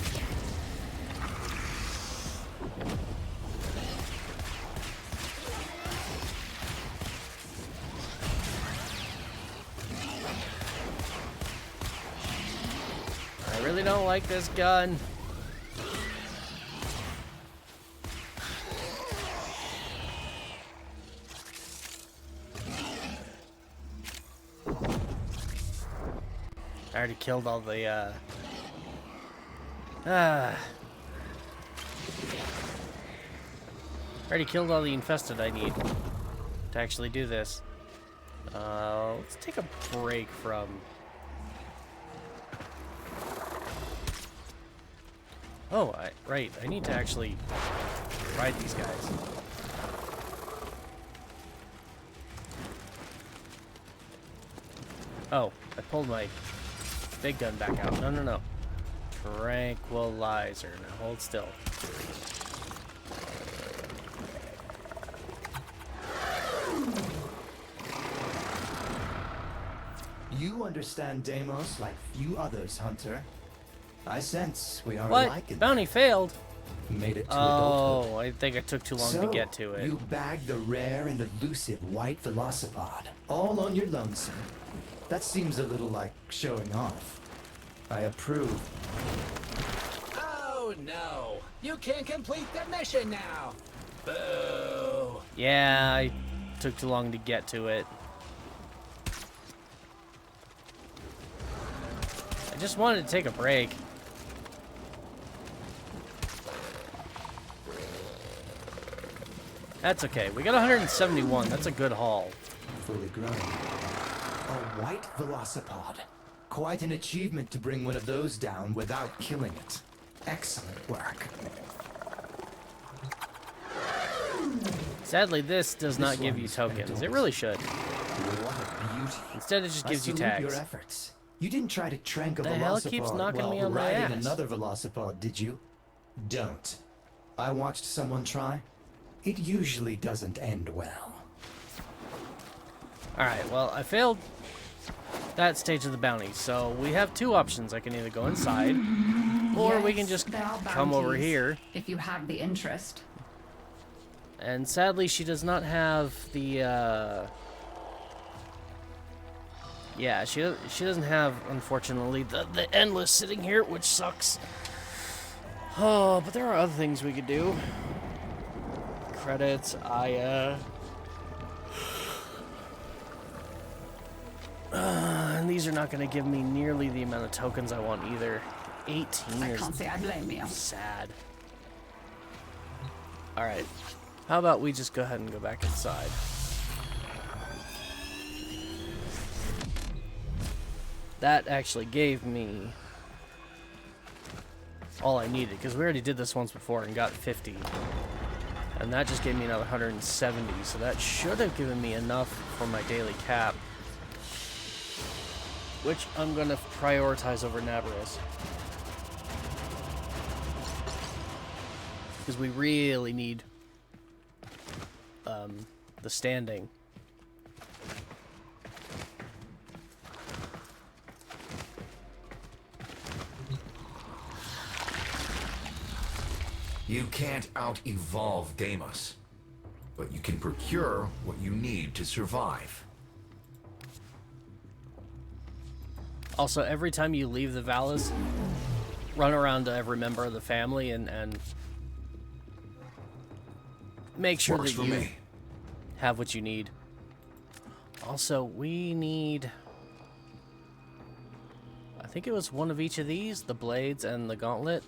I really don't like this gun. I already killed all the, already killed all the infested I need to actually do this. Let's take a break from... Oh, right. I need to actually ride these guys. Oh, I pulled my big gun back out. No. Tranquilizer. Now hold still. You understand Deimos like few others, Hunter. I sense we are What? alike in Bounty failed. made it to Oh, adulthood. I think I took too long So, to get to it. you bagged the rare and elusive white velocipod, all on your lonesome. That seems a little like showing off. I approve. Oh no! You can't complete the mission now! Boo! Yeah, I took too long to get to it. I just wanted to take a break. That's okay. We got 171. That's a good haul. Fully grown. A white velocipod. Quite an achievement to bring one of those down without killing it. Excellent work. Sadly, this does not give you tokens. It really should. What a beauty. Instead, it just gives you I salute tags. your efforts. You didn't try to trank a The hell velocipod keeps knocking while me on my riding ass? another velocipod, did you? Don't. I watched someone try. It usually doesn't end well. Alright, well, I failed that stage of the bounty, so we have two options. I can either go inside, or we can just There are come over bounties, here. if you have the interest. And sadly, she does not have the, yeah, she doesn't have, unfortunately, the endless sitting here, which sucks. Oh, but there are other things we could do. Credits, and these are not going to give me nearly the amount of tokens I want either. 18 I is can't say I blame you. sad. Alright. How about we just go ahead and go back inside? That actually gave me all I needed, because we already did this once before and got 50. And that just gave me another 170, so that should have given me enough for my daily cap. Which I'm going to prioritize over Navarus. because we really need the standing. You can't out-evolve Deimos, but you can procure what you need to survive. Also, every time you leave the Valis, run around to every member of the family and make sure Works that for you me. have what you need. Also, we need... I think it was one of each of these, the blades and the gauntlet.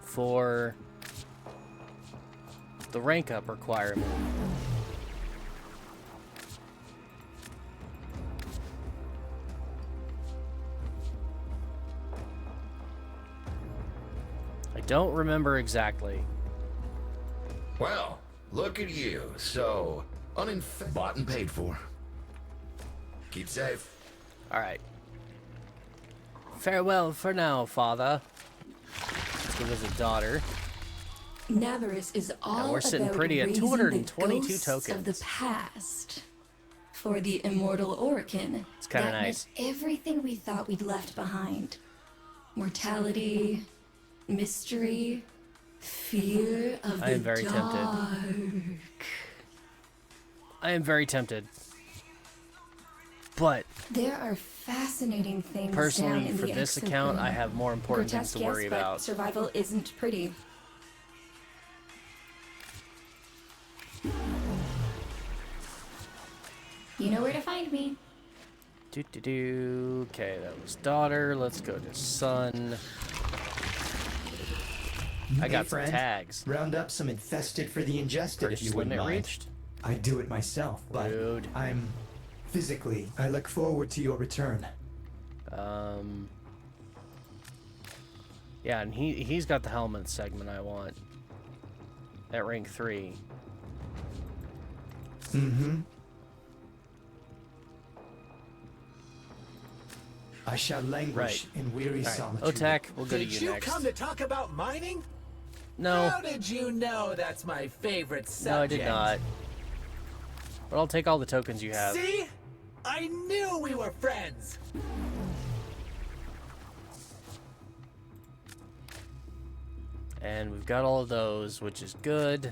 For the rank up requirement. I don't remember exactly. Well, look at you. So, bought and paid for. Keep safe. Alright. Farewell for now, father. Let's go visit daughter. Navarus is all we're sitting about pretty at raising 222 the ghosts tokens. of the past. For the immortal Orkin. It's kinda that nice. met everything we thought we'd left behind. Mortality, mystery, fear of I am the very dark. tempted. I am very tempted. But There are fascinating things down personally, in for the this account, I have more important things Grotesque, to worry yes, but about. survival isn't pretty. You know where to find me. Okay, that was daughter. Let's go to son. I got some friend, tags. Round up some infested for the ingested First if you wouldn't limit mind. reached. I'd do it myself, but Rude. I'm physically. I look forward to your return. Yeah, and he's got the helmet segment I want. At rank 3. Mm-hmm. I shall languish Right. in weary Alright, solitude. Otak, we'll go to Did you you next. come to talk about mining? No. How did you know that's my favorite subject? No, I did not. But I'll take all the tokens you have. See? I knew we were friends! And we've got all of those, which is good.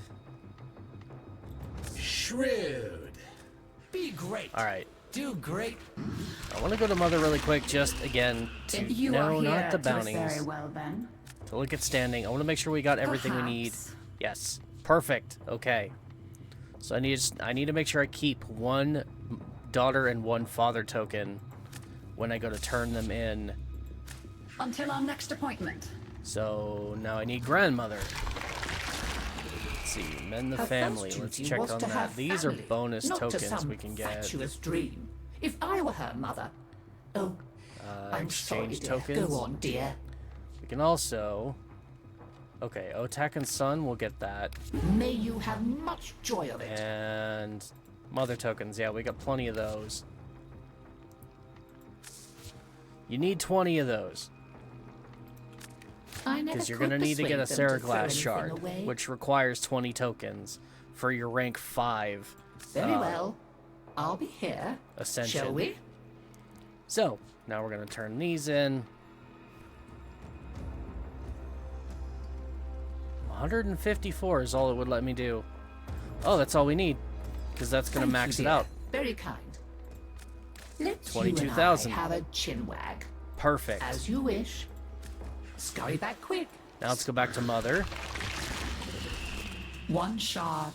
Shrewd. Be great. Alright. Do great. I want to go to Mother really quick, just again to You are no, here not the to us bounties. very well then. To look at standing. I want to make sure we got everything we need. Perhaps. Yes. Perfect. Okay. So I need to make sure I keep one daughter and one father token when I go to turn them in. Until our next appointment. So now I need grandmother. Let's see, mend the Her family. first Let's duty check was on to that. have These are family, bonus not to tokens some we can get. fatuous dream. If I were her mother, oh, I'm sorry, exchange dear. tokens. Go on, dear. We can also. Okay, Otak and son, we'll get that. May you have much joy of it. And mother tokens, yeah, we got plenty of those. You need 20 of those. I never Because you're could going to need to get a persuade them to throw Seraglass anything shard, away. which requires 20 tokens for your rank 5 Very well. I'll be here. ascension. Shall we? So, now we're going to turn these in. 154 is all it would let me do. Oh, that's all we need. Because that's going to Thank max you, it out. dear. Very kind. Let's 22,000. you and I have a chinwag. Perfect. As you wish. Scurry back quick. Now let's go back to Mother. One shard.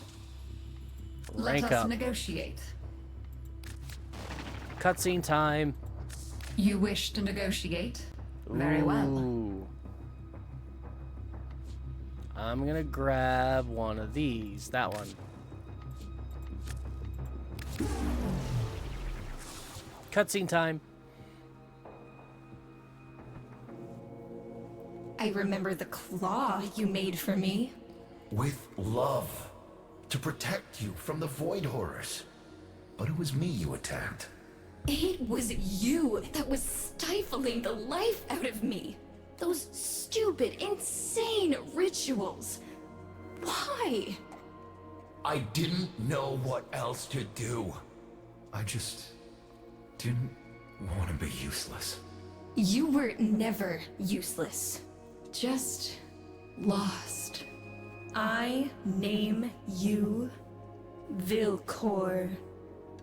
Rank Let us up. negotiate. Cutscene time. You wish to negotiate? Very well. Ooh. I'm gonna grab one of these. That one. Cutscene time. I remember the claw you made for me. With love. To protect you from the Void Horrors. But it was me you attacked. It was you that was stifling the life out of me. Those stupid, insane rituals. Why? I didn't know what else to do. I just didn't want to be useless. You were never useless. Just lost. I name you Vilcor,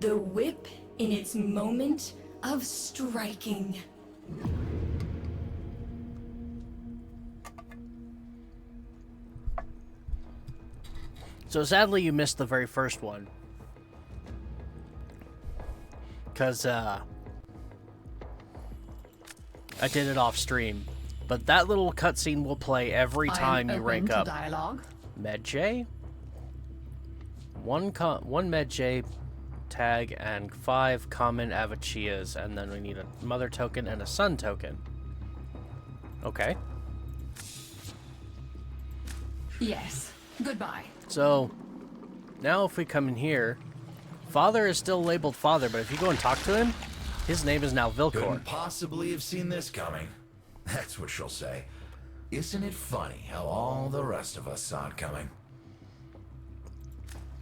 the whip in its moment of striking. So sadly you missed the very first one. Because, I did it off stream. But that little cutscene will play every time you rank up. Dialogue. Med-J, one Med-J tag, and 5 common Avachias, and then we need a mother token and a son token. Okay. Yes. Goodbye. So, now if we come in here, Father is still labeled Father, but if you go and talk to him, his name is now Vilcor. Couldn't possibly have seen this coming. That's what she'll say. Isn't it funny how all the rest of us saw it coming?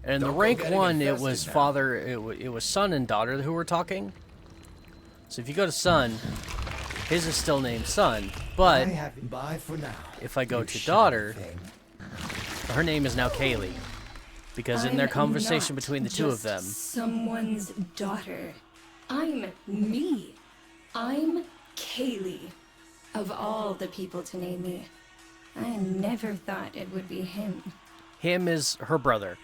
And in the Don't rank go getting 1, it infested was now. father, it was son and daughter who were talking. So if you go to son, his is still named son, but Bye for now. if I go you to shitty daughter, thing. her name is now Kaylee. Because in their I'm conversation not between the two of just them, someone's daughter. I'm me. I'm Kaylee. Of all the people to name me, I never thought it would be him. him is her brother.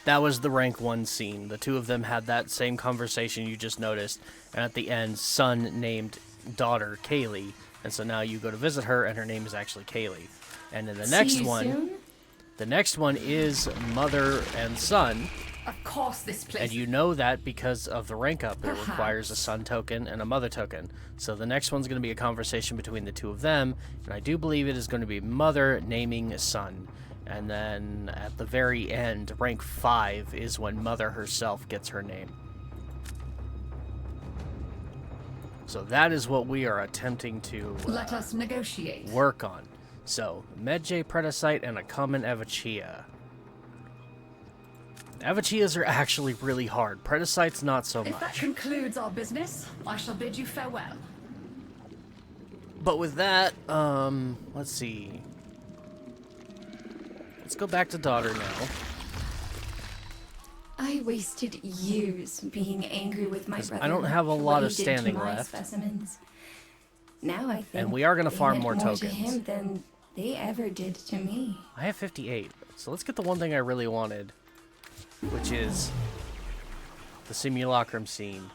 That was the rank 1 scene. The two of them had that same conversation you just noticed, and at the end, son named daughter Kaylee, and so now you go to visit her, and her name is actually Kaylee. And in the next See you one, soon? the next one is mother and son, Of course, this place. and you know that because of the rank up. It requires a son token and a mother token. So the next one's going to be a conversation between the two of them, and I do believe it is going to be mother naming son. And then at the very end, rank 5 is when mother herself gets her name. So that is what we are attempting to Let us negotiate. work on. So, Med-J Predacite and a common Avachia. Avachias are actually really hard. Predacite's not so If that much. concludes our business, I shall bid you farewell. But with that, let's see. Let's go back to daughter now. I wasted years being angry with my brother. I don't have a for lot what of he did to standing my left. Specimens. Now I think And we are gonna they farm meant more to tokens. him than they ever did to me. I have 58. So let's get the one thing I really wanted, which is the simulacrum scene.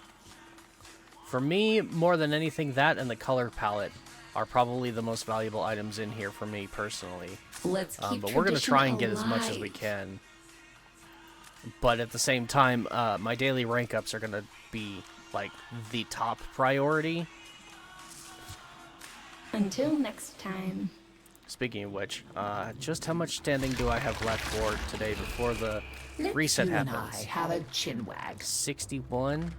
For me, more than anything, that and the color palette are probably the most valuable items in here for me personally. Let's keep But we're going to try and get tradition as much as we alive. can. But at the same time, my daily rank ups are going to be like the top priority. Until next time. Speaking of which, just how much standing do I have left for today before the reset you and happens? I have a chinwag. 61.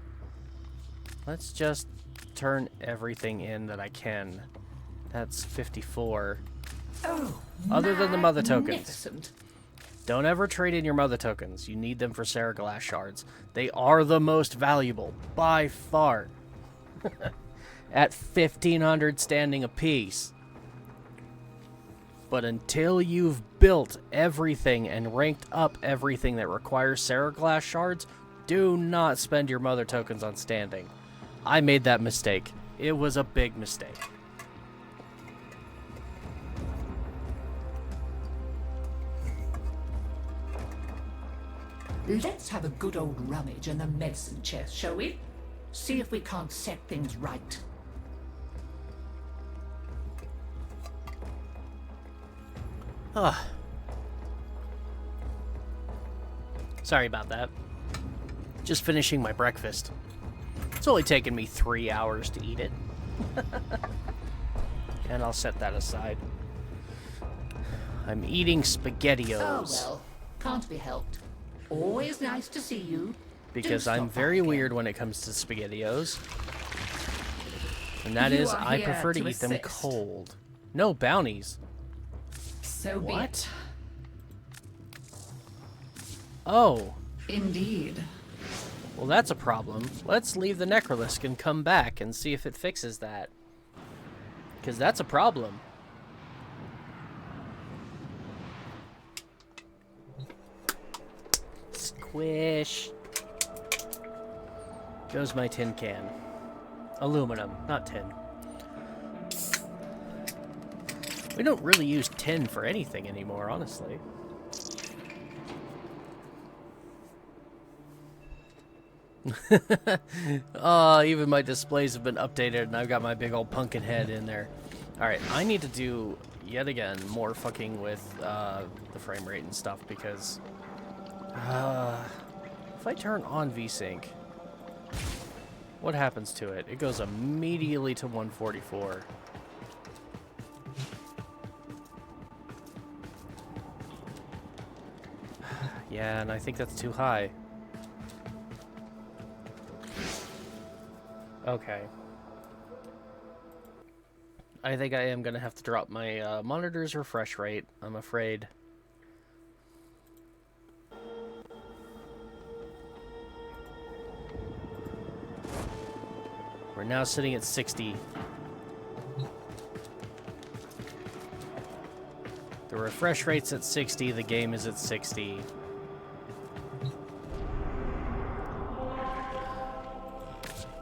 Let's just turn everything in that I can. That's 54. Oh, Other than the mother tokens. magnificent. Don't ever trade in your mother tokens. You need them for Sarah Glass shards. They are the most valuable, by far. At 1,500 standing apiece. But until you've built everything and ranked up everything that requires Sarah Glass shards, do not spend your mother tokens on standing. I made that mistake. It was a big mistake. Let's have a good old rummage in the medicine chest, shall we? See if we can't set things right. Ah. Sorry about that. Just finishing my breakfast. It's only taken me 3 hours to eat it. And I'll set that aside. I'm eating SpaghettiOs. Oh well, can't be helped. Always nice to see you. Because Do I'm stop by very again. weird when it comes to SpaghettiOs. And that You is, are I here prefer to to eat them assist. cold. No bounties. So be What? it. Oh. Indeed. Well, that's a problem. Let's leave the Necrolisk and come back and see if it fixes that. Because that's a problem. Squish. Goes my tin can. Aluminum, not tin. We don't really use tin for anything anymore, honestly. Even my displays have been updated and I've got my big old pumpkin head in there. Alright, I need to do, yet again, more fucking with the frame rate and stuff because if I turn on VSync, what happens to it? It goes immediately to 144. Yeah, and I think that's too high. Okay. I think I am going to have to drop my monitor's refresh rate, I'm afraid. We're now sitting at 60. The refresh rate's at 60, the game is at 60.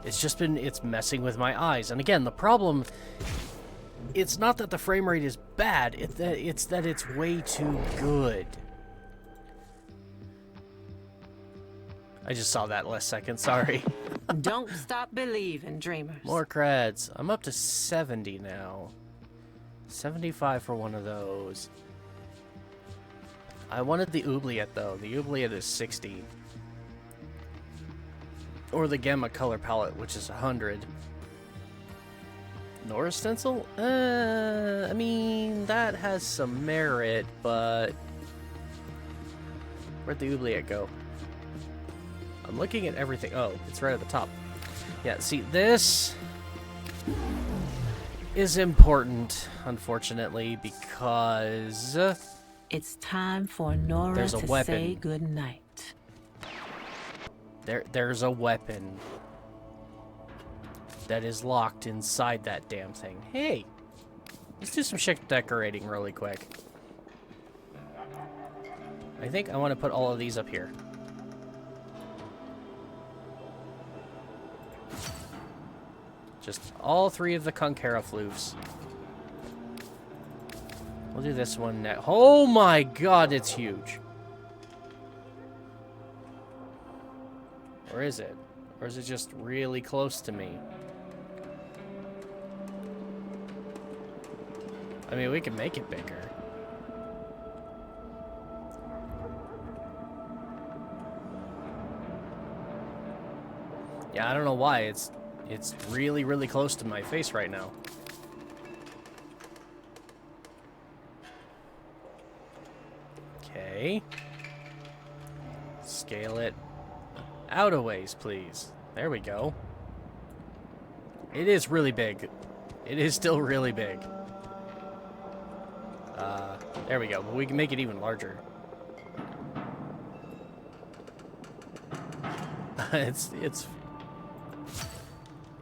It's messing with my eyes. And again, the problem, it's not that the frame rate is bad, it's that it's way too good. I just saw that last second, sorry. Don't stop believing, dreamers. More creds. I'm up to 70 now. 75 for one of those. I wanted the oubliette though. The oubliette is 60. Or the Gamma color palette, which is 100. Nora stencil? I mean, that has some merit, but where'd the oubliette go? I'm looking at everything. Oh, it's right at the top. Yeah, see, this is important, unfortunately, because it's time for Nora there's a to weapon. say goodnight. There's a weapon that is locked inside that damn thing. Hey, let's do some ship decorating really quick. I think I want to put all of these up here. Just all 3 of the Conquera floofs. We'll do this one next. Oh my god, it's huge. Or is it? Or is it just really close to me? I mean, we can make it bigger. Yeah, I don't know why. It's really, really close to my face right now. Okay. Scale it out a ways, please. There we go. It is really big. It is still really big. There we go. But we can make it even larger.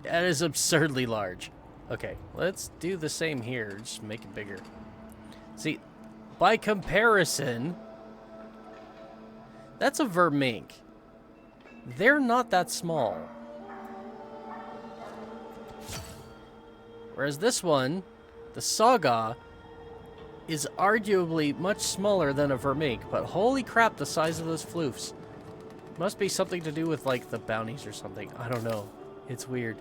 That is absurdly large. Okay, let's do the same here. Just make it bigger. See, by comparison, that's a Vermink. They're not that small. Whereas this one, the Saga, is arguably much smaller than a Vermink, but holy crap, the size of those floofs. Must be something to do with, like, the bounties or something. I don't know. It's weird.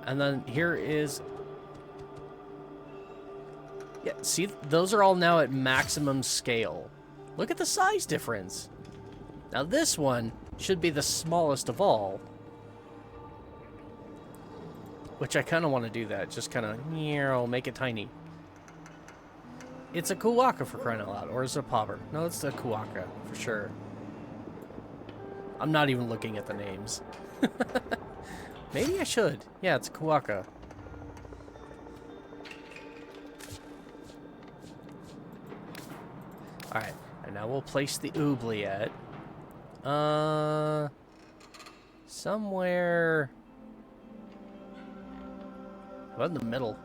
And then here is... Yeah, see, those are all now at maximum scale. Look at the size difference. Now this one should be the smallest of all. Which I kind of want to do that. Just kind of, make it tiny. It's a Kuwaka for crying out loud. Or is it a Pauper? No, it's a Kuwaka, for sure. I'm not even looking at the names. Maybe I should. Yeah, it's a Kuwaka. Now we'll place the oubliette. Somewhere... How about in the middle?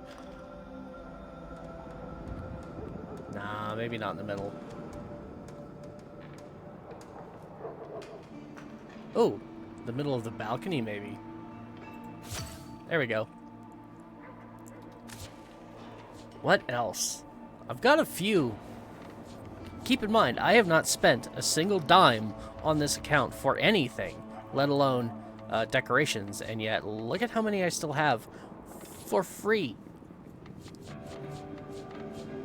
Nah, maybe not in the middle. Oh, the middle of the balcony, maybe. There we go. What else? I've got a few. Keep in mind, I have not spent a single dime on this account for anything, let alone decorations, and yet look at how many I still have for free.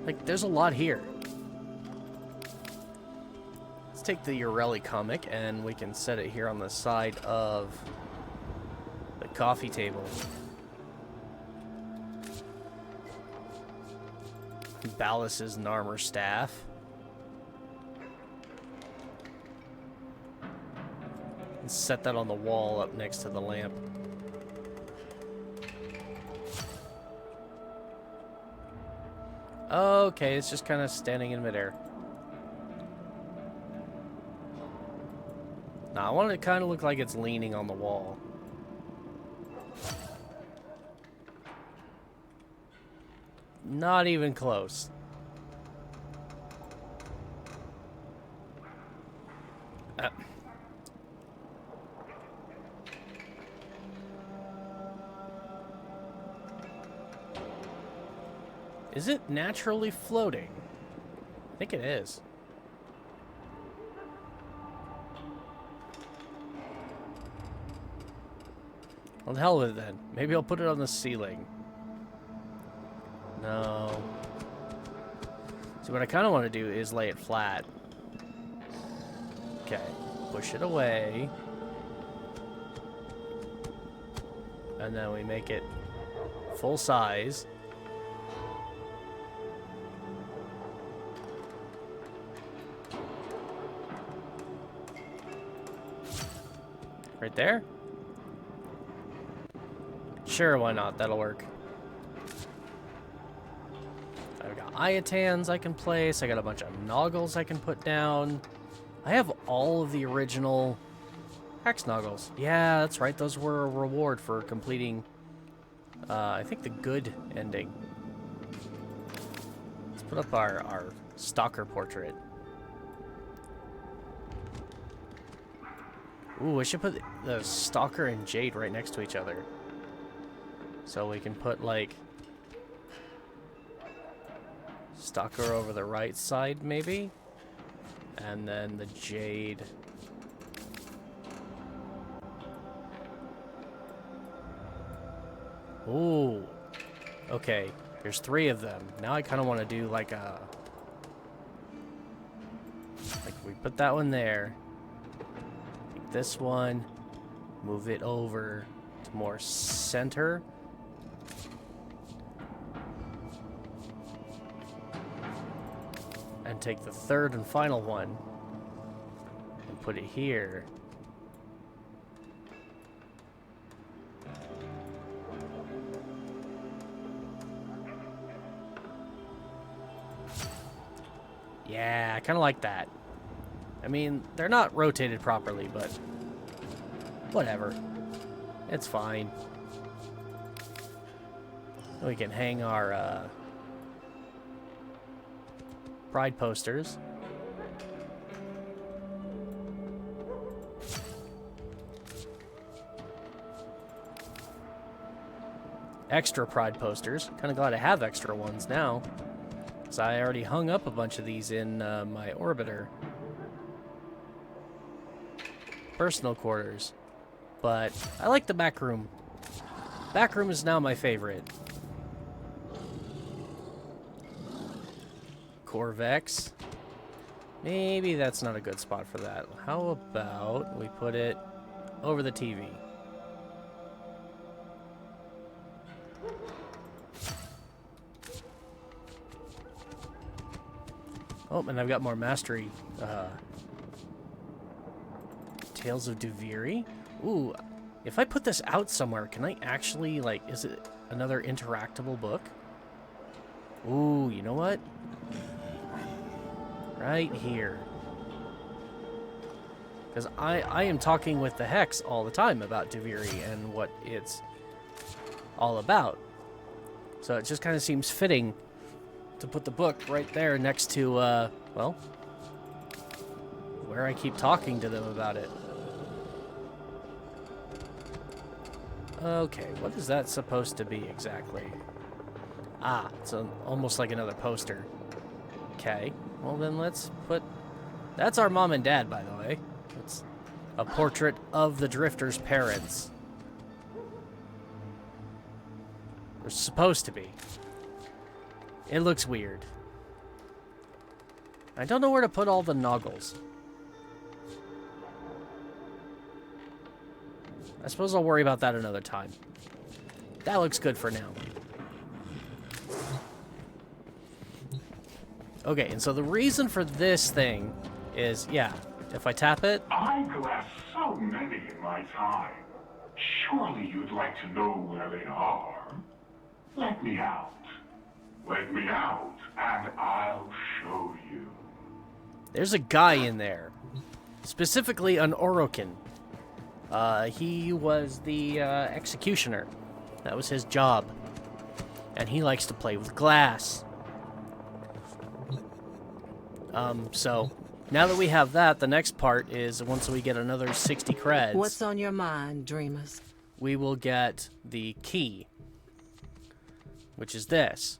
Like, there's a lot here. Let's take the Urelli comic, and we can set it here on the side of the coffee table. Ballas's Narmer staff. And set that on the wall up next to the lamp. Okay, it's just kind of standing in midair. Now, I want it to kind of look like it's leaning on the wall. Not even close. Is it naturally floating? I think it is. Well, the hell with it then. Maybe I'll put it on the ceiling. No. So what I kind of want to do is lay it flat. Okay. Push it away. And then we make it full size. Right there? Sure, why not? That'll work. I've got Iotans I can place. I got a bunch of Noggles I can put down. I have all of the original Hex Noggles. Yeah, that's right. Those were a reward for completing, I think, the good ending. Let's put up our Stalker portrait. Ooh, I should put the Stalker and Jade right next to each other. So we can put, like, Stalker over the right side, maybe? And then the Jade. Ooh. Okay, there's 3 of them. Now I kind of want to do, like, a... Like, we put that one there. This one, move it over to more center. And take the 3rd and final one and put it here. Yeah, I kind of like that. I mean, they're not rotated properly, but whatever. It's fine. We can hang our Pride posters. Extra Pride posters. Kind of glad I have extra ones now, because I already hung up a bunch of these in my orbiter. Personal quarters. But I like the back room. Back room is now my favorite. Corvex. Maybe that's not a good spot for that. How about we put it over the TV? Oh, and I've got more mastery. Tales of Duviri. Ooh, if I put this out somewhere, can I actually, like, is it another interactable book? Ooh, you know what? Right here. Because I am talking with the Hex all the time about Deviri and what it's all about. So it just kind of seems fitting to put the book right there next to, well, where I keep talking to them about it. Okay, what is that supposed to be exactly? Ah, it's almost like another poster. Okay, well then let's put... That's our mom and dad, by the way. It's a portrait of the Drifter's parents. They're supposed to be. It looks weird. I don't know where to put all the noggles. I suppose I'll worry about that another time. That looks good for now. Okay, and so the reason for this thing is, yeah, if I tap it... I glassed so many in my time. Surely you'd like to know where they are. Let me out. Let me out, and I'll show you. There's a guy in there. Specifically an Orokin. He was the executioner. That was his job. And he likes to play with glass. So, now that we have that, the next part is once we get another 60 creds... What's on your mind, dreamers? We will get the key. Which is this.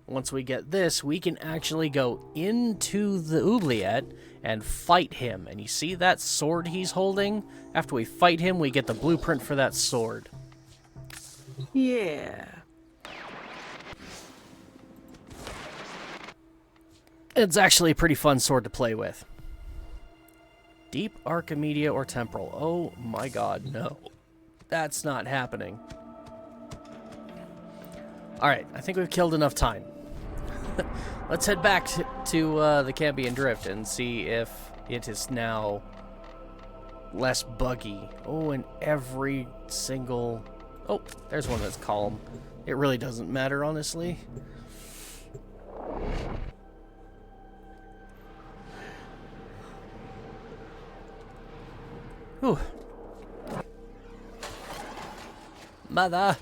Once we get this, we can actually go into the oubliette and fight him. And you see that sword he's holding? After we fight him, we get the blueprint for that sword. Yeah. It's actually a pretty fun sword to play with. Deep Archimedia or Temporal. Oh my god, no. That's not happening. Alright, I think we've killed enough time. Let's head back to the Cambion Drift and see if it is now less buggy. Oh, and every single... Oh, there's one that's calm. It really doesn't matter, honestly. Whew. Mother!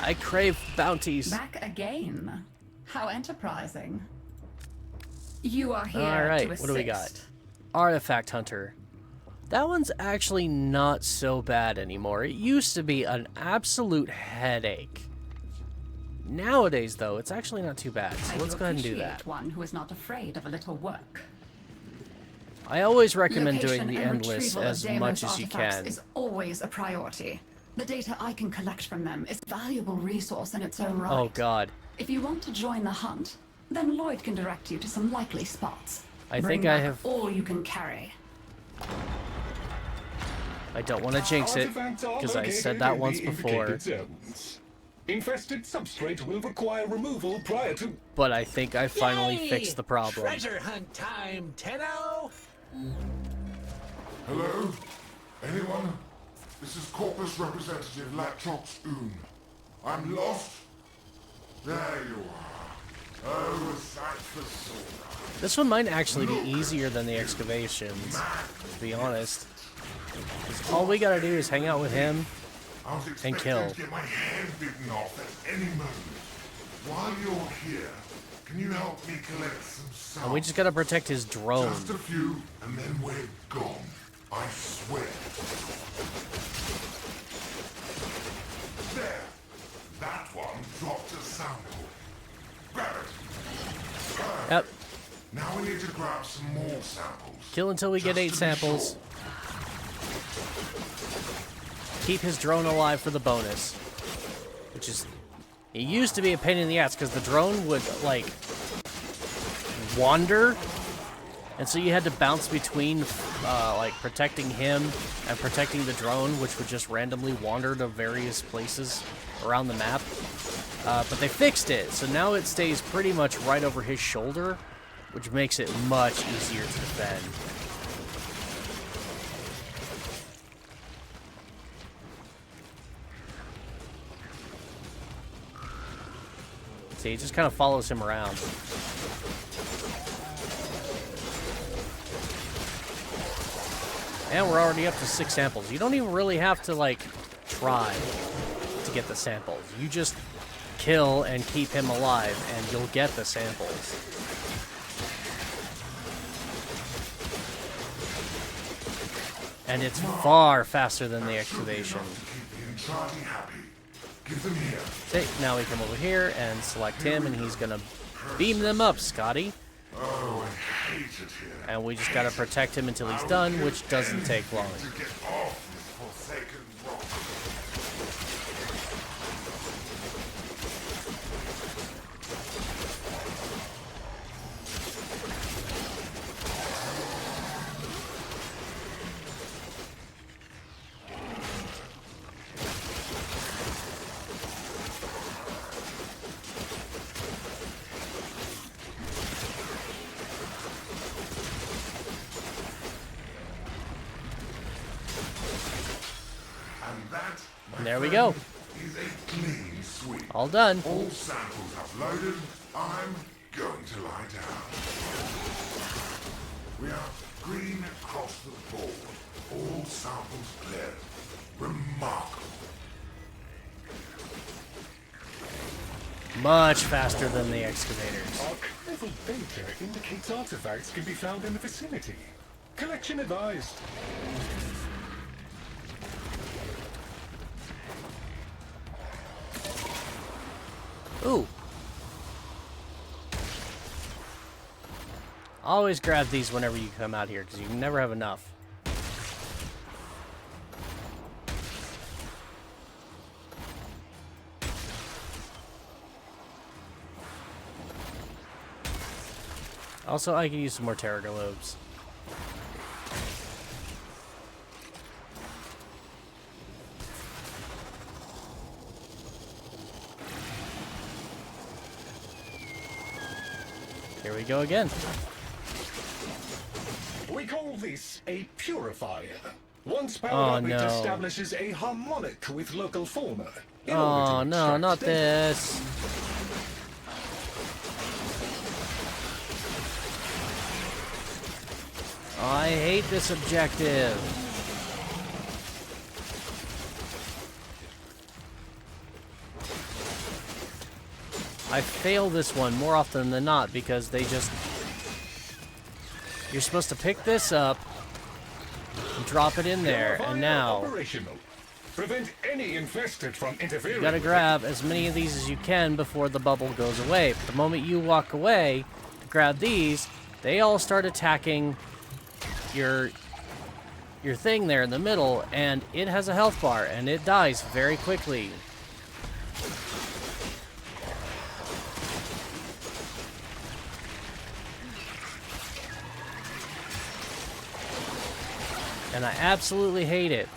I crave bounties. Back again. How enterprising. You are here Alright, to assist. what do we got? Artifact Hunter. That one's actually not so bad anymore. It used to be an absolute headache. Nowadays, though, it's actually not too bad. So let's go ahead and do that. One who is not afraid of a little work. I always recommend Location doing the and endless retrieval of as Deimos much as you artifacts can. is always a priority. The data I can collect from them is a valuable resource in its own right. Oh god. If you want to join the hunt, then Lloyd can direct you to some likely spots. I Bring think I back have... all you can carry. I don't want to jinx it, because I said that once before. Infested substrate will require removal prior to... But I think I finally Yay! fixed the problem. Treasure hunt time, Tenno! Hello? Anyone? This is Corpus Representative Latrox Oon. I'm lost? There you are. Oh, a sight for sore. This one might actually be easier than the excavations, to be honest. 'Cause all we gotta do is hang out with him and kill. To get my hand bitten off at any moment. While you're here, can you help me collect some samples? And we just gotta protect his drone. Just a few, and then we're gone. I swear. There. That one dropped a sample. Grab it. Yep. Now we need to grab some more samples. Kill until we get 8 samples. Keep his drone alive for the bonus. Which is... It used to be a pain in the ass, because the drone would, like, wander. And so you had to bounce between, like, protecting him and protecting the drone, which would just randomly wander to various places around the map. But they fixed it, so now it stays pretty much right over his shoulder, which makes it much easier to defend. See, it just kind of follows him around. And we're already up to 6 samples. You don't even really have to, like, try to get the samples. You just kill and keep him alive, and you'll get the samples. And it's far faster than the excavation. See, now we come over here and select him, and he's gonna beam them up, Scotty. And we just gotta protect him until he's done, which doesn't take long. And there we go. All done. All samples uploaded. I'm going to lie down. We are green across the board. All samples cleared. Remarkable. Much faster than the excavators. Archival data indicates artifacts can be found in the vicinity. Collection advised. Ooh. Always grab these whenever you come out here, because you never have enough. Also, I can use some more pterodactyls. Here we go again. We call this a purifier. Once powered up, it establishes a harmonic with local fauna. Oh no, not this. I hate this objective. I fail this one more often than not because they just... You're supposed to pick this up, drop it in there, and now... Prevent any infested from interfering. You gotta grab as many of these as you can before the bubble goes away. But the moment you walk away to grab these, they all start attacking your thing there in the middle, and it has a health bar, and it dies very quickly. And I absolutely hate it.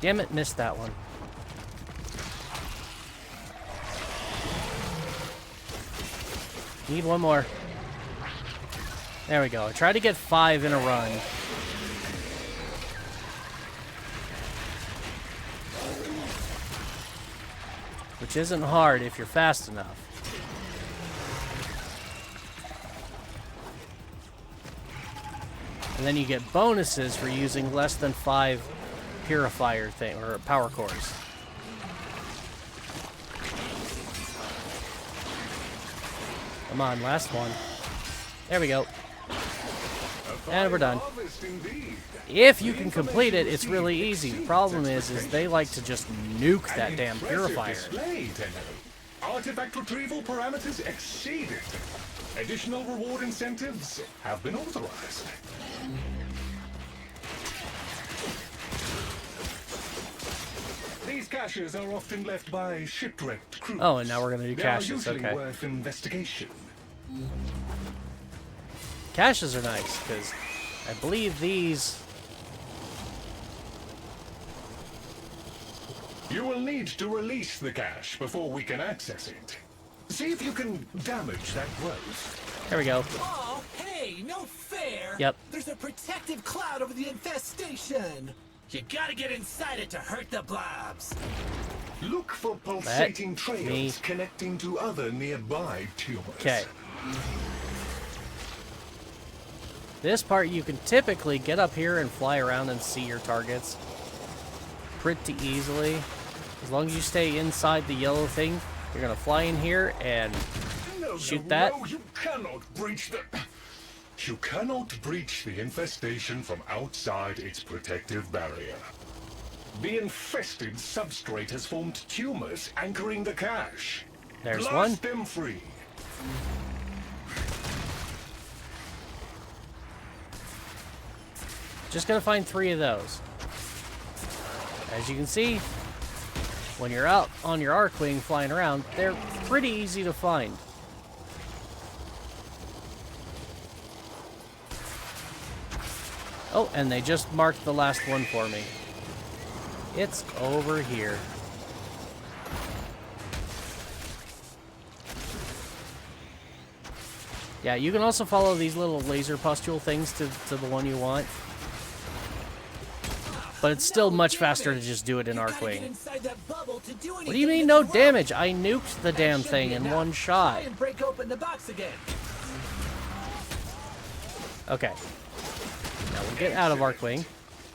Damn it, missed that one. Need one more. There we go. I tried to get 5 in a run. Which isn't hard if you're fast enough. And then you get bonuses for using less than 5 purifier thing or power cores. Come on, last one. There we go. And we're done. If you can complete it, it's really easy. The problem is they like to just nuke that damn purifier. Artifact retrieval parameters exceeded. Additional reward incentives have been authorized. These caches are often left by shipwrecked crews. Oh, and now we're gonna do caches. They are usually Okay. worth investigation. Caches are nice because I believe these. You will need to release the cache before we can access it. See if you can damage that growth. There we go. Oh, hey, no fair! Yep. There's a protective cloud over the infestation! You gotta get inside it to hurt the blobs! Look for pulsating trails connecting to other nearby tumors. Okay. This part you can typically get up here and fly around and see your targets pretty easily. As long as you stay inside the yellow thing, you're gonna fly in here and shoot that. No, you cannot breach the... You cannot breach the infestation from outside its protective barrier. The infested substrate has formed tumors anchoring the cache. There's Blast one. them free. Just gonna find 3 of those. As you can see, when you're out on your Arcwing flying around, they're pretty easy to find. Oh, and they just marked the last one for me. It's over here. Yeah, you can also follow these little laser pustule things to the one you want. But it's still much faster to just do it in Arcwing. What do you mean no damage? I nuked the damn thing in one shot. Break open the box again. Okay. Now we'll get out of Arcwing.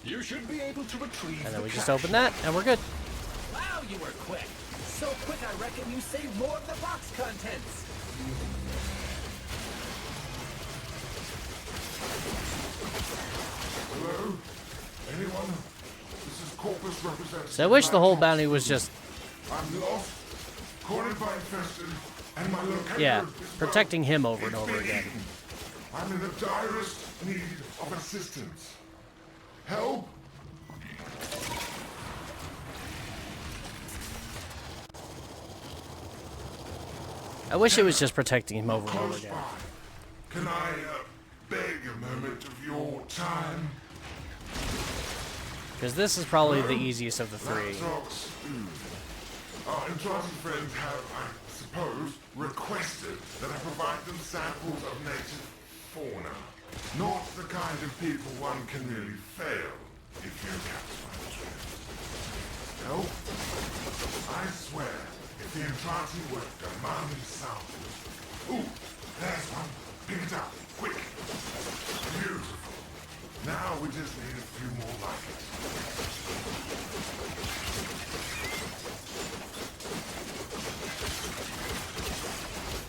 You should be able to retrieve And then we just open that, and we're good. Wow, you were quick. So quick, I reckon you saved more of the box contents. Hello? Anyone? This is Corpus representative. So I wish the whole bounty was just... I'm lost, cornered by infested, and my locator Yeah, is protecting him over and over again. I'm in the direst need of assistance. Help? I wish it was just protecting him over and over Close again. by. Can I beg a moment of your time? Because this is probably the easiest of the 3. Laptops. Our enchanted friends have, I suppose, requested that I provide them samples of native fauna. Not the kind of people one can really fail if you catch my drift. Help? I swear, if the enchanted would demand these samples... Ooh, there's one. Pick it up, quick. Beautiful. Now we just need a few more like it.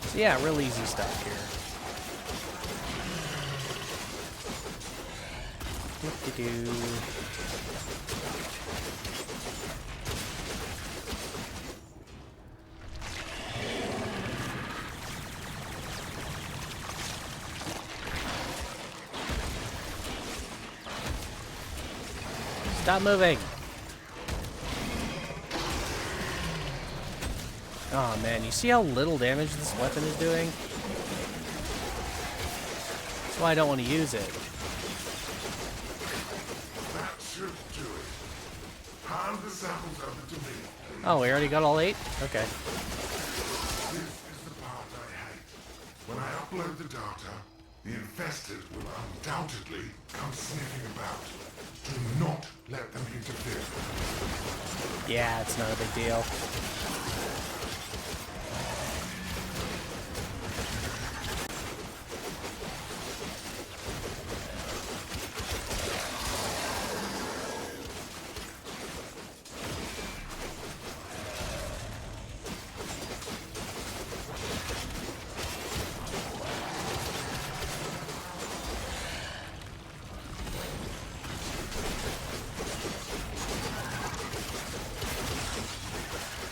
So yeah, real easy stuff here. Whoop-de-doo. Stop moving. Oh man, you see how little damage this weapon is doing? That's why I don't want to use it. That should do it. Hand the samples over to me. Oh, we already got all 8? Okay. This is the part I hate. When I upload the data, the infested will undoubtedly come sniffing about. Do not let them interfere. Yeah, it's not a big deal.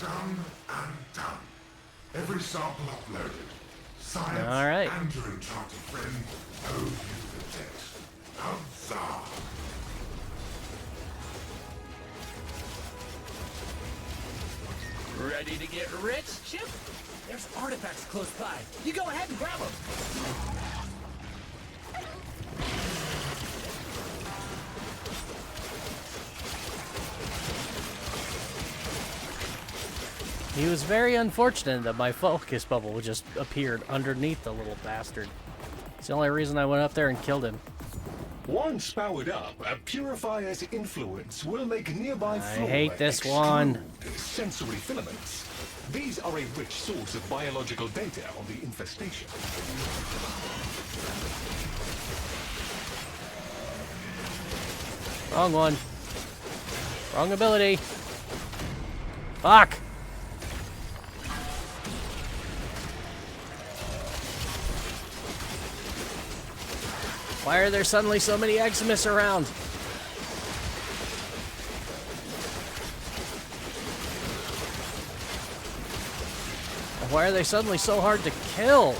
Done and done. Every sample uploaded. Science All right. and your enchanted friend owe you the debt. Huzzah! Ready to get rich, Chip? There's artifacts close by. You go ahead and grab them. He was very unfortunate that my focus bubble just appeared underneath the little bastard. It's the only reason I went up there and killed him. Once powered up, a purifier's influence will make nearby flora hate this one. extrude sensory filaments. These are a rich source of biological data on the infestation. Wrong one. Wrong ability. Fuck! Why are there suddenly so many Eximus around? And why are they suddenly so hard to kill?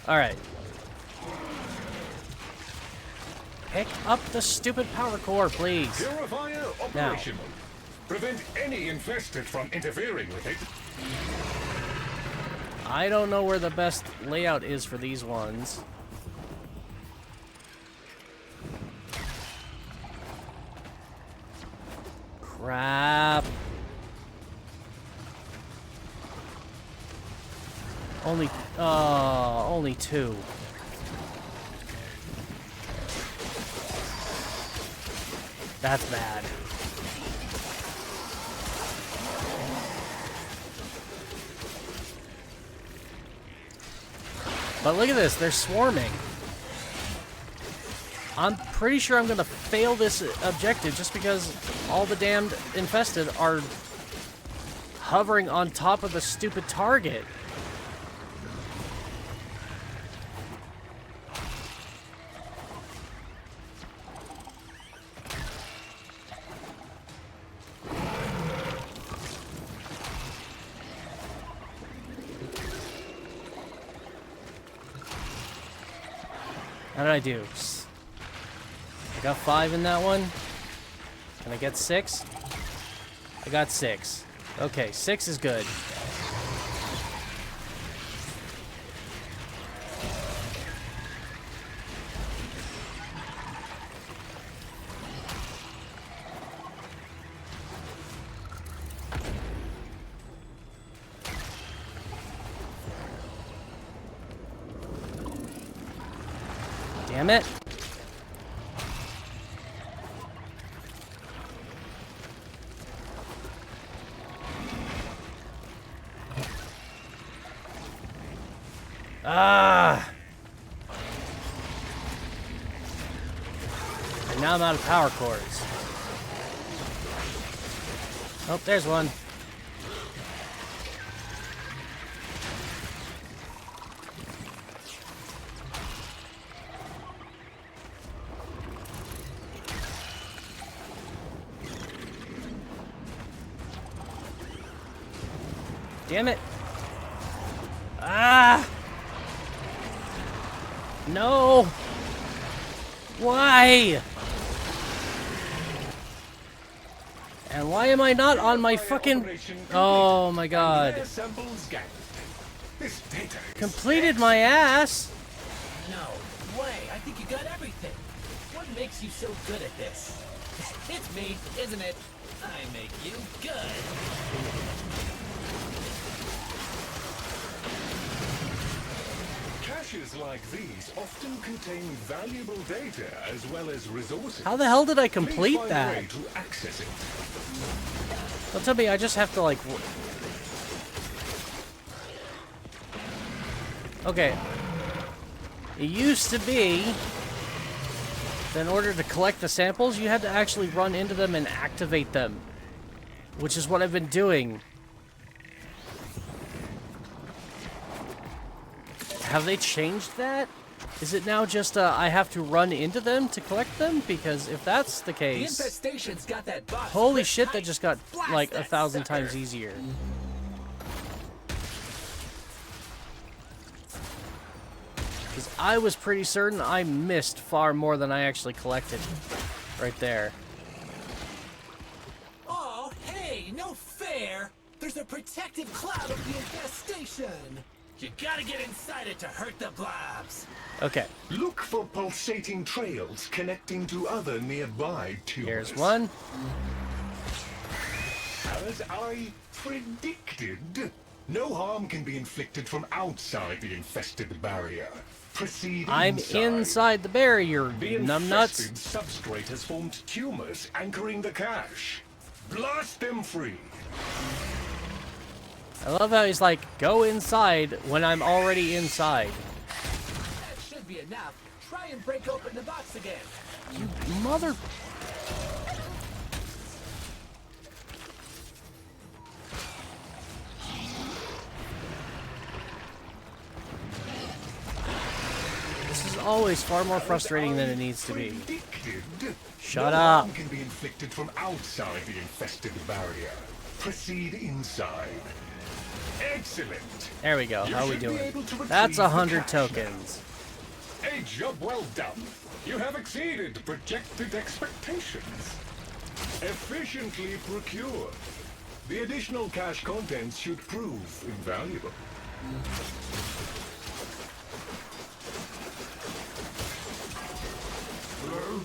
Alright. Pick up the stupid power core, please. Purifier operational. Prevent any infested from interfering with it. I don't know where the best layout is for these ones. Crap. Only two. That's bad. But look at this, they're swarming. I'm pretty sure I'm gonna fail this objective just because all the damned infested are hovering on top of the stupid target. How did I do? I got 5 in that one. Can I get 6? I got 6. Okay, 6 is good. Damn it. Ah! And now I'm out of power cores. Oh, there's one. Damn it. Ah! No! Why? And why am I not on my fucking... Oh my god. Completed my ass! No way, I think you got everything. What makes you so good at this? It's me, isn't it? I make you good. Caches like these often contain valuable data as well as resources. How the hell did I complete Please find that? a way to access it. Don't tell me I just have to like... Okay. It used to be that in order to collect the samples, you had to actually run into them and activate them. Which is what I've been doing. Have they changed that? Is it now just I have to run into them to collect them? Because if that's the case, The infestation's got that box. holy shit, that just got like 1,000 times easier. Because I was pretty certain I missed far more than I actually collected. Right there. Oh, hey, no fair. There's a protective cloud of the infestation. You gotta get inside it to hurt the blobs. Okay. Look for pulsating trails connecting to other nearby tubers. Here's one. As I predicted, no harm can be inflicted from outside the infested barrier. Proceed I'm inside the barrier, the you numbnuts. infested substrate has formed tumors anchoring the cache. Blast them free. I love how he's like, go inside when I'm already inside. That should be enough. Try and break open the box again. You mother... This is always far more frustrating than it needs to be. Shut no up. harm can be inflicted from outside the infested barrier. Proceed inside. Excellent. There we go. You How are we should be doing? able to That's retrieve the 100 cache tokens. now. A job well done. You have exceeded projected expectations. Efficiently procured. The additional cache contents should prove invaluable. Hello?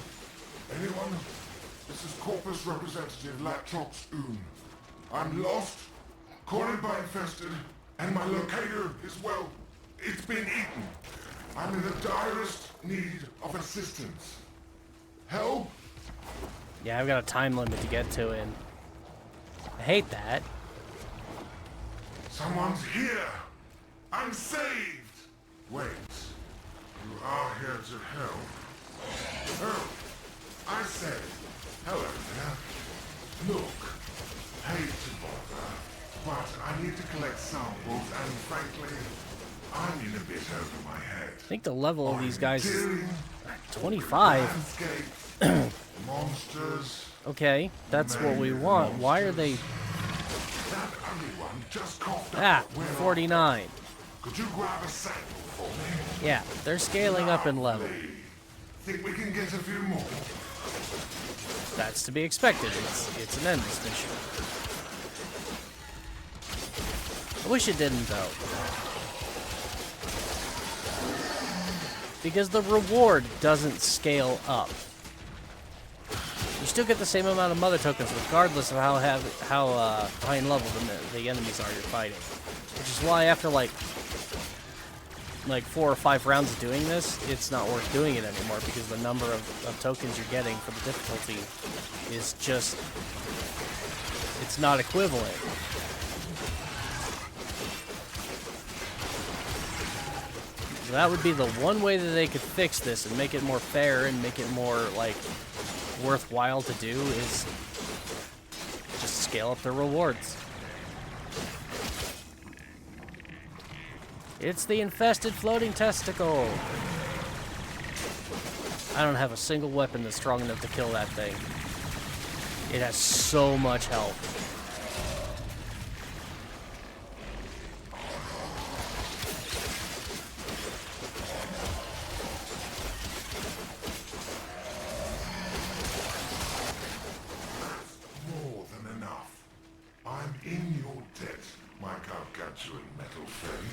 Anyone? This is Corpus Representative Latrox Oon. I'm lost, cornered by infested, and my locator is, well, it's been eaten. I'm in the direst need of assistance. Help? Yeah, I've got a time limit to get to him. I hate that. Someone's here. I'm saved. Wait. You are here to help. Oh, I said, hello there. Look, hate to bother, but I need to collect samples, and frankly, I'm in a bit over my head. I think the level of these guys is 25. Monsters. Okay, that's what we want. Why are they... That ugly one just coughed up. Ah, Where are 49. they? Could you grab a sample for me? Yeah, they're scaling up in level. Think we can get a few more? That's to be expected. It's an endless mission. I wish it didn't, though. Because the reward doesn't scale up. You still get the same amount of mother tokens regardless of how high in level the enemies are you're fighting. Which is why after like 4 or 5 rounds of doing this, it's not worth doing it anymore because the number of tokens you're getting for the difficulty is just... it's not equivalent. So that would be the one way that they could fix this and make it more fair and make it more, like, worthwhile to do is just scale up the rewards. It's the infested floating testicle. I don't have a single weapon that's strong enough to kill that thing. It has so much health. More than enough. I'm in your debt, my gargantuan metal friend.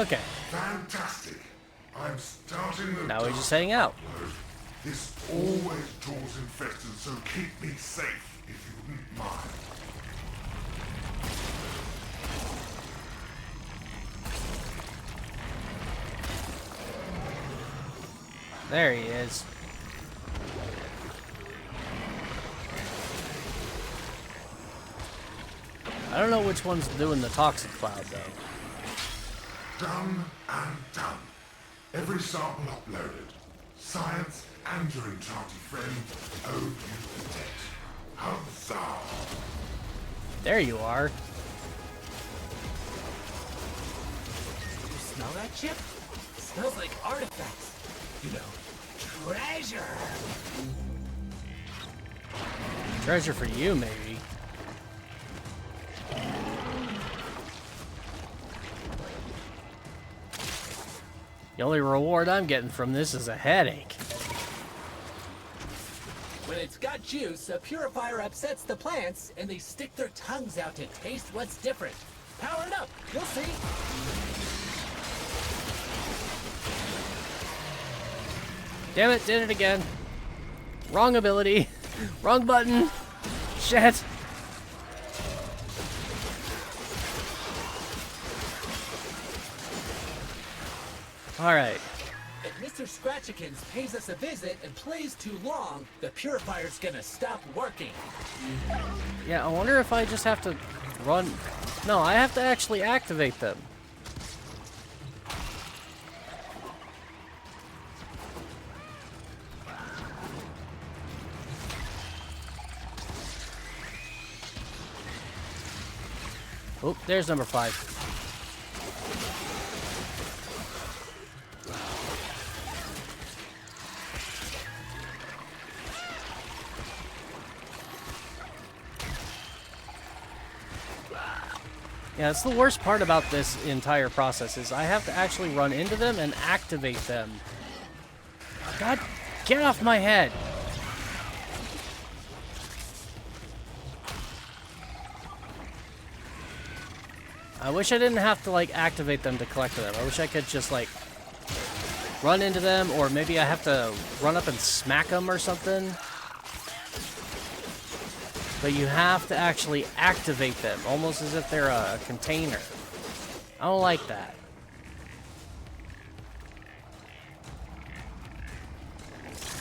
Okay. Fantastic. I'm starting the Now we just hang out. This always draws infested, so keep me safe if you wouldn't mind. There he is. I don't know which one's doing the toxic cloud, though. Done and done. Every sample uploaded. Science and your enchanted friend owe you a debt. Huzzah! There you are. You smell that, Chip? It smells like artifacts. You know, treasure. Treasure for you, maybe. The only reward I'm getting from this is a headache. When it's got juice, a purifier upsets the plants, and they stick their tongues out to taste what's different. Power it up, you'll see. Damn it, did it again. Wrong ability. Wrong button. Shit. Alright. If Mr. Scratchikins pays us a visit and plays too long, the purifier's gonna stop working. Yeah, I wonder if I just have to run... No, I have to actually activate them. Oh, there's number 5. Yeah, that's the worst part about this entire process is I have to actually run into them and activate them. God, get off my head! I wish I didn't have to, like, activate them to collect them. I wish I could just, like, run into them, or maybe I have to run up and smack them or something. But you have to actually activate them, almost as if they're a container. I don't like that.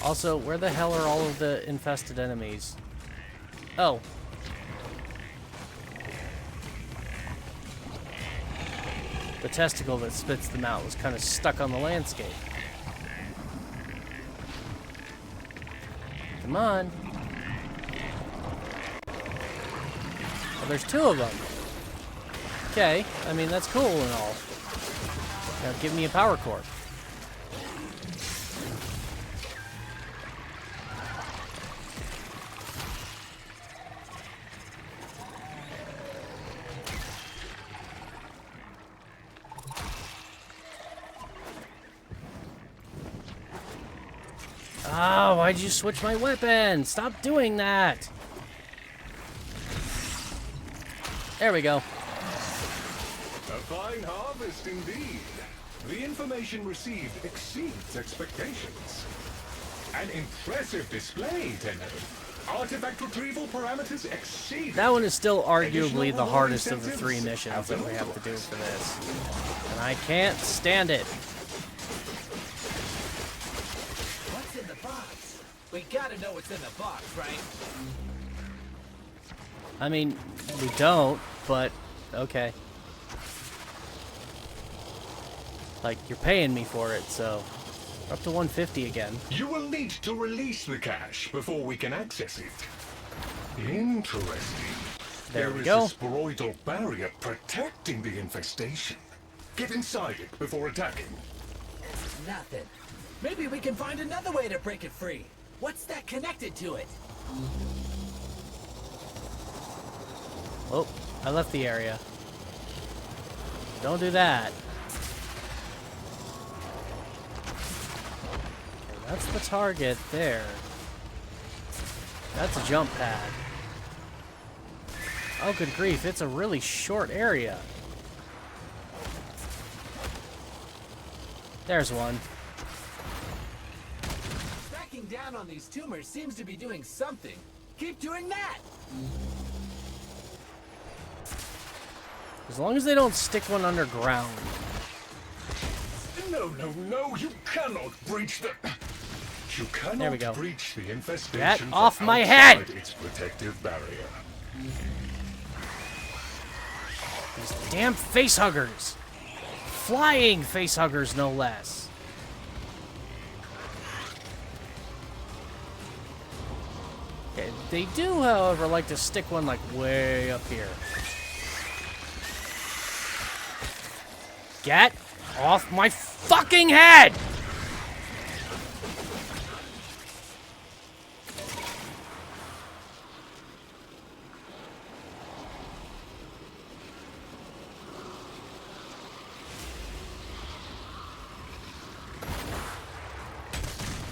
Also, where the hell are all of the infested enemies? Oh. The testicle that spits them out was kind of stuck on the landscape. Come on. Well, there's 2 of them. Okay, I mean, that's cool and all. Now give me a power core. Oh, why'd you switch my weapon? Stop doing that! There we go. A fine harvest indeed. The information received exceeds expectations. An impressive display, Tenno. Artifact retrieval parameters exceed. That one is still arguably the hardest of the 3 missions that we have to do for this. And I can't stand it. What's in the box? We gotta know what's in the box, right? I mean, we don't, but okay. Like, you're paying me for it, so we're up to 150 again. You will need to release the cache before we can access it. Interesting. There we is go. a sporoidal barrier protecting the infestation. Get inside it before attacking. Nothing. Maybe we can find another way to break it free. What's that connected to it? Oh, I left the area. Don't do that. Okay, that's the target there. That's a jump pad. Oh, good grief, it's a really short area. There's one. Stacking down on these tumors seems to be doing something. Keep doing that! As long as they don't stick one underground. No, you cannot breach the... You cannot There we go. breach the infestation. Get from off my outside head! its protective barrier. These damn facehuggers! Flying facehuggers, no less. Okay, they do, however, like to stick one like way up here. Get off my fucking head!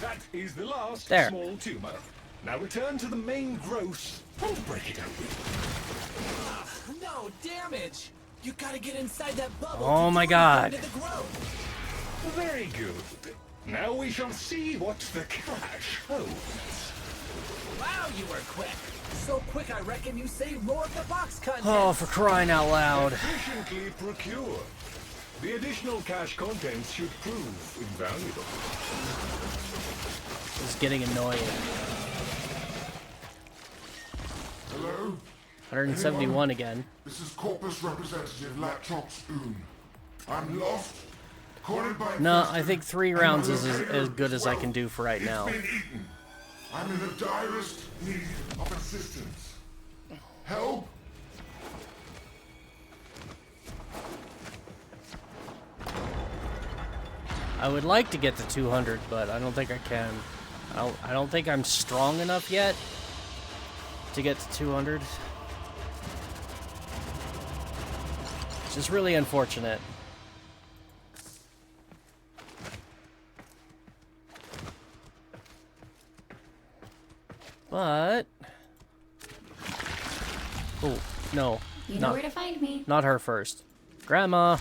That is the last There. small tumor. Now return to the main growth and break it open. No damage! You gotta get inside that bubble. Oh to my turn God. into the growth. Very good. Now we shall see what the cache holds. Wow, you were quick. So quick, I reckon you saved more of the box content. Oh, for crying out loud. Efficiently procured. The additional cache contents should prove invaluable. It's getting annoying. Hello? 171 Anyone? again. This is Corpus Representative Laptop Spoon. I'm lost. Cornered by No, infested, I think 3 and rounds my is locator, as good as I well, can do for right it's now. been eaten. I'm in the direst need of assistance. Help? I would like to get to 200, but I don't think I can. I don't think I'm strong enough yet to get to 200. It's just really unfortunate. But... Oh, no. You know where to find me. Not her first. Grandma!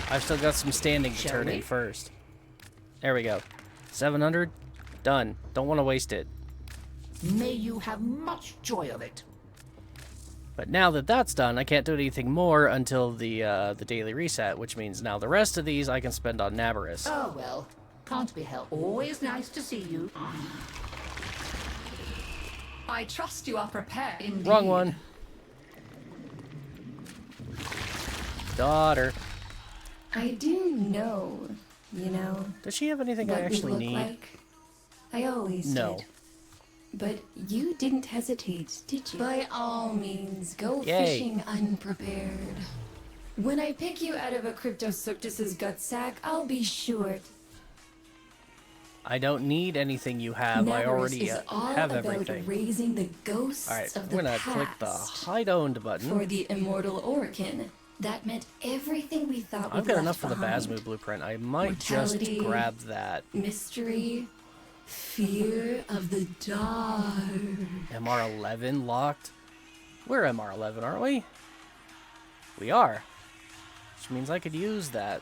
I've still got some standing to Shall turn in we? first. There we go. 700? Done. Don't want to waste it. May you have much joy of it. But now that that's done, I can't do anything more until the daily reset, which means now the rest of these I can spend on Nabarus. Oh well, can't be helped. Always nice to see you. I trust you are prepared indeed. Wrong one. Daughter. I do know, you know. Does she have anything I what we actually look need? Like. I always No. did. But you didn't hesitate, did you? By all means, go Yay. fishing unprepared. When I pick you out of a Cryptosuctus's gut sack, I'll be sure. I don't need anything you have. I Nabarus already is all have about everything. raising the ghosts Alright, of I'm the gonna past. click the hide owned button. For the immortal Orkin. That meant everything we thought I've we'd got left enough for the behind. Basmu blueprint. I might Mortality, just grab that. Mystery, fear of the dark. MR11 locked? We're MR11, aren't we? We are. Which means I could use that.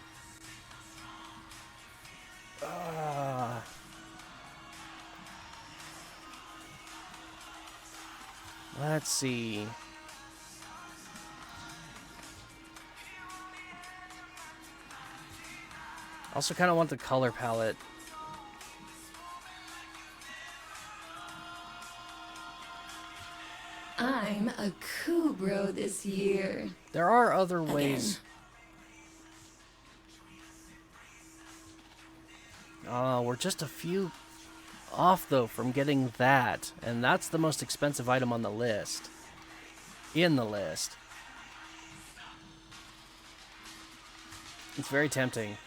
Let's see. Also kind of want the color palette. I'm a Kubro this year. There are other ways. We're just a few off, though, from getting that. And that's the most expensive item on the list. In the list. It's very tempting.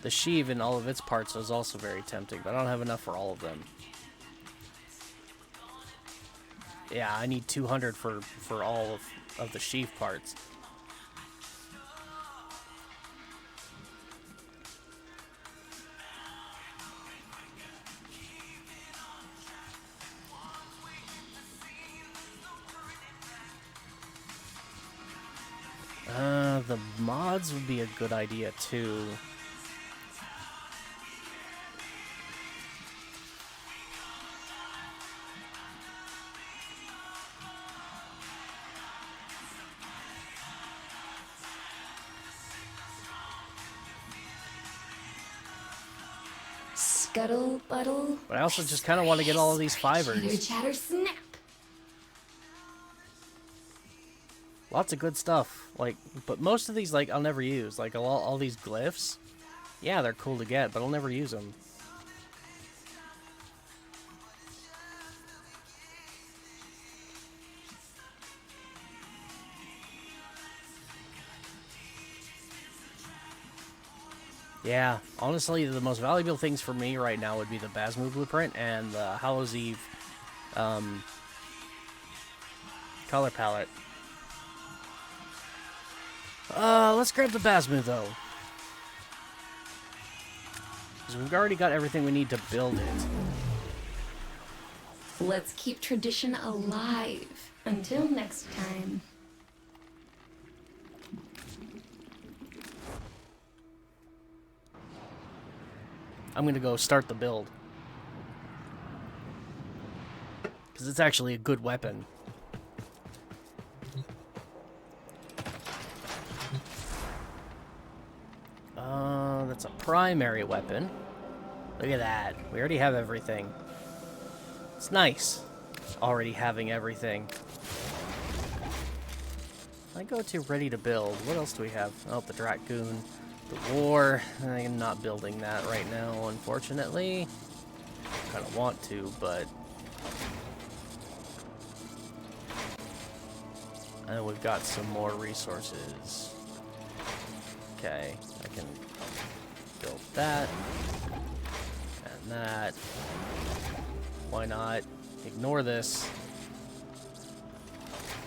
The sheave in all of its parts is also very tempting, but I don't have enough for all of them. Yeah, I need 200 for all of the sheave parts. The mods would be a good idea too. Scuttle, buttle. But I also just kind of want to get all of these Chitter, fibers. chatter, snap. Lots of good stuff. Like, but most of these, like, I'll never use. Like, all these glyphs. Yeah, they're cool to get, but I'll never use them. Yeah, honestly, the most valuable things for me right now would be the Basmu blueprint and the Hallows Eve color palette. Let's grab the Basmu, though. Because we've already got everything we need to build it. Let's keep tradition alive. Until next time. I'm gonna go start the build. Because it's actually a good weapon. That's a primary weapon. Look at that. We already have everything. It's nice. Already having everything. I go to ready to build. What else do we have? Oh, the Dragoon. The war. I'm not building that right now, unfortunately. Kind of want to, but... And we've got some more resources. Okay, I can build that. And that. Why not? Ignore this.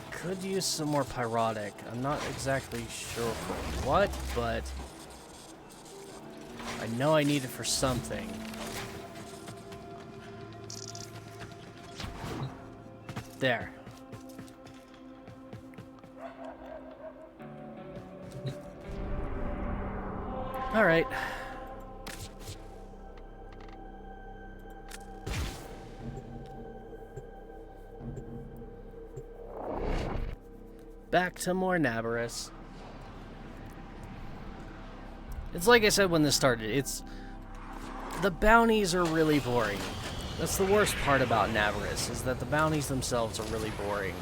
Could use some more pyrotic. I'm not exactly sure for what, but I know I need it for something. There. All right. Back to more Nabarus. It's like I said when this started, it's... The bounties are really boring. That's the worst part about Nabarus, is that the bounties themselves are really boring.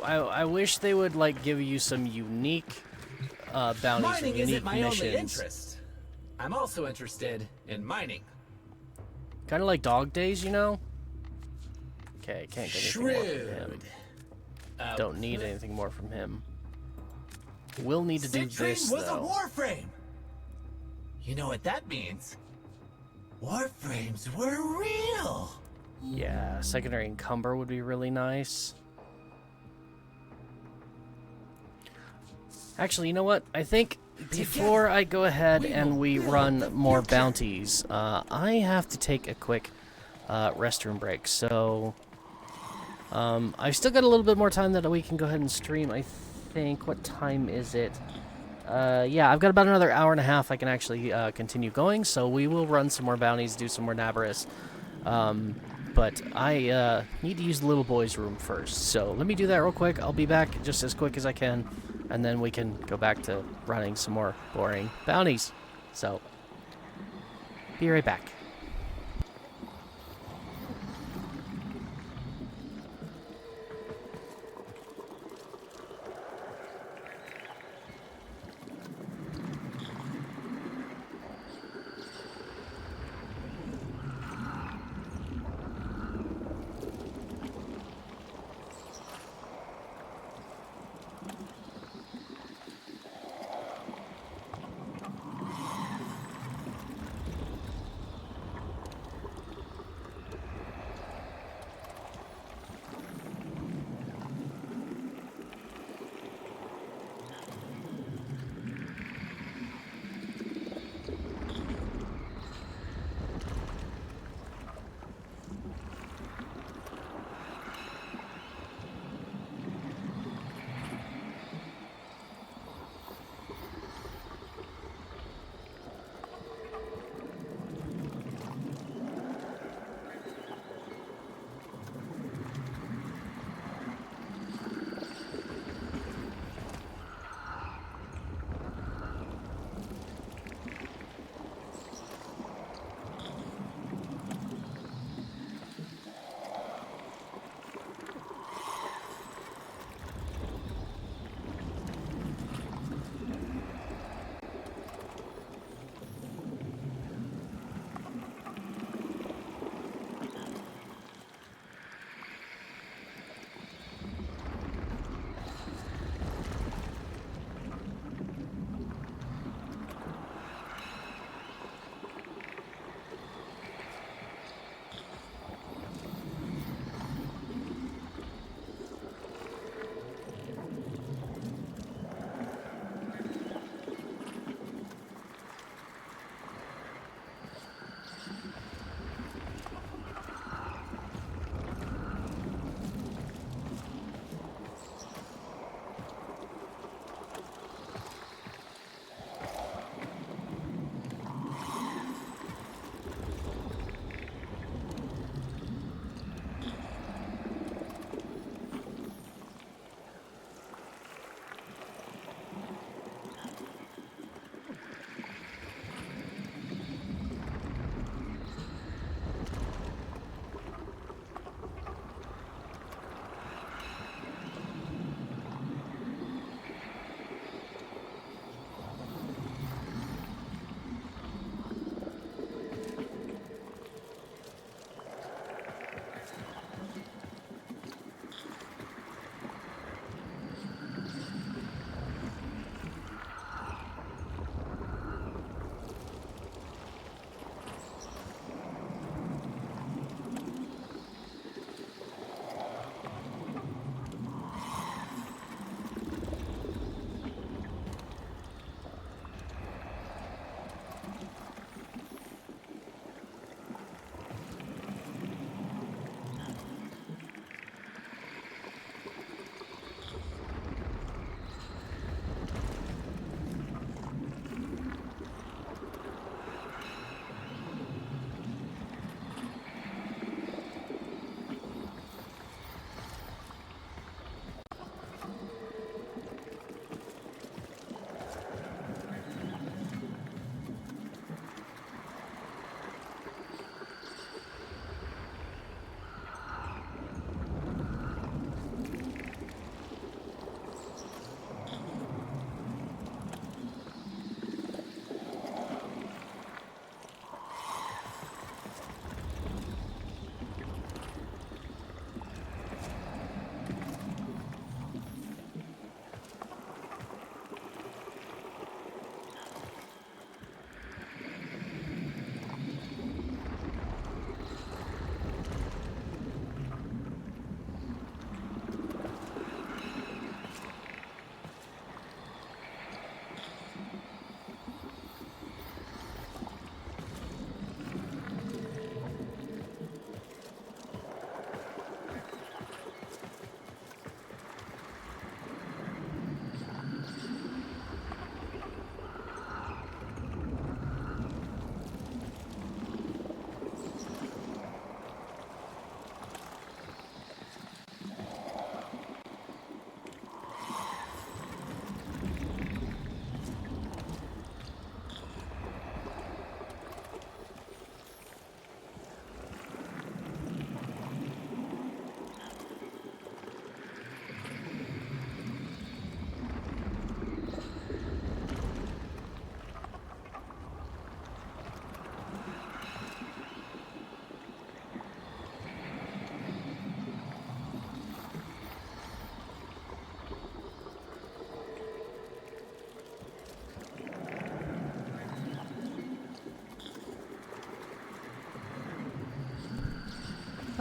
I wish they would, like, give you some unique bounties, Mining unique isn't my missions. only interest. I'm also interested in mining. Kind of like Dog Days, you know? Okay, can't get anything more from him. Don't need anything more from him. We'll need to do this, was though. a Warframe. You know what that means? Warframes were real. Yeah, secondary encumber would be really nice. Actually, you know what? I think before I go ahead and we run more bounties, I have to take a quick restroom break. So, I've still got a little bit more time that we can go ahead and stream, I think. What time is it? Yeah, I've got about another hour and a half I can actually continue going, so we will run some more bounties, do some more Nabarus. But I need to use the little boy's room first, so let me do that real quick. I'll be back just as quick as I can, and then we can go back to running some more boring bounties. So, be right back.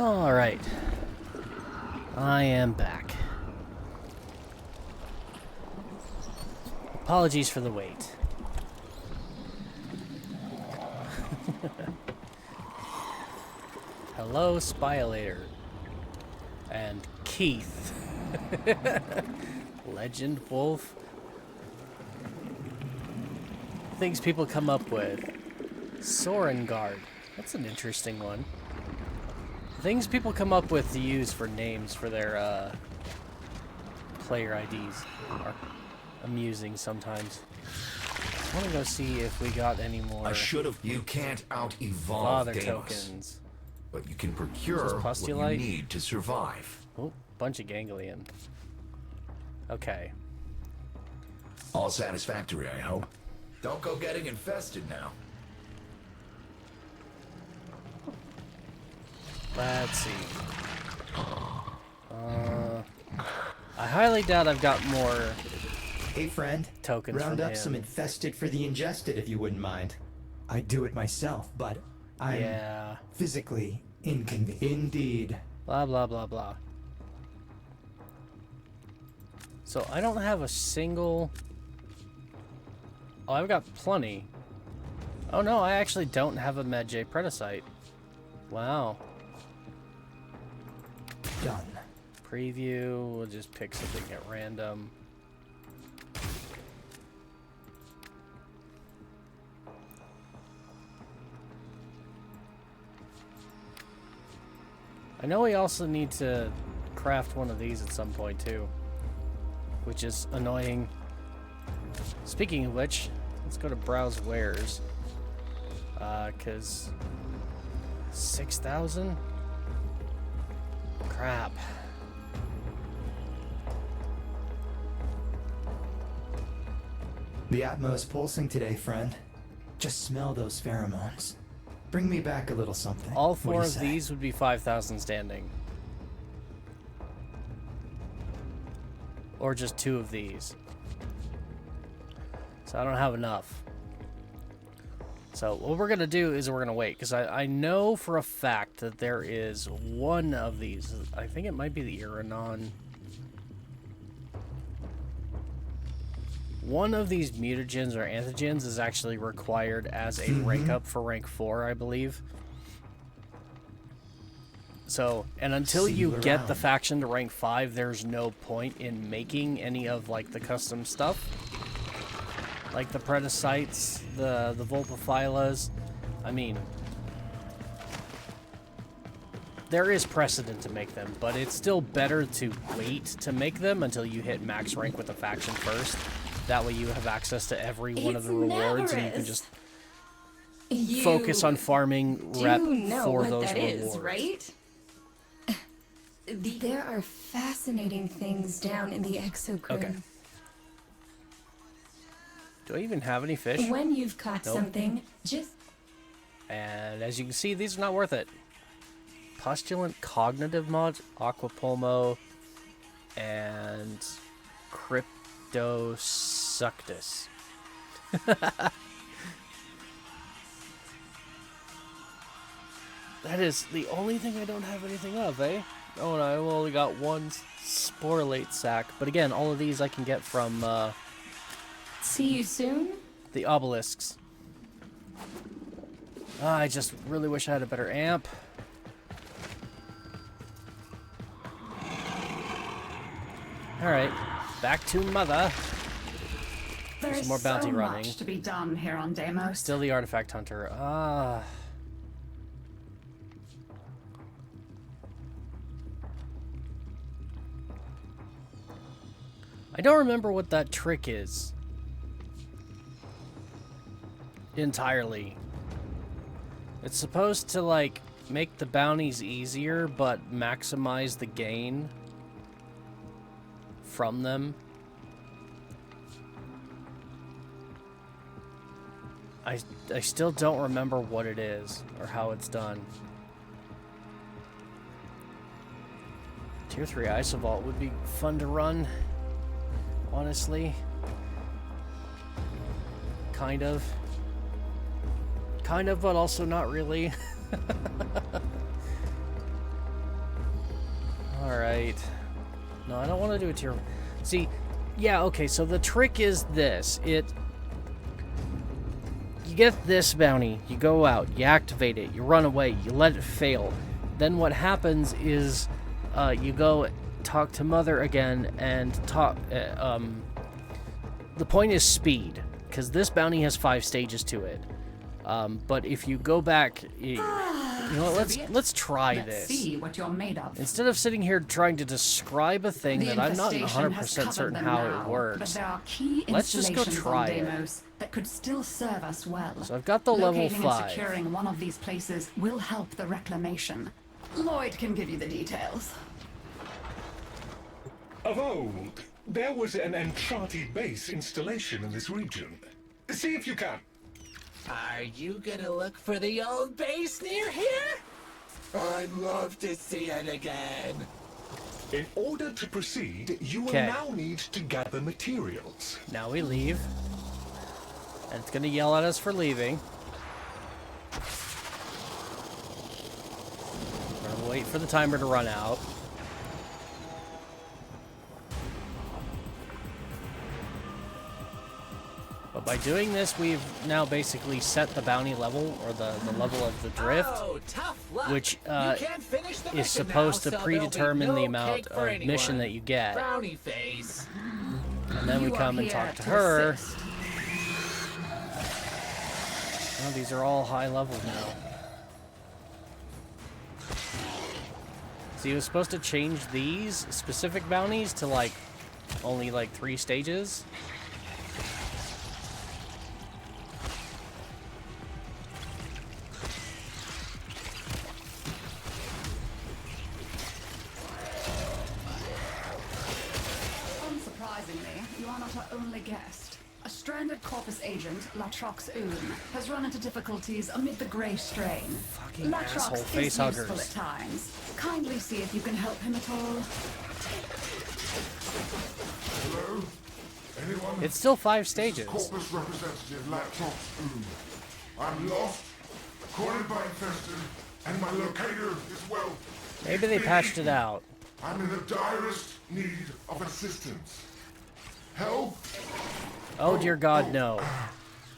Alright. I am back. Apologies for the wait. Hello, Spylator. And Keith. Legend Wolf. Things people come up with. Sorengard. That's an interesting one. Things people come up with to use for names for their player IDs are amusing sometimes. I want to go see if we got any more. I should have. You can't out-evolve father Deimos, tokens. but you can procure what you Postulite? need to survive. Oh, bunch of ganglion. Okay. All satisfactory, I hope. Don't go getting infested now. Let's see. I highly doubt I've got more. Hey, friend. Tokens Round from up him. some infested for the ingested, if you wouldn't mind. I'd do it myself, but I'm physically inconvenient. Indeed. Blah, blah, blah, blah. So I don't have a single... Oh, I've got plenty. Oh no, I actually don't have a Med-J Predacite. Wow. Done. Preview, we'll just pick something at random. I know we also need to craft one of these at some point too, which is annoying. Speaking of which, let's go to browse wares, cause 6,000? Crap. The Atmos pulsing today, friend. Just smell those pheromones. Bring me back a little something. All What do four you of say? these would be 5,000 standing. Or just 2 of these. So I don't have enough. So what we're going to do is we're going to wait. Because I know for a fact that there is one of these. I think it might be the Iranon. One of these mutagens or antigens is actually required as a rank up for rank 4, I believe. So, and until you get the faction to rank 5, there's no point in making any of like the custom stuff. Like the Predacites, the Vulpaphilas. I mean, there is precedent to make them, but it's still better to wait to make them until you hit max rank with the faction first. That way you have access to every one of the rewards and you can just focus on farming rep for those rewards. Right? There are fascinating things down in the exocrine. Okay. Do I even have any fish? When you've caught Nope. something, just... And as you can see, these are not worth it. Postulant Cognitive Mod, Aquapulmo, and Cryptosuctus. That is the only thing I don't have anything of, eh? Oh, and I only got one Sporulate sack. But again, all of these I can get from See you soon? the obelisks. I just really wish I had a better amp. Alright, back to Mother. There's Some more bounty so running. much to be done here on Deimos. Still the artifact hunter. Ah. I don't remember what that trick is. Entirely. It's supposed to, like, make the bounties easier, but maximize the gain from them. I still don't remember what it is or how it's done. Tier 3 Isovault would be fun to run, honestly. Kind of. Kind of, but also not really. Alright. No, I don't want to do a tier... See, yeah, okay, so the trick is this. You get this bounty, you go out, you activate it, you run away, you let it fail. Then what happens is you go talk to Mother again and talk... the point is speed, because this bounty has 5 stages to it. But if you go back... You know what, let's try this. See what you're made of. Instead of sitting here trying to describe a thing that I'm not 100% certain how it works, let's just go try it. That could still serve us well. So I've got the level 5. And securing one of these places will help the reclamation. Lloyd can give you the details. Of old, there was an Entrati base installation in this region. See if you can. Are you gonna look for the old base near here? I'd love to see it again. In order to proceed, you will now need to gather materials. Now we leave. And it's gonna yell at us for leaving. We're gonna wait for the timer to run out. But by doing this, we've now basically set the bounty level, or the level of the drift, which is supposed to predetermine the amount of mission that you get. And then we come and talk to her. Oh, these are all high level now. So he was supposed to change these specific bounties to like only like 3 stages. Only guest. A stranded Corpus agent, Latrox Oon, has run into difficulties amid the Grey Strain. Fucking asshole Latrox is useful at times. Kindly see if you can help him at all. Hello? Anyone? It's still 5 stages. Corpus representative Latrox Oon. I'm lost, cornered by infested, and my locator is well. Maybe they patched it out. I'm in the direst need of assistance. Help? Oh dear God, no.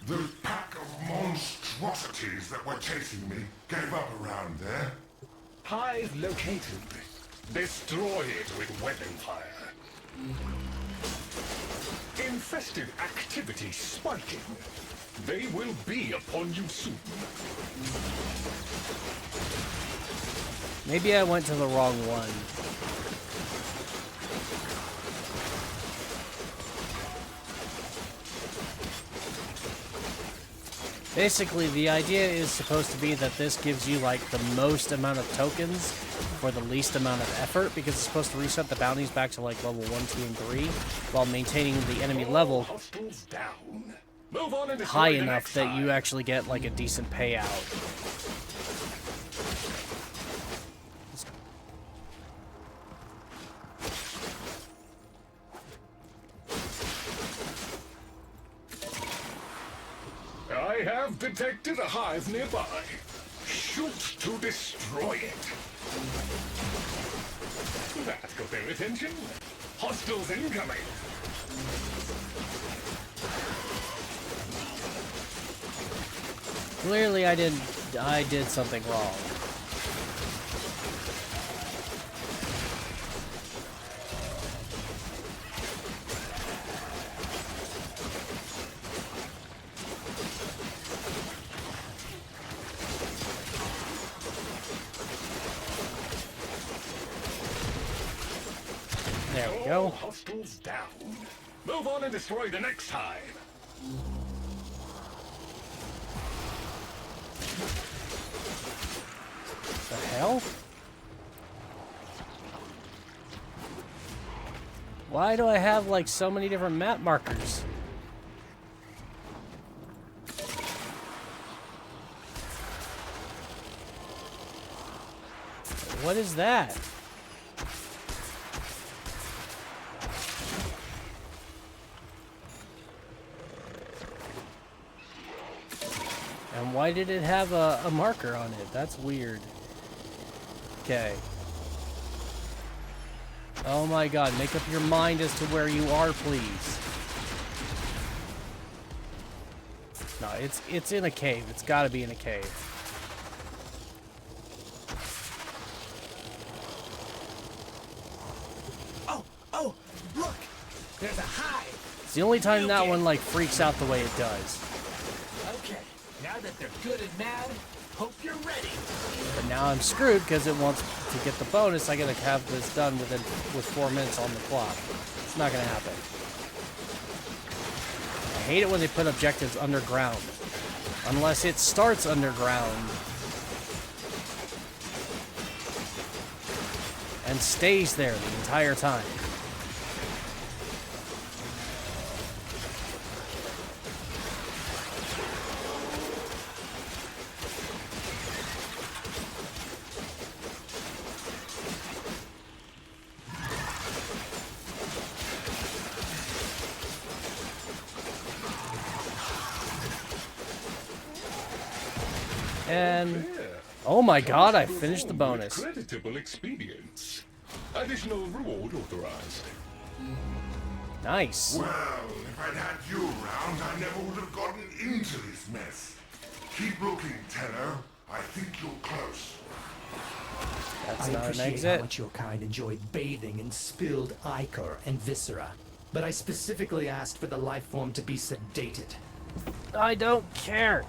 The pack of monstrosities that were chasing me gave up around there. Hive located. Destroy it with weapon fire. Infested activity spiking. They will be upon you soon. Maybe I went to the wrong one. Basically, the idea is supposed to be that this gives you, like, the most amount of tokens for the least amount of effort, because it's supposed to reset the bounties back to, like, level 1, 2, and 3, while maintaining the enemy level high enough that you actually get, like, a decent payout. I have detected a hive nearby. Shoot to destroy it. That got their attention. Hostiles incoming. Clearly I did something wrong. There we go. Hostiles down. Move on and destroy the next hive. The hell? Why do I have like so many different map markers? What is that? And why did it have a marker on it? That's weird. Okay. Oh my god, make up your mind as to where you are, please. No, it's in a cave. It's gotta be in a cave. Oh, look! There's a hive! It's the only time that one, like, freaks out the way it does. Okay, now that they're good and mad, hope you're ready. But now I'm screwed because it wants to get the bonus. I gotta have this done with 4 minutes on the clock. It's not gonna happen. I hate it when they put objectives underground. Unless it starts underground and stays there the entire time. And oh my god, I finished the bonus. Creditable expedience. Additional reward authorized. Nice. Well, if I'd had you around, I never would have gotten into this mess. Keep looking, Tenno. I think you're close. That's I not an appreciate exit. how much your kind enjoyed bathing in spilled ichor and viscera, but I specifically asked for the life form to be sedated. I don't care.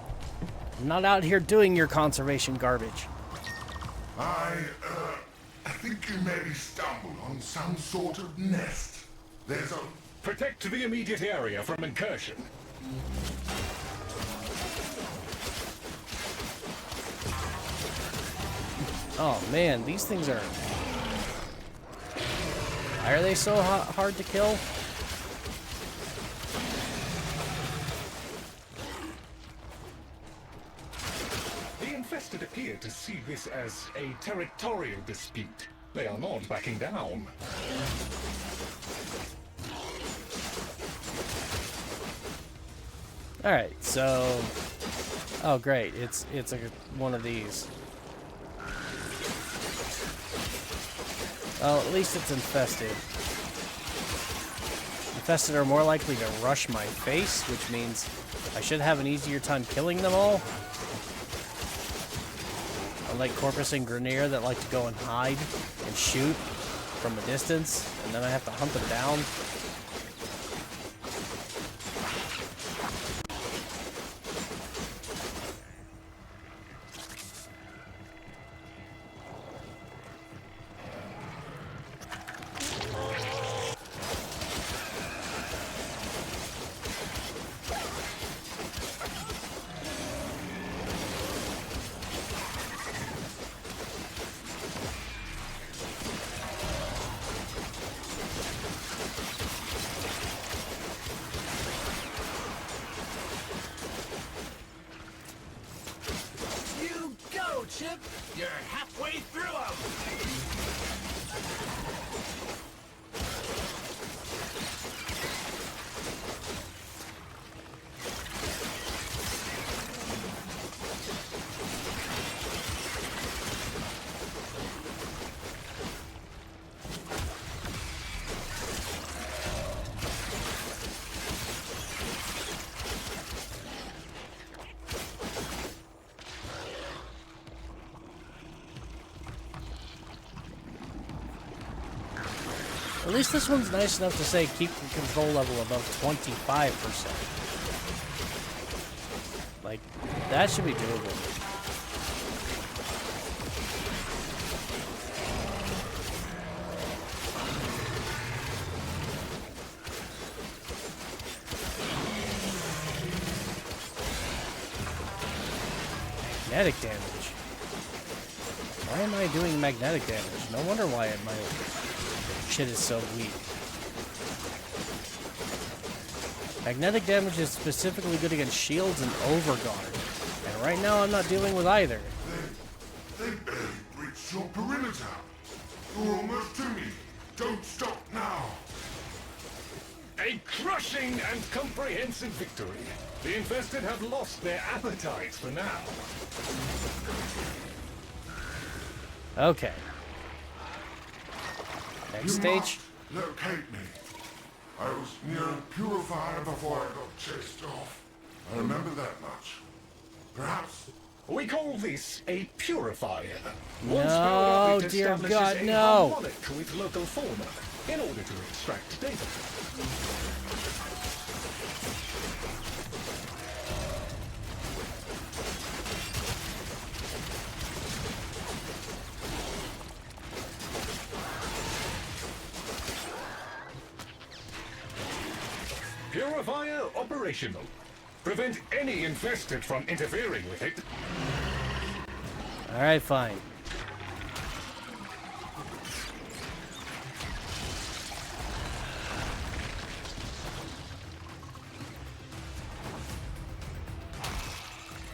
I'm not out here doing your conservation garbage. I think you maybe stumbled on some sort of nest. There's a... Protect the immediate area from incursion. Oh man, these things are... Why are they so hard to kill? The infested appear to see this as a territorial dispute. They are not backing down. Alright, so... Oh great, it's one of these. Well, at least it's infested. Infested are more likely to rush my face, which means I should have an easier time killing them all. Unlike Corpus and Grenier that like to go and hide and shoot from a distance, and then I have to hunt them down. You go, Chip! You're halfway through them! At least this one's nice enough to say keep the control level above 25%. Like, that should be doable. Magnetic damage. Why am I doing magnetic damage? No wonder why my shit is so weak. Magnetic damage is specifically good against shields and overguard. And right now I'm not dealing with either. They barely breached your perimeter. You're almost to me. Don't stop now. A crushing and comprehensive victory. The infested have lost their appetite for now. Okay. You stage. must locate me. I was near a purifier before I got chased off. I remember that much. Perhaps. We call this a purifier. No, Once powered up, it dear establishes God, a no. harmonic with local fauna in order to extract data. Purifier operational. Prevent any infested from interfering with it. Alright, fine.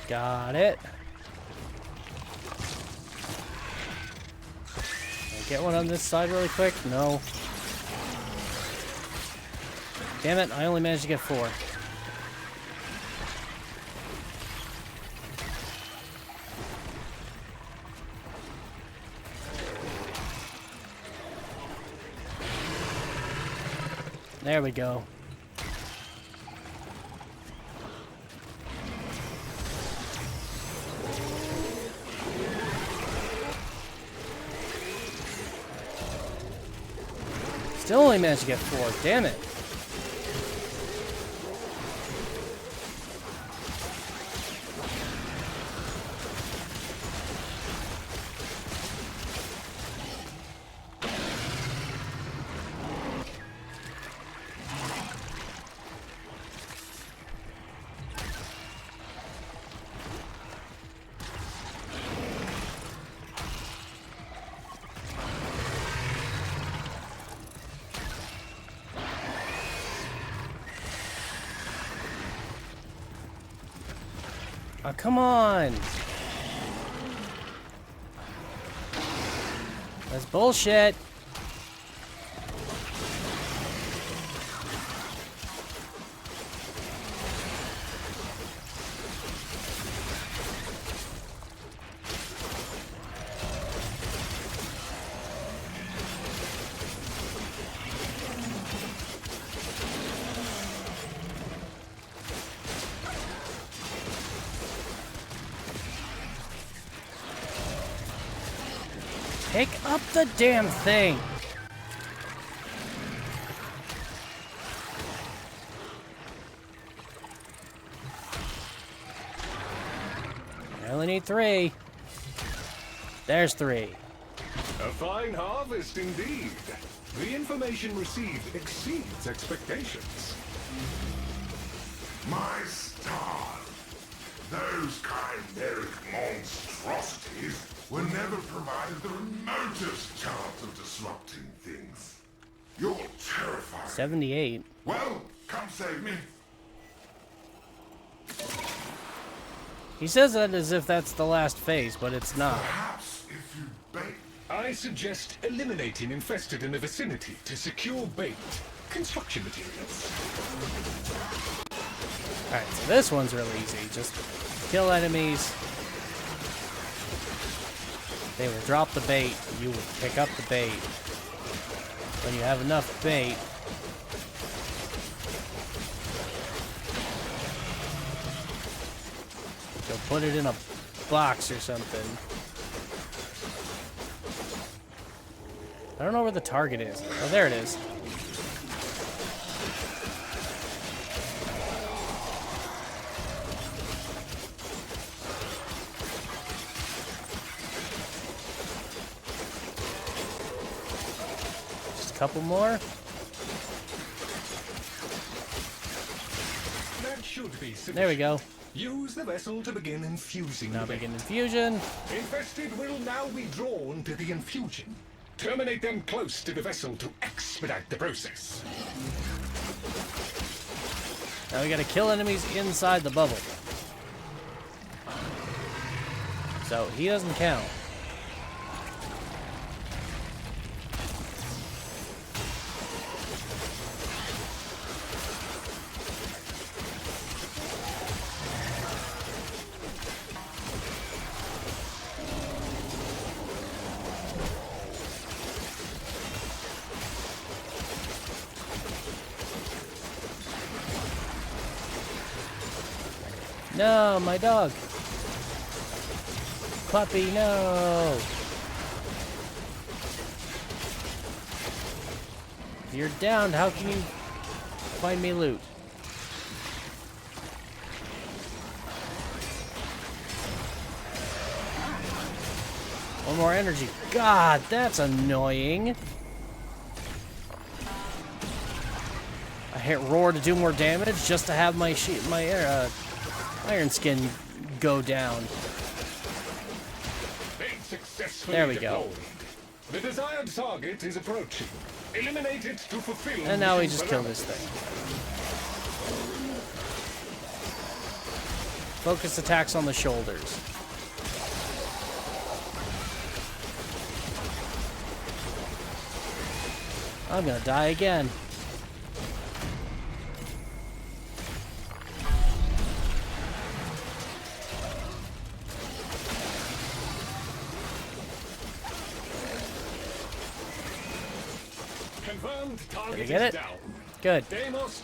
Got it. Can I get one on this side really quick? No. Damn it, I only managed to get 4. There we go. Still only managed to get 4. Damn it. Oh, come on! That's bullshit! Pick up the damn thing! I only need 3. There's 3. A fine harvest indeed. The information received exceeds expectations. My stars. Those chimeric monstrosities were never provided the remotest chance of disrupting things. You're terrifying. 78. Well, come save me. He says that as if that's the last phase, but it's not. Perhaps if you bait. I suggest eliminating infested in the vicinity to secure bait, construction materials. Alright, so this one's really easy. Just kill enemies. They will drop the bait. You will pick up the bait. When you have enough bait, you'll put it in a box or something. I don't know where the target is. Oh, there it is. Couple more. That should be sufficient. There we go. Use the vessel to begin infusing. Now the bait. begin infusion. Infested will now be drawn to the infusion. Terminate them close to the vessel to expedite the process. Now we gotta kill enemies inside the bubble. So he doesn't count. No, my dog. Puppy, no. If you're downed, how can you find me loot? One more energy. God, that's annoying. I hit roar to do more damage just to have my iron skin go down. There we go. The desired target is approaching. Eliminate it to fulfill. And now we just kill this thing. Focus attacks on the shoulders. I'm gonna die again. Did I get it? Good.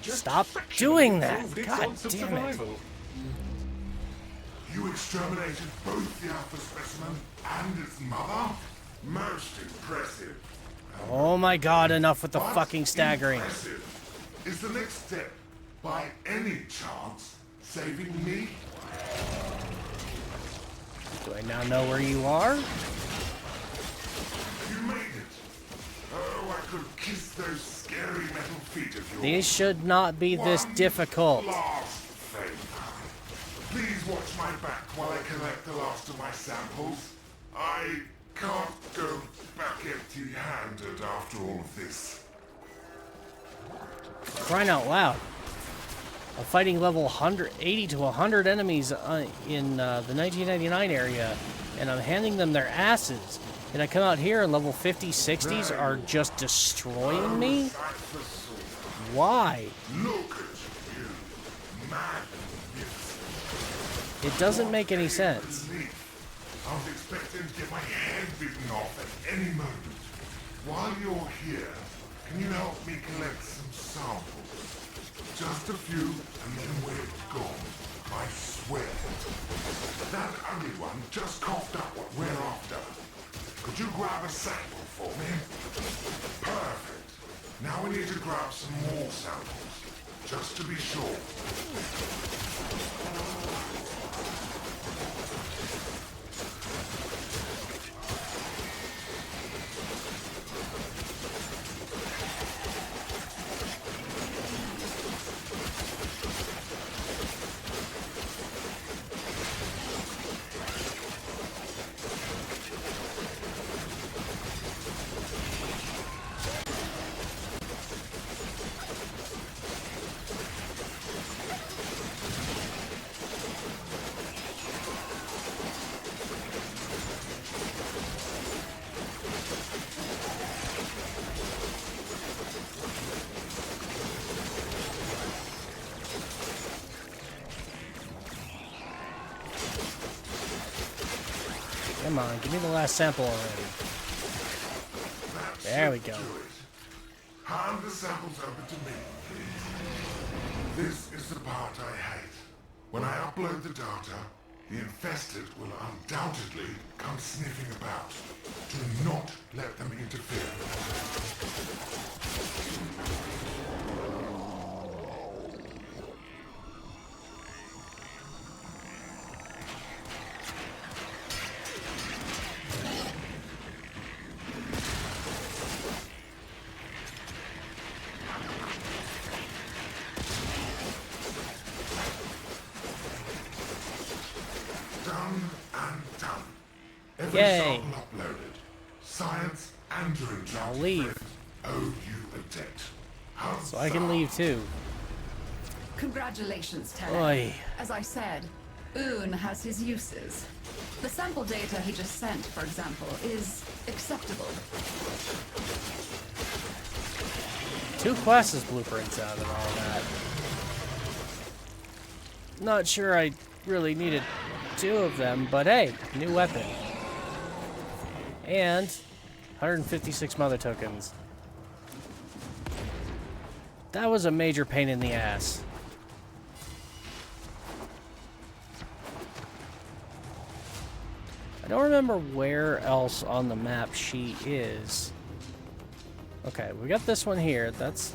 Stop doing that. God damn it. You exterminated both the alpha specimen and its mother? Most impressive. Oh my god, enough with the fucking staggering. Impressive is the next step, by any chance, saving me? Do I now know where you are? You made it. Oh, I could kiss those scary metal feet of yours. These should not be this difficult. Last favor. Please watch my back while I collect the last of my samples. I can't go back empty-handed after all of this. Crying out loud. I'm fighting level 80 to 100 enemies in the 1999 area, and I'm handing them their asses. And I come out here and level 50s, 60s are just destroying me? Why? Look at you, magnificent. It doesn't make any sense. I was expecting to get my head bitten off at any moment. While you're here, can you help me collect some samples? Just a few, and then we're gone. I swear. That ugly one just coughed up what we're after. Could you grab a sample for me? Perfect. Now we need to grab some more samples, just to be sure. Come on, give me the last sample already. There we go. Hand the samples over to me, please. This is the part I hate. When I upload the data, the infested will undoubtedly come sniffing about. Do not let them interfere. Done and done. Every Yay. sample uploaded. Science and your I'll intelligent leave. friend owe you a debt. So I can leave too. Congratulations, Tele. Oi. As I said, Un has his uses. The sample data he just sent, for example, is acceptable. 2 classes blueprints out of all that. Not sure I really needed 2 of them, but hey, new weapon. And 156 mother tokens. That was a major pain in the ass. don't remember where else on the map she is. Okay, we got this one here. That's...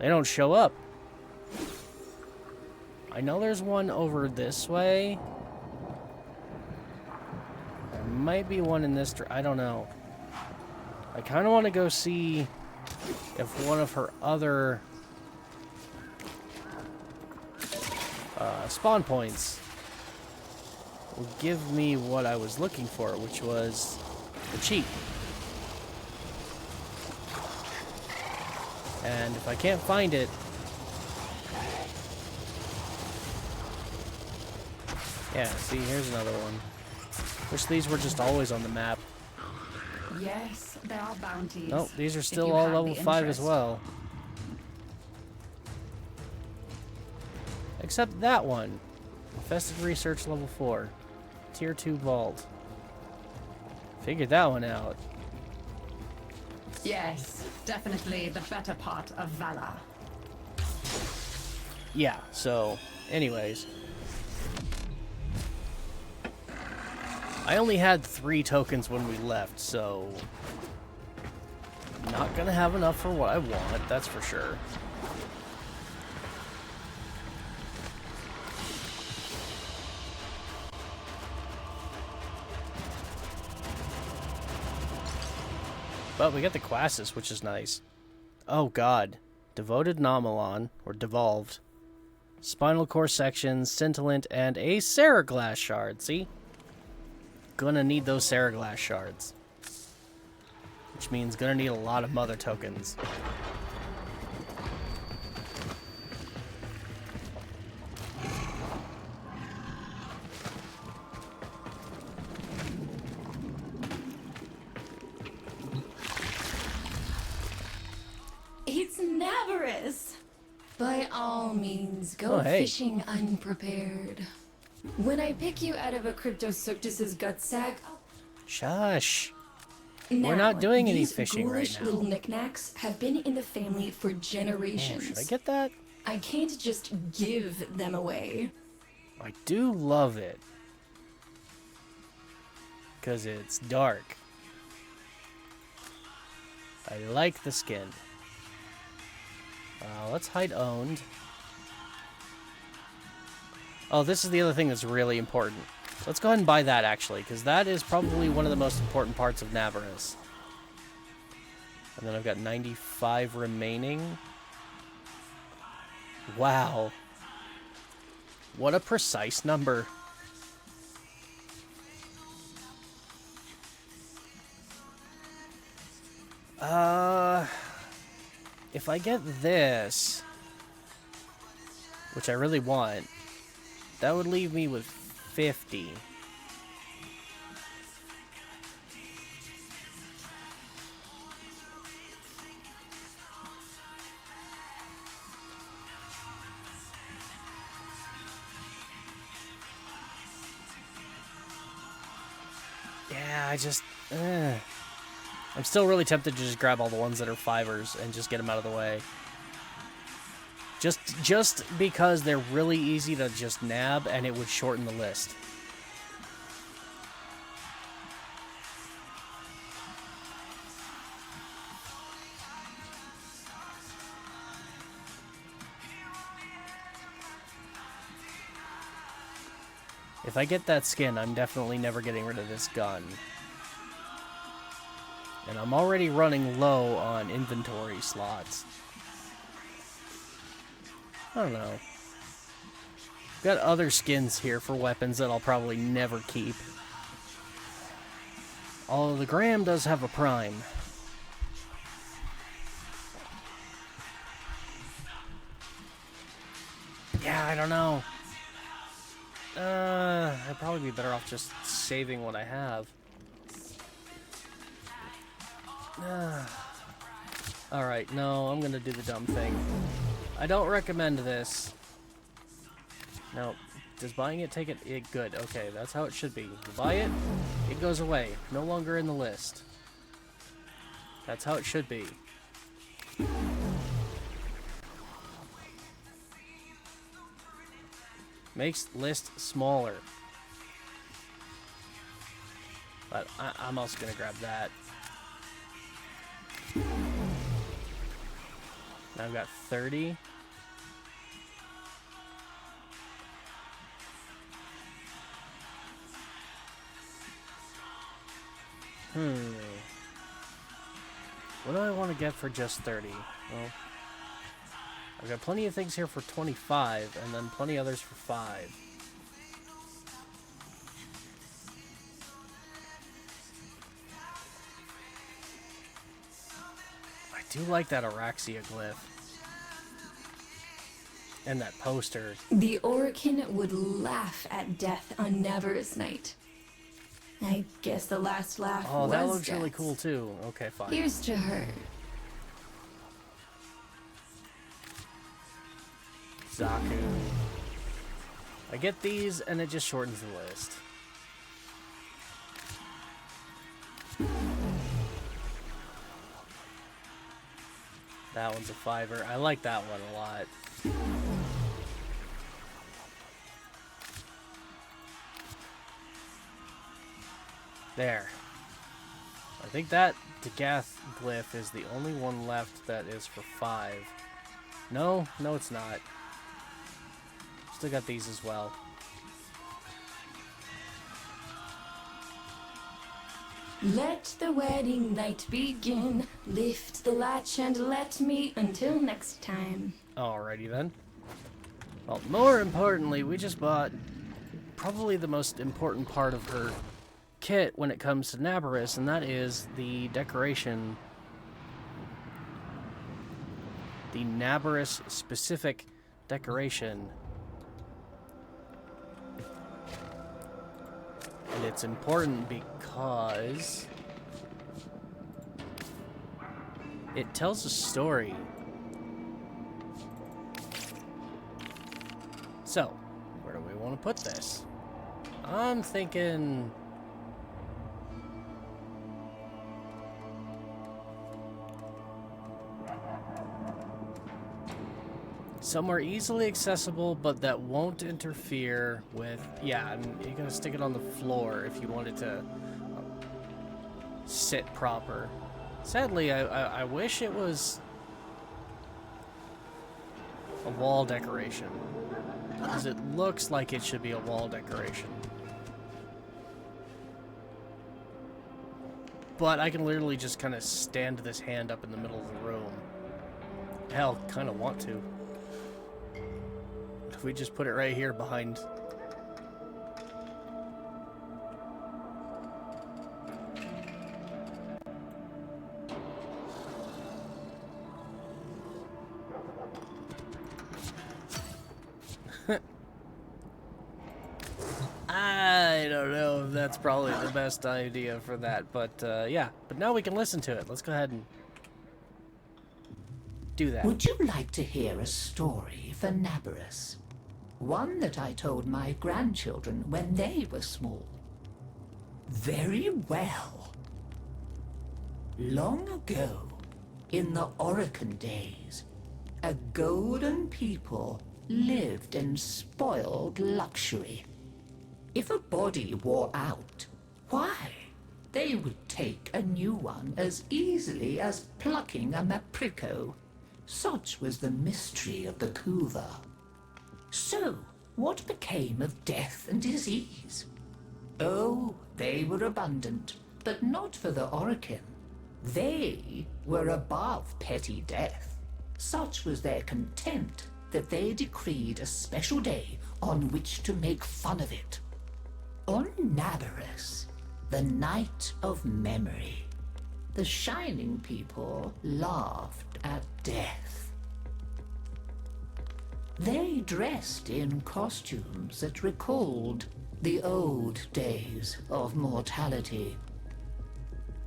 They don't show up. I know there's one over this way. There might be one in this... I don't know. I kind of want to go see if one of her other spawn points will give me what I was looking for, which was the cheat. And if I can't find it... Yeah, see, here's another one. Wish these were just always on the map. Yes, there are bounties. Nope, these are if still you all have level the 5 as interest. well. Except that one. Infested Research level 4. Tier 2 Vault. Figured that one out. Yes, definitely the better part of valor. Yeah, so, anyways. I only had 3 tokens when we left, so... Not gonna have enough for what I want, that's for sure. But we got the Quassus, which is nice. Oh god. Devoted Nomalon, or Devolved. Spinal Core Sections, Scintillant, and a Seraglass Shard, see? Gonna need those Seraglass Shards. Which means gonna need a lot of Mother tokens. It's Navarus! By all means, go Oh, hey. fishing unprepared. When I pick you out of a Cryptosuctus's gut sack... Shush. Now, We're not doing any these fishing right ghoulish now. little knickknacks have been in the family for Oh, generations. should I get that? I can't just give them away. I do love it. Because it's dark. I like the skin. Let's hide owned. Oh, this is the other thing that's really important. Let's go ahead and buy that, actually, because that is probably one of the most important parts of Navarus. And then I've got 95 remaining. Wow. What a precise number. If I get this, which I really want, that would leave me with 50. Yeah, I just... I'm still really tempted to just grab all the ones that are 5ers and just get them out of the way. Just because they're really easy to just nab and it would shorten the list. If I get that skin, I'm definitely never getting rid of this gun. And I'm already running low on inventory slots. I don't know. Got other skins here for weapons that I'll probably never keep. Although the Graham does have a prime. Yeah, I don't know. I'd probably be better off just saving what I have. Alright, no, I'm gonna do the dumb thing. I don't recommend this. No. Does buying it take it? Good. Okay, that's how it should be. You buy it, it goes away. No longer in the list. That's how it should be. Makes list smaller. But I'm also going to grab that. Now I've got 30. What do I want to get for just 30? Well, I've got plenty of things here for 25, and then plenty others for 5. I do like that Araxia glyph. And that poster. The Orokin would laugh at death on Navarre's night. I guess the last laugh was that looks really death's. cool too. Okay, fine. Here's to her. Zaku. I get these, and it just shortens the list. That one's a 5er. I like that one a lot. There. I think that Dagath glyph is the only one left that is for 5. No, it's not. Still got these as well. Let the wedding night begin. Lift the latch and let me until next time. Alrighty then. Well, more importantly, we just bought probably the most important part of her kit when it comes to Nabarus, and that is the decoration. The Nabarus specific decoration. And it's important because it tells a story. So, where do we want to put this? I'm thinking somewhere easily accessible, but that won't interfere with... Yeah, and you're going to stick it on the floor if you want it to sit proper. Sadly, I wish it was a wall decoration, because it looks like it should be a wall decoration. But I can literally just kind of stand this hand up in the middle of the room. Hell, kind of want to. If we just put it right here behind... I don't know if that's probably the best idea for that, but yeah. But now we can listen to it. Let's go ahead and do that. Would you like to hear a story for Nabarus? One that I told my grandchildren when they were small. Very well. Long ago, in the Orokin days, a golden people lived in spoiled luxury. If a body wore out, why, they would take a new one as easily as plucking a maprico. Such was the mystery of the Kuva. So, what became of death and disease? Oh, they were abundant, but not for the Orokin. They were above petty death. Such was their contempt that they decreed a special day on which to make fun of it. On Nabarus, the night of memory, the Shining People laughed at death. They dressed in costumes that recalled the old days of mortality.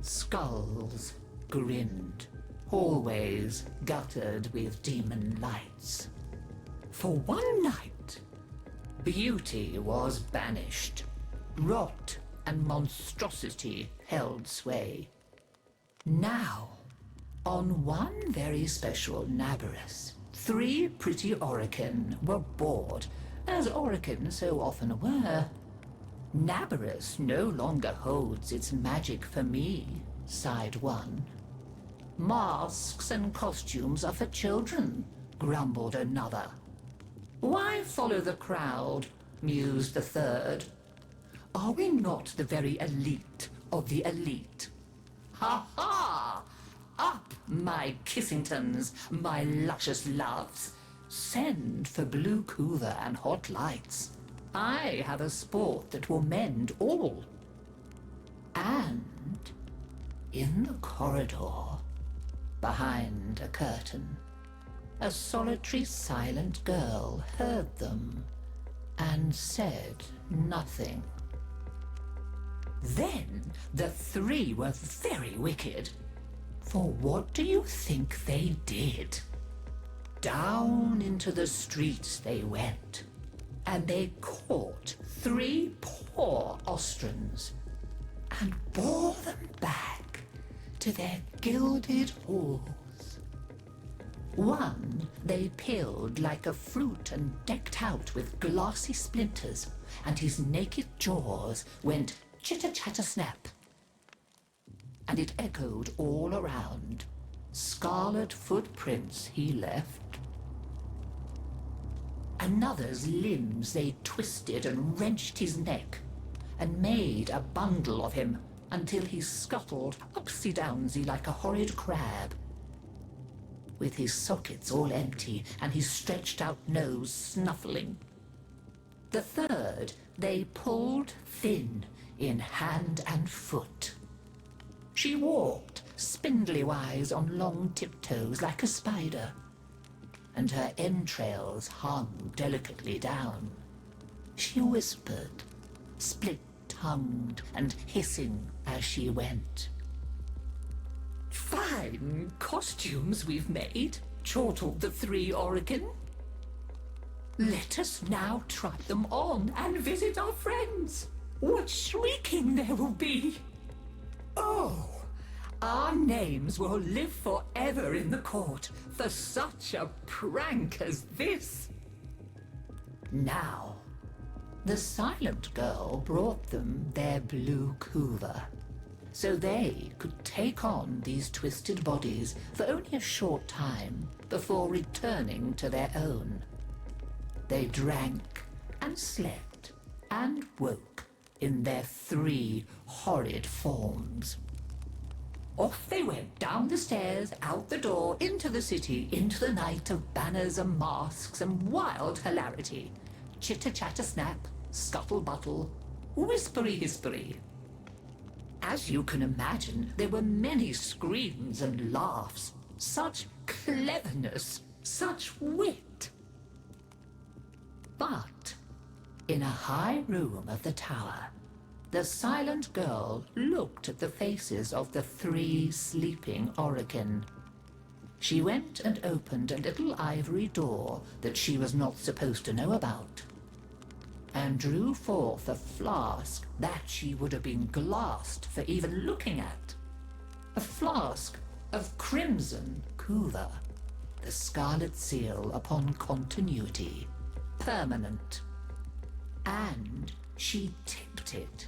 Skulls grinned, hallways guttered with demon lights. For one night, beauty was banished. Rot and monstrosity held sway. Now, on one very special Nabarus, 3 pretty Orokin were bored as Orokin so often were. Nabarus no longer holds its magic for me, sighed one. Masks and costumes are for children, grumbled another. Why follow the crowd, mused the third. Are we not the very elite of the elite? Ha ha! Up, my Kissingtons, my luscious loves. Send for blue coother and hot lights. I have a sport that will mend all. And in the corridor, behind a curtain, a solitary silent girl heard them and said nothing. Then the three were very wicked. For what do you think they did? Down into the streets they went, and they caught 3 poor Austrians and bore them back to their gilded halls. One they peeled like a fruit and decked out with glassy splinters, and his naked jaws went chitter-chatter-snap. And it echoed all around. Scarlet footprints he left. Another's limbs they twisted and wrenched his neck, and made a bundle of him until he scuttled upsy-downsy like a horrid crab, with his sockets all empty and his stretched-out nose snuffling. The third they pulled thin in hand and foot. She walked spindly-wise on long tiptoes like a spider, and her entrails hung delicately down. She whispered, split-tongued and hissing as she went. Fine costumes we've made, chortled the 3 Orokin. Let us now try them on and visit our friends. What shrieking there will be! Oh, our names will live forever in the court for such a prank as this. Now, the silent girl brought them their blue couver, so they could take on these twisted bodies for only a short time before returning to their own. They drank and slept and woke in their 3 horrid forms. Off they went down the stairs, out the door, into the city, into the night of banners and masks and wild hilarity. Chitter-chatter-snap, scuttle-buttle, whispery-hispery. As you can imagine, there were many screams and laughs. Such cleverness, such wit. But in a high room of the tower, the silent girl looked at the faces of the 3 sleeping Orokin. She went and opened a little ivory door that she was not supposed to know about, and drew forth a flask that she would have been glassed for even looking at. A flask of crimson couver, the scarlet seal upon continuity, permanent. And she tipped it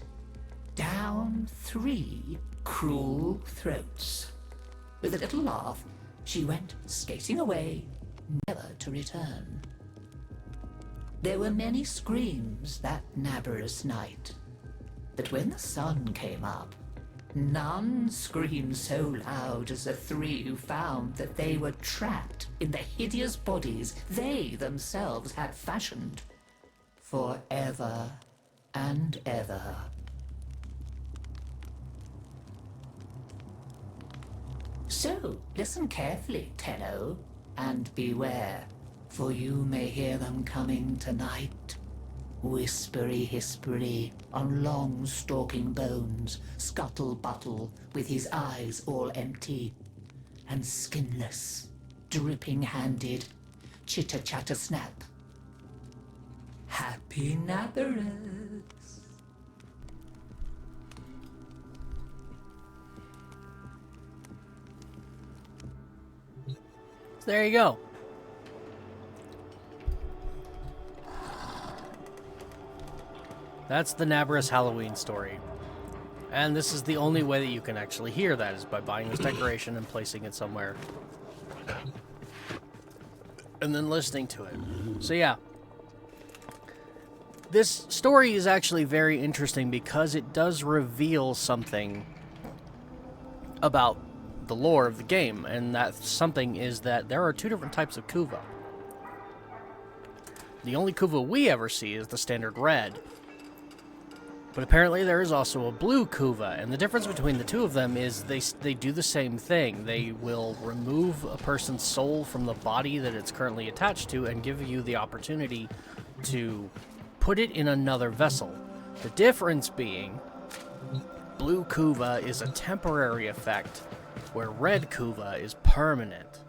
down 3 cruel throats. With a little laugh, she went skating away, never to return. There were many screams that Nabarus night, but when the sun came up, none screamed so loud as the 3 who found that they were trapped in the hideous bodies they themselves had fashioned, forever and ever. So, listen carefully, Tenno, and beware, for you may hear them coming tonight. Whispery-hispery on long stalking bones, scuttle-buttle with his eyes all empty, and skinless, dripping-handed, chitter-chatter-snap. Happy Nabarus! So there you go. That's the Nabrus Halloween story. And this is the only way that you can actually hear that, is by buying this decoration and placing it somewhere. And then listening to it. So yeah. This story is actually very interesting because it does reveal something about the lore of the game. And that something is that there are two different types of Kuva. The only Kuva we ever see is the standard red. But apparently there is also a blue Kuva, and the difference between the two of them is they do the same thing. They will remove a person's soul from the body that it's currently attached to and give you the opportunity to put it in another vessel. The difference being, blue Kuva is a temporary effect, where red Kuva is permanent.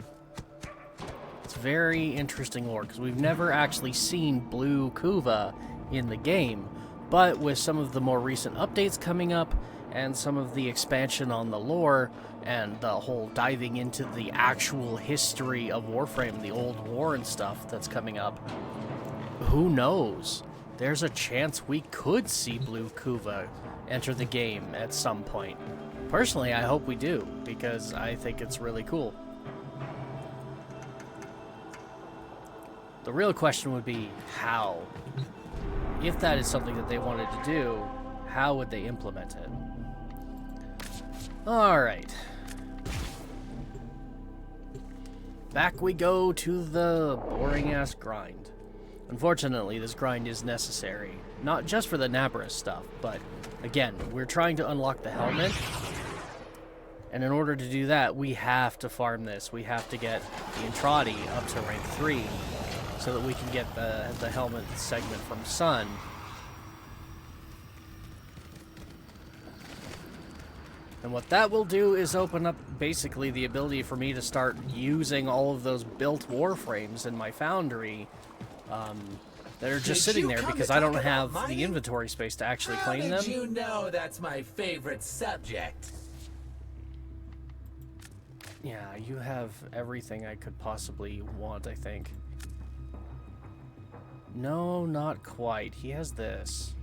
It's very interesting lore, because we've never actually seen blue Kuva in the game. But with some of the more recent updates coming up, and some of the expansion on the lore, and the whole diving into the actual history of Warframe, the old war and stuff that's coming up, who knows? There's a chance we could see blue Kuva enter the game at some point. Personally, I hope we do, because I think it's really cool. The real question would be, how? If that is something that they wanted to do, how would they implement it? Alright. Back we go to the boring-ass grind. Unfortunately, this grind is necessary. Not just for the Nabrus stuff, but, again, we're trying to unlock the helmet. And in order to do that, we have to farm this. We have to get the Entrati up to rank 3. So that we can get the helmet segment from Sun. And what that will do is open up basically the ability for me to start using all of those built Warframes in my foundry that are just sitting there because I don't have the inventory space to actually claim them. How did you know that's my favorite subject? Yeah, you have everything I could possibly want, I think. No, not quite. He has this.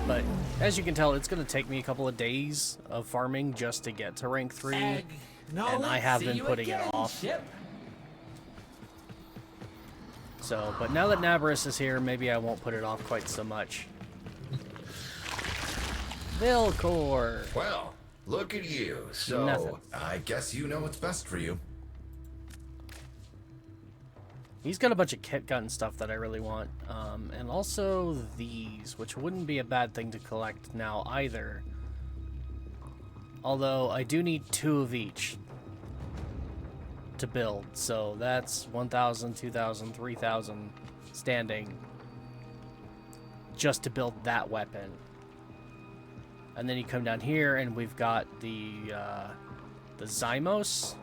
But, as you can tell, it's going to take me a couple of days of farming just to get to rank 3. And I have been putting it off. So, but now that Nabrus is here, maybe I won't put it off quite so much. Vilcor! Well, look at you. So, Nothing. I guess you know what's best for you. He's got a bunch of kit gun stuff that I really want. And also these, which wouldn't be a bad thing to collect now either. Although, I do need 2 of each to build. So that's 1,000, 2,000, 3,000 standing just to build that weapon. And then you come down here and we've got the Zymos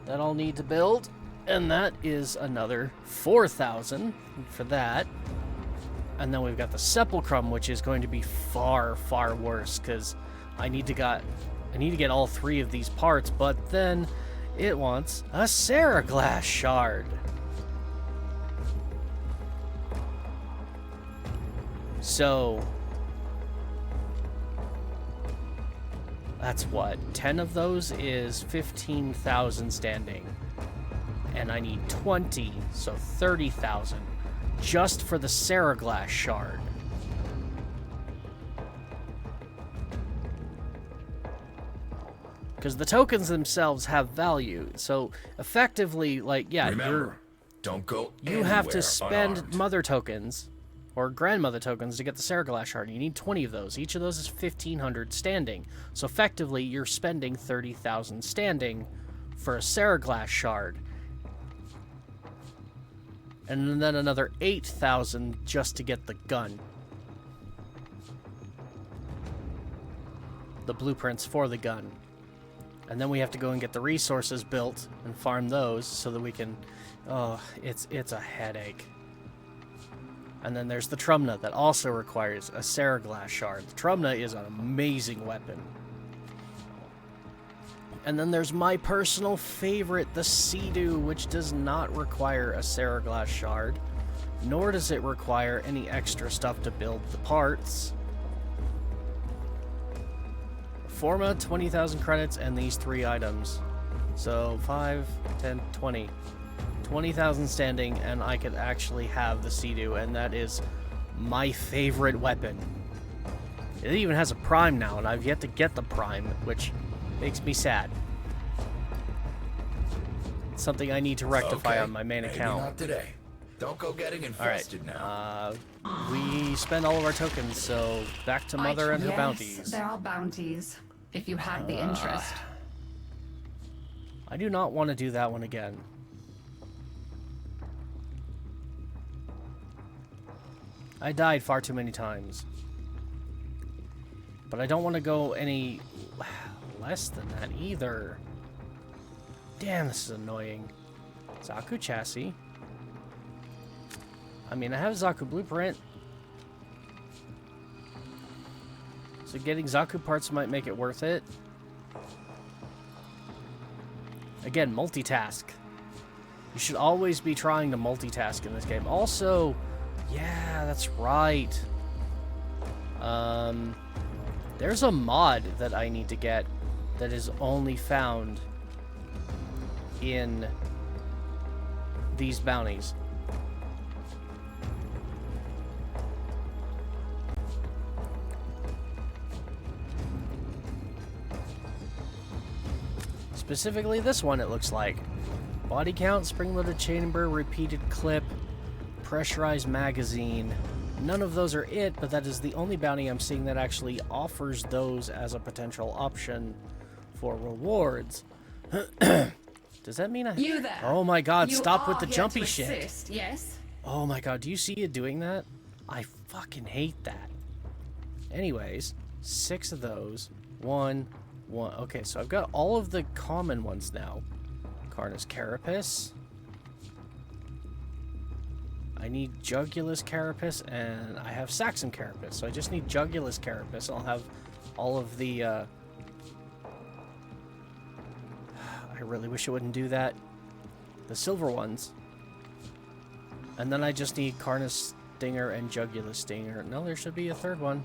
that I'll need to build. And that is another 4,000 for that. And then we've got the Sepulchrum, which is going to be far, far worse because I need to get all 3 of these parts, but then it wants a Seraglass shard. So that's what? 10 of those is 15,000 standing. And I need 20, so 30,000, just for the Seraglass shard. Because the tokens themselves have value, so effectively, like, yeah, Remember, don't go you have to anywhere spend unarmed. mother tokens, or grandmother tokens, to get the Seraglass shard. You need 20 of those. Each of those is 1,500 standing. So effectively, you're spending 30,000 standing for a Seraglass shard. And then another 8,000 just to get the gun. The blueprints for the gun. And then we have to go and get the resources built and farm those so that we can... Oh, it's a headache. And then there's the Trumna that also requires a Seraglass shard. The Trumna is an amazing weapon. And then there's my personal favorite, the Sea-Doo, which does not require a Seraglass shard, nor does it require any extra stuff to build the parts. Forma, 20,000 credits, and these 3 items. So 5, 10, 20. 20,000 standing, and I could actually have the Sea-Doo, and that is my favorite weapon. It even has a Prime now, and I've yet to get the Prime, which makes me sad. It's something I need to rectify on my main account. Not today. Don't go getting infested now. We spend all of our tokens, so back to Mother and her bounties. There are bounties, if you had the interest. I do not want to do that one again. I died far too many times. But I don't want to go any less than that either. Damn, this is annoying. Zaku chassis. I mean, I have Zaku blueprint. So getting Zaku parts might make it worth it. Again, multitask. You should always be trying to multitask in this game. Also, yeah, that's right. There's a mod that I need to get that is only found in these bounties. Specifically this one, it looks like. Body count, spring-loaded chamber, repeated clip, pressurized magazine. None of those are it, but that is the only bounty I'm seeing that actually offers those as a potential option for rewards. Does that mean You there? Oh my god, You stop with are the here jumpy to shit. assist, yes? Oh my god, do you see it doing that? I fucking hate that. Anyways, 6 of those. 1. Okay, so I've got all of the common ones now. Carnus Carapace. I need Jugulus Carapace, and I have Saxon Carapace, so I just need Jugulus Carapace. I'll have all of the, I really wish it wouldn't do that. The silver ones. And then I just need Carnus Stinger and Jugulus Stinger. No, there should be a third one.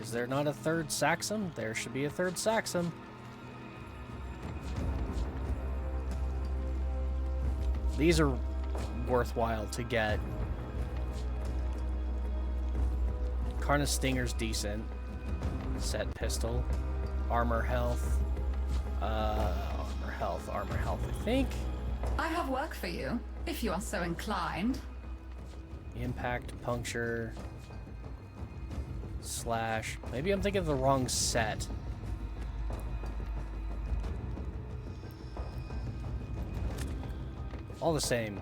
Is there not a third Saxum? There should be a third Saxum. These are worthwhile to get. Carnus Stinger's decent. Set pistol. Armor health. Armor health, I think. I have work for you, if you are so inclined. Impact, puncture. Slash. Maybe I'm thinking of the wrong set. All the same.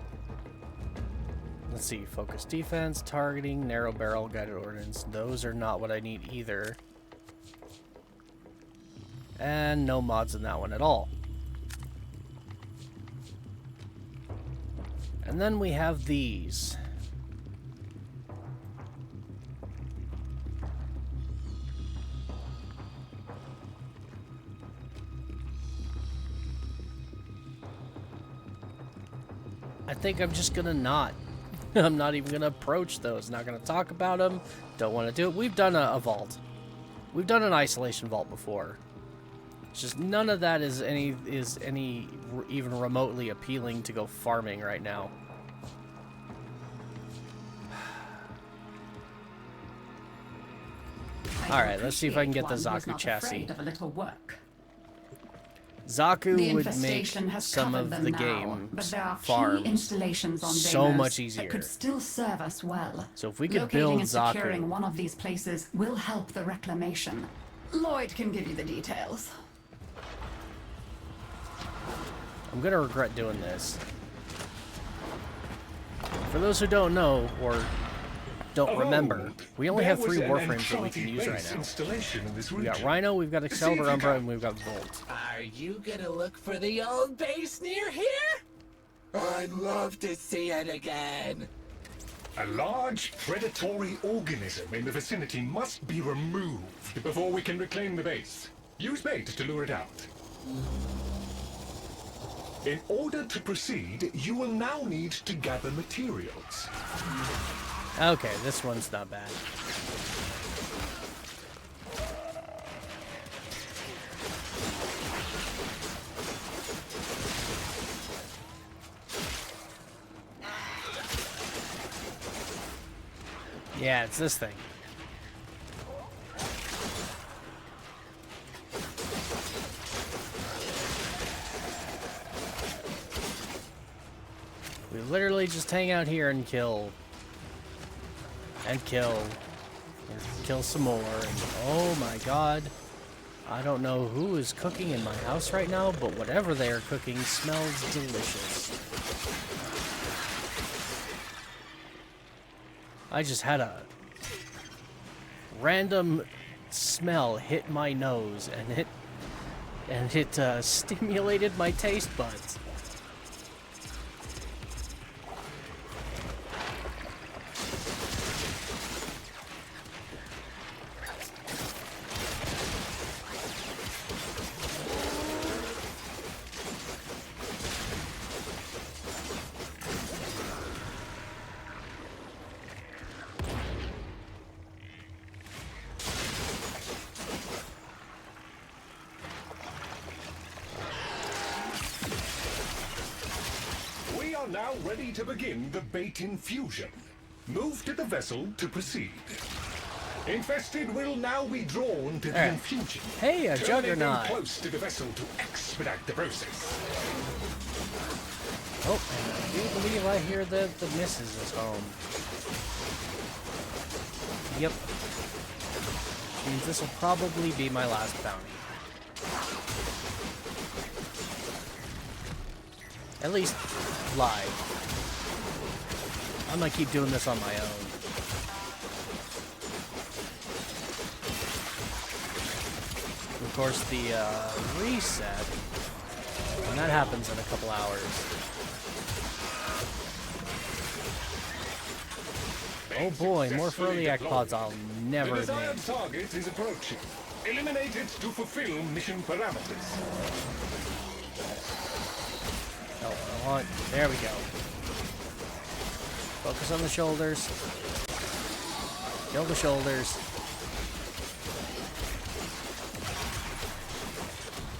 Let's see. Focus defense, targeting, narrow barrel, guided ordnance. Those are not what I need either. And no mods in that one at all. And then we have these. I think I'm just gonna not. I'm not even gonna approach those. Not gonna talk about them. Don't want to do it. We've done a vault. We've done an isolation vault before. It's just none of that is any even remotely appealing to go farming right now. All right, let's see if I can get the Zaku chassis. Zaku would make some of the game farms so much easier. Could still serve us well. So if we could Locating build and Zaku, securing one of these places will help the reclamation. Lloyd can give you the details. I'm gonna regret doing this. For those who don't know or don't remember, we only have 3 Warframes that we can use right now. We got Rhino, we've got Excalibur Umbra, and we've got Volt. Are you gonna look for the old base near here? I'd love to see it again. A large predatory organism in the vicinity must be removed before we can reclaim the base. Use bait to lure it out. In order to proceed, you will now need to gather materials. Okay, this one's not bad. Yeah, it's this thing. We literally just hang out here and kill. And kill. And kill some more. And oh my god. I don't know who is cooking in my house right now, but whatever they are cooking smells delicious. I just had a random smell hit my nose, and it stimulated my taste buds. Now ready to begin the bait infusion. Move to the vessel to proceed. Infested will now be drawn to the infusion. Hey, a Turn them juggernaut. close to the vessel to expedite the process. Oh, and I do believe I hear the missus is home. Yep. Means this will probably be my last bounty. At least live. I'm gonna keep doing this on my own. Of course, the reset, and that happens in a couple hours. Oh boy, more Furliac pods I'll never The name. desired target is approaching. Eliminate it to fulfill mission parameters. Oh, there we go. Focus on the shoulders. Kill the shoulders.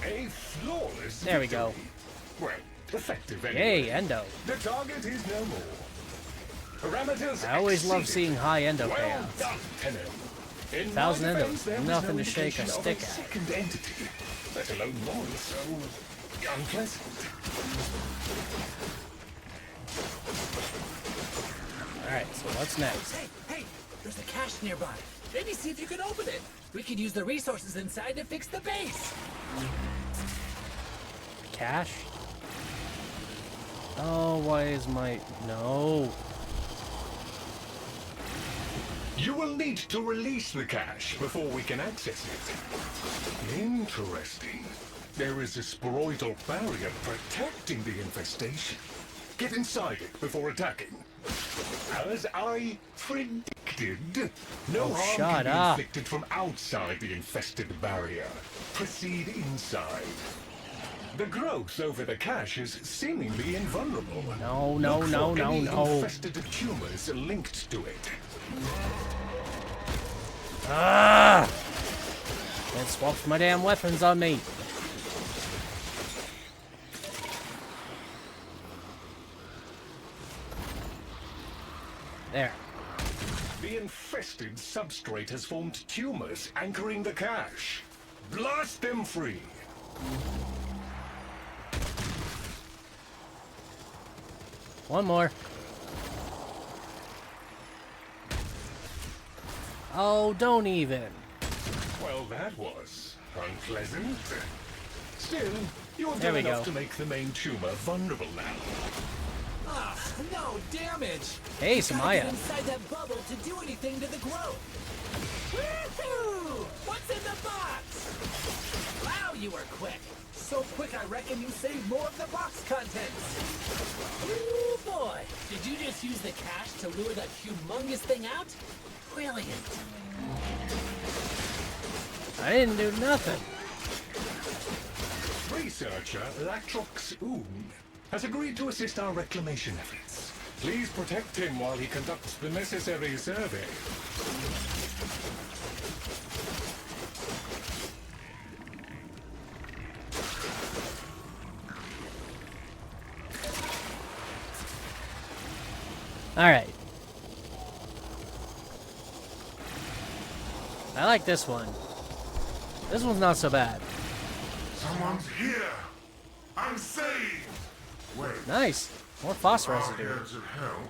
A flawless There we go. Well, effective anyway. Yay, endo. The target is no more. Parameters I always love exceeded. seeing high endo Well payouts. done, Tenno. In 1,000 my endo, defense, there was nothing no to shake a indication of stick a at. second entity, let alone one so unpleasant. Alright, so what's next? Hey, there's a cache nearby. Maybe see if you can open it. We could use the resources inside to fix the base. Cash? Oh, why is my... No. You will need to release the cache before we can access it. Interesting. There is a sporoidal barrier protecting the infestation. Get inside it before attacking. As I predicted, no harm shut can be up. inflicted from outside the infested barrier. Proceed inside. The growth over the cache is seemingly invulnerable. No, no, Look no, for no, any no. infested tumors linked to it. Ah! It swapped my damn weapons on me. There. The infested substrate has formed tumors anchoring the cache. Blast them free. One more. Oh, don't even. Well, that was unpleasant. Still, you have There done we enough go. to make the main tumor vulnerable now. Ah, no damage. Hey, You gotta Samaya. get inside that bubble to do anything to the growth. Woohoo! What's in the box? Wow, you were quick. So quick, I reckon you saved more of the box contents. Ooh, boy. Did you just use the cash to lure that humongous thing out? Brilliant. I didn't do nothing. researcher Latrox Oon has agreed to assist our reclamation efforts. Please protect him while he conducts the necessary survey. Alright. I like this one. This one's not so bad. Someone's here. I'm saved. Wait. Nice. More phos Our residue. heads of hell.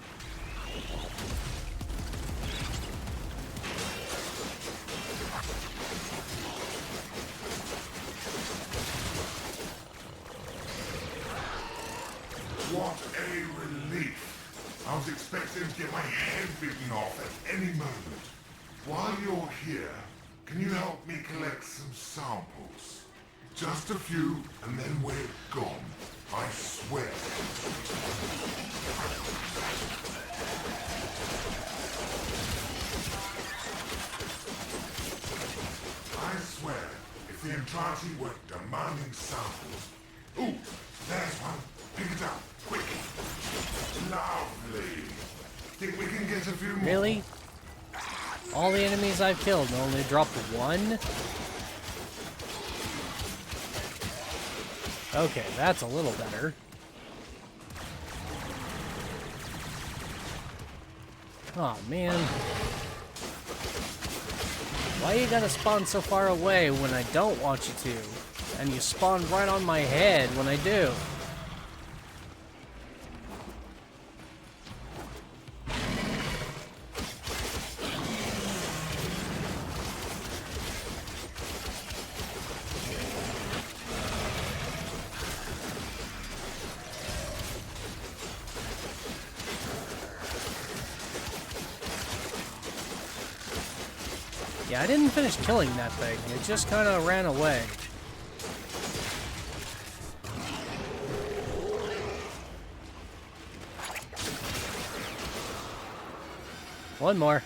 What a relief. I was expecting to get my head bitten off at any moment. While you're here, can you help me collect some samples? Just a few, and then we're gone. I swear. I swear, if the entirety were demanding samples... Ooh, there's one. Pick it up, quick. Lovely. Think we can get a few more? Really? All the enemies I've killed and only dropped one? Okay, that's a little better. Oh man. Why you gotta spawn so far away when I don't want you to? And you spawn right on my head when I do. Yeah, I didn't finish killing that thing. It just kind of ran away. One more.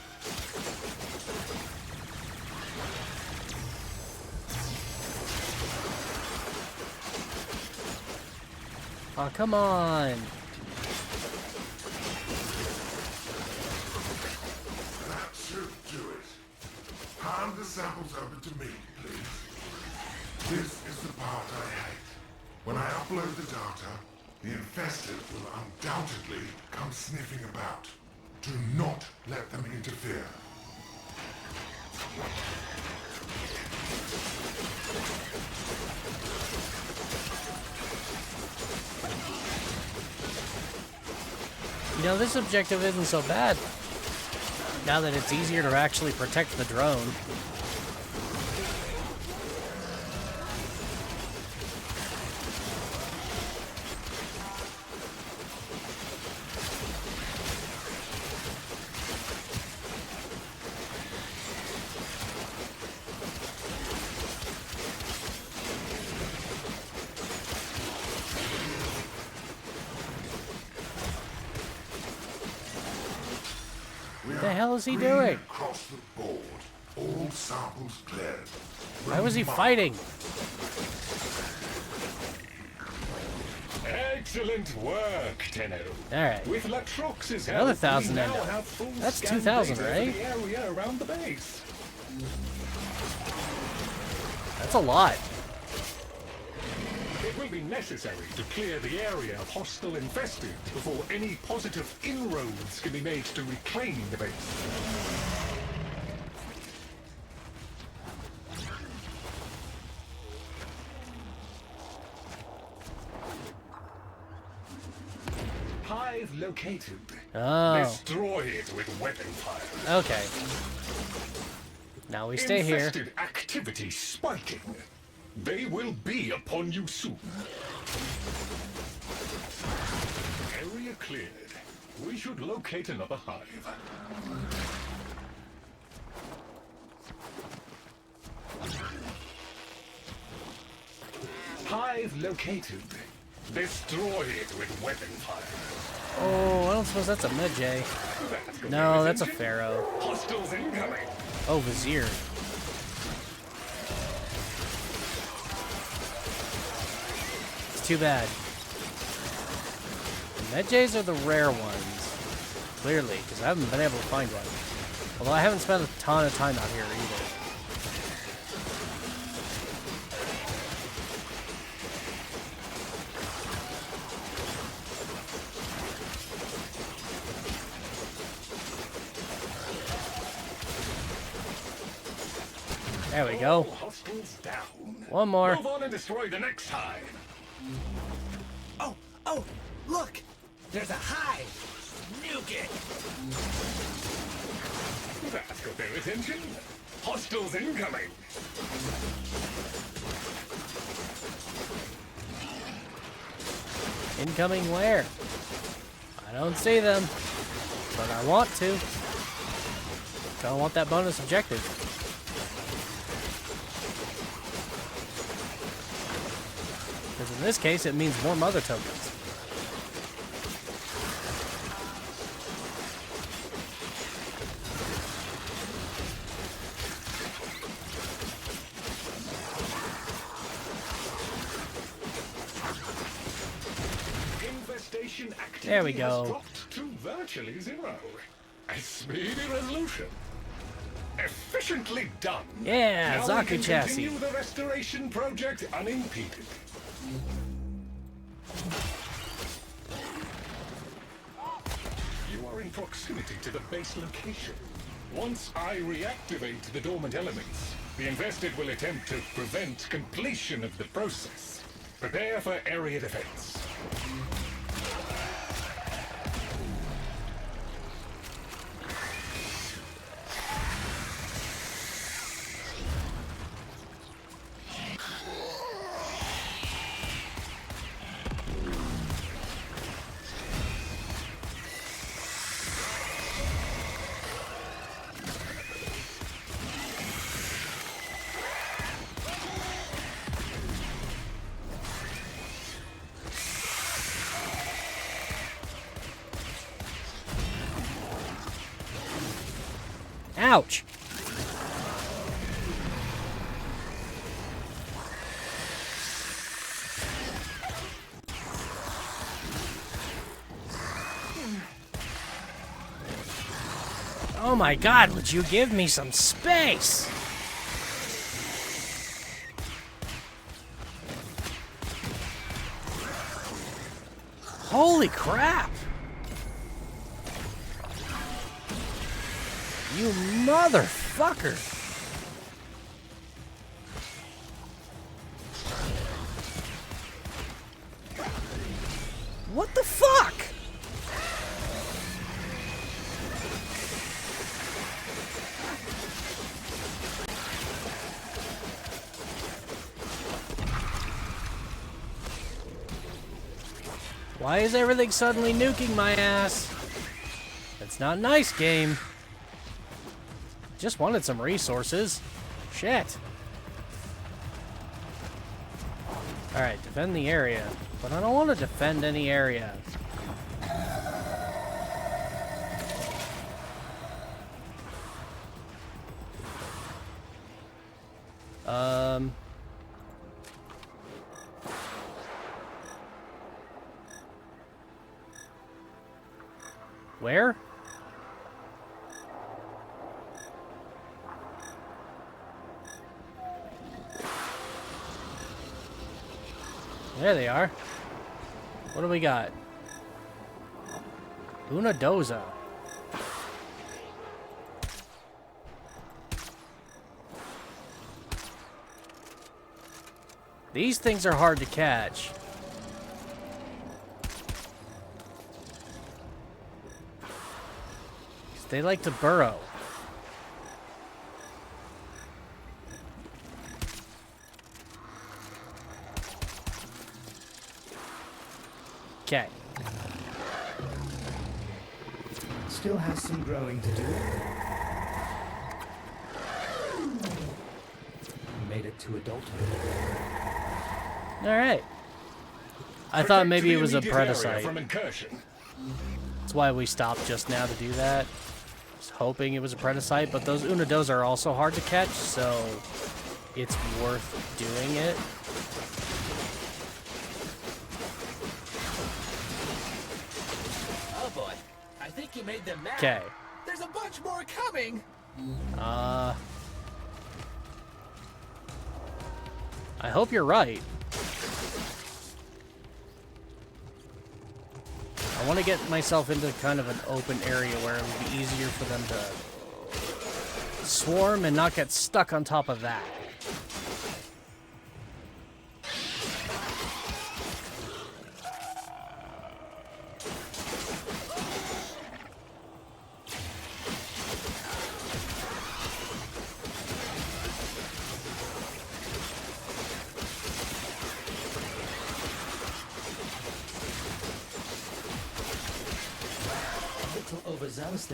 Oh, come on. That should do it. Hand the samples over to me, please. This is the part I hate. When I upload the data, the infested will undoubtedly come sniffing about. Do not let them interfere. You know, this objective isn't so bad. Now that it's easier to actually protect the drone. What the hell is he doing? Across the board, all samples cleared. Why was he fighting? Excellent work, Tenno. Alright. With Latrox's help, Another 1,000 we now endo. have full That's scan 2,000, data for right? the area around the base. That's a lot. It will be necessary to clear the area of hostile infested before any positive inroads can be made to reclaim the base. Hive located. Oh. Destroy it with weapon fire. Okay. Now we stay here. Infested activity spiking. They will be upon you soon. Area cleared. We should locate another hive. Hive located. Destroy it with weapon fire. Oh, I don't suppose that's a Medjay. No, that's a Pharaoh. Hostiles incoming. Oh, Vizier. too bad. Medjays are the rare ones, clearly, because I haven't been able to find one. Although I haven't spent a ton of time out here either. There we go. Hostiles down. One more. Move on and destroy the next hive. Oh, look! There's a hive! Nuke it! That got their attention. Hostiles incoming. Incoming where? I don't see them, but I want to. I want that bonus objective. Because in this case, it means more mother tokens. Infestation activity There we has go. dropped to virtually zero. A speedy resolution. Efficiently done. Yeah, now Zaku we can chassis. continue the restoration project unimpeded. You are in proximity to the base location. Once I reactivate the dormant elements, the infested will attempt to prevent completion of the process. Prepare for area defense. Ouch! Oh my god, would you give me some space? Holy crap! You motherfucker! What the fuck? Why is everything suddenly nuking my ass? That's not nice, game. Just wanted some resources. Shit. Alright, defend the area. But I don't want to defend any area. Where? There they are. What do we got? Una Doza. These things are hard to catch. They like to burrow. Okay. Still has some growing to do. Made it to adulthood. Alright. I thought maybe it was a predicite. From incursion. That's why we stopped just now to do that. Was hoping it was a predicite, but those Unados are also hard to catch, so it's worth doing it. you made them mad. Okay. There's a bunch more coming. I hope you're right. I want to get myself into kind of an open area where it would be easier for them to swarm and not get stuck on top of that.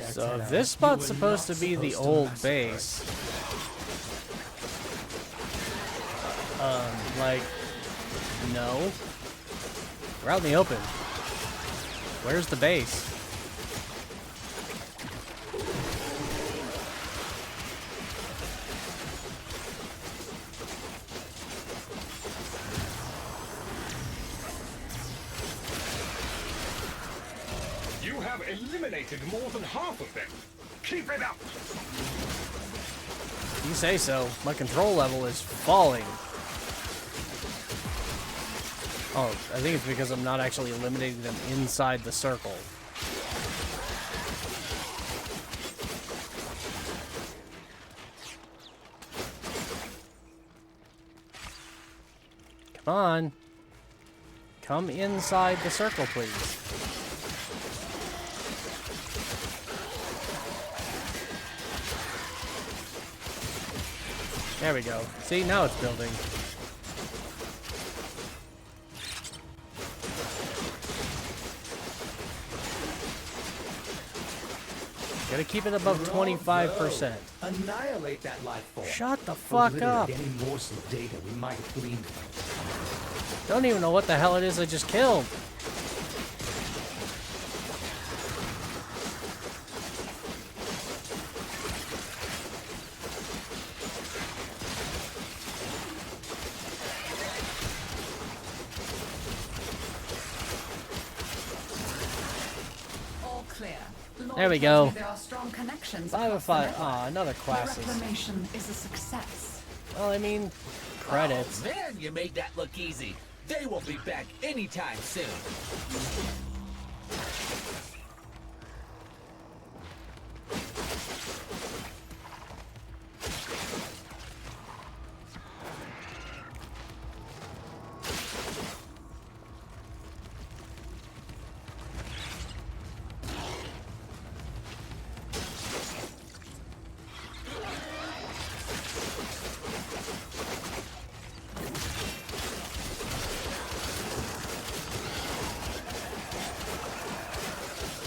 So if this spot's supposed to be the old base, like, no. We're out in the open. Where's the base? You have eliminated more than half of them. Keep it up! You say so. My control level is falling. Oh, I think it's because I'm not actually eliminating them inside the circle. Come on. Come inside the circle, please. There we go. See, now it's building. Gotta keep it above 25%. Annihilate that life form. Shut the fuck up. Any morsel of data we might have gleaned from it. Don't even know what the hell it is I just killed. All clear. There we go. There are strong connections. 5 of 5. Aw, another The classes. reclamation is a success. Well, I mean, credits. Oh, man, you made that look easy. They won't be back anytime soon.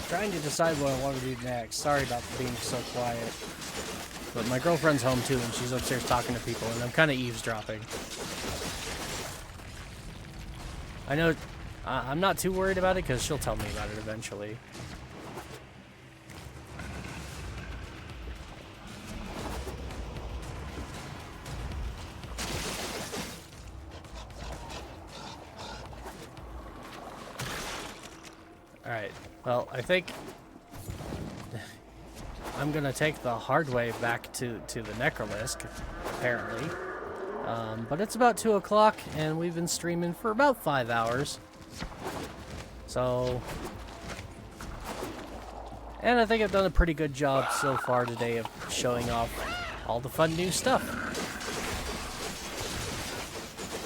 Trying to decide what I want to do next. Sorry about being so quiet. But my girlfriend's home too, and she's upstairs talking to people, and I'm kind of eavesdropping. I know I'm not too worried about it because she'll tell me about it eventually. Alright, well, I think I'm gonna take the hard way back to the Necrolisc, apparently. But it's about 2 o'clock, and we've been streaming for about 5 hours. So... And I think I've done a pretty good job so far today of showing off all the fun new stuff.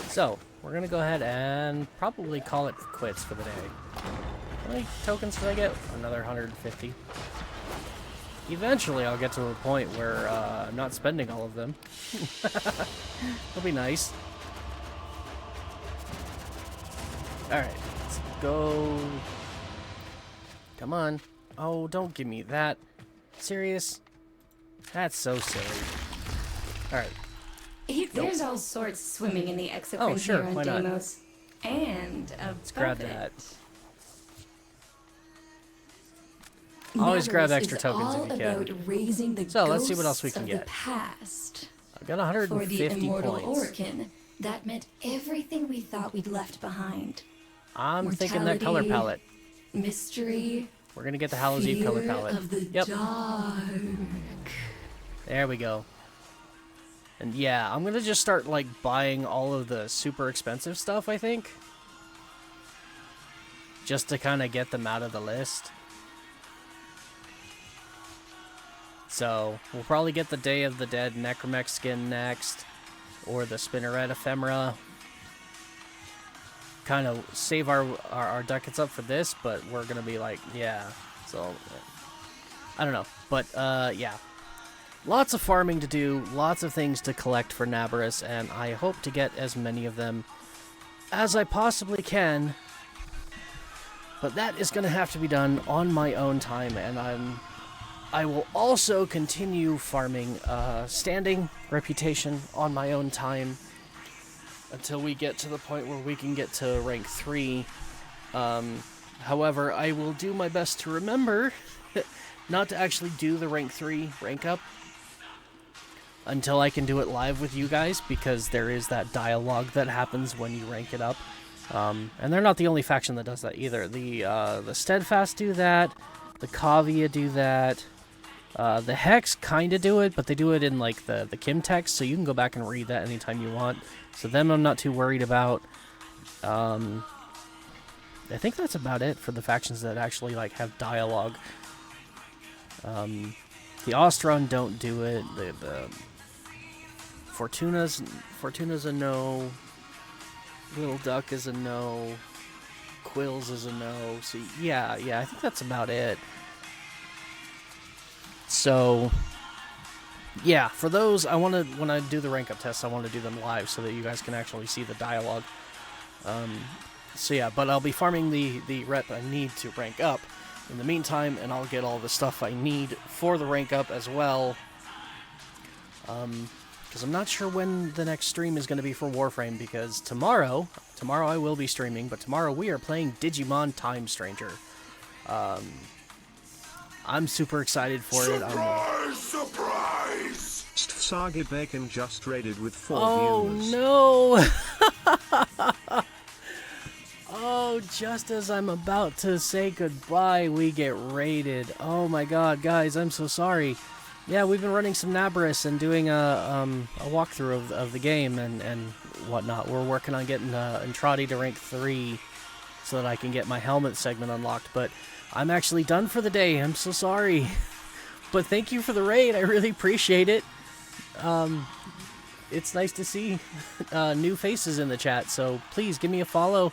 So, we're gonna go ahead and probably call it quits for the day. How many tokens did I get? Another 150. Eventually, I'll get to a point where I'm not spending all of them. It'll be nice. Alright, let's go. Come on. Oh, don't give me that. Serious? That's so silly. Alright. There's all sorts swimming in the exocrine Oh, sure, here on why not? Deimos. And Let's grab above that. it, Always grab Nevers extra is tokens all if you about can. raising the So, let's see what ghosts else we can of get. the past. I've got For the 150 immortal points. Orkin, that meant everything we thought we'd left behind. I'm thinking that color Mortality, palette. Mystery, We're gonna get the Hallows Eve color palette. Of the Yep. dark. There we go. And yeah, I'm gonna just start like buying all of the super expensive stuff, I think. Just to kind of get them out of the list. So, we'll probably get the Day of the Dead Necromech skin next. Or the Spinneret Ephemera. Kind of save our ducats up for this, but we're gonna be like, yeah. So, I don't know. But, yeah. Lots of farming to do, lots of things to collect for Nabarus, and I hope to get as many of them as I possibly can. But that is going to have to be done on my own time, and I will also continue farming standing reputation on my own time until we get to the point where we can get to rank 3. However, I will do my best to remember not to actually do the rank 3 rank up until I can do it live with you guys, because there is that dialogue that happens when you rank it up. And they're not the only faction that does that either. The Steadfast do that, the Kavia do that, the Hex kind of do it, but they do it in like the Kim text, so you can go back and read that anytime you want. So them I'm not too worried about. I think that's about it for the factions that actually like have dialogue. The Ostron don't do it. The Fortuna's a no. Little Duck is a no. Quills is a no. So yeah, I think that's about it. So yeah, for those, I want to, when I do the rank up tests, I want to do them live so that you guys can actually see the dialogue. So yeah, but I'll be farming the rep I need to rank up in the meantime, and I'll get all the stuff I need for the rank up as well. Because I'm not sure when the next stream is going to be for Warframe, because tomorrow I will be streaming, but tomorrow we are playing Digimon Time Stranger. I'm super excited for it. Surprise! Saga Bacon just raided with 4 views. Oh no! Oh, just as I'm about to say goodbye, we get raided. Oh my god, guys, I'm so sorry. Yeah, we've been running some Nabarus and doing a walkthrough of the game and whatnot. We're working on getting Entrati to rank 3 so that I can get my helmet segment unlocked, but I'm actually done for the day. I'm so sorry. But thank you for the raid. I really appreciate it. It's nice to see new faces in the chat, so please give me a follow.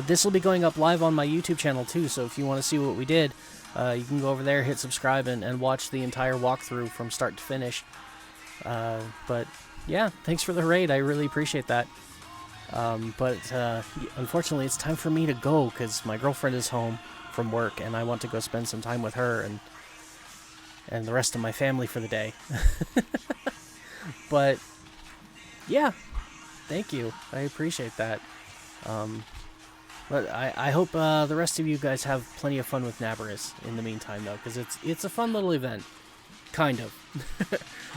This will be going up live on my YouTube channel too, so if you want to see what we did, you can go over there, hit subscribe, and watch the entire walkthrough from start to finish. But yeah, thanks for the raid. I really appreciate that. But unfortunately, it's time for me to go because my girlfriend is home from work, and I want to go spend some time with her and the rest of my family for the day. But yeah, thank you. I appreciate that. But I hope the rest of you guys have plenty of fun with Nabarus in the meantime, though, because it's a fun little event. Kind of.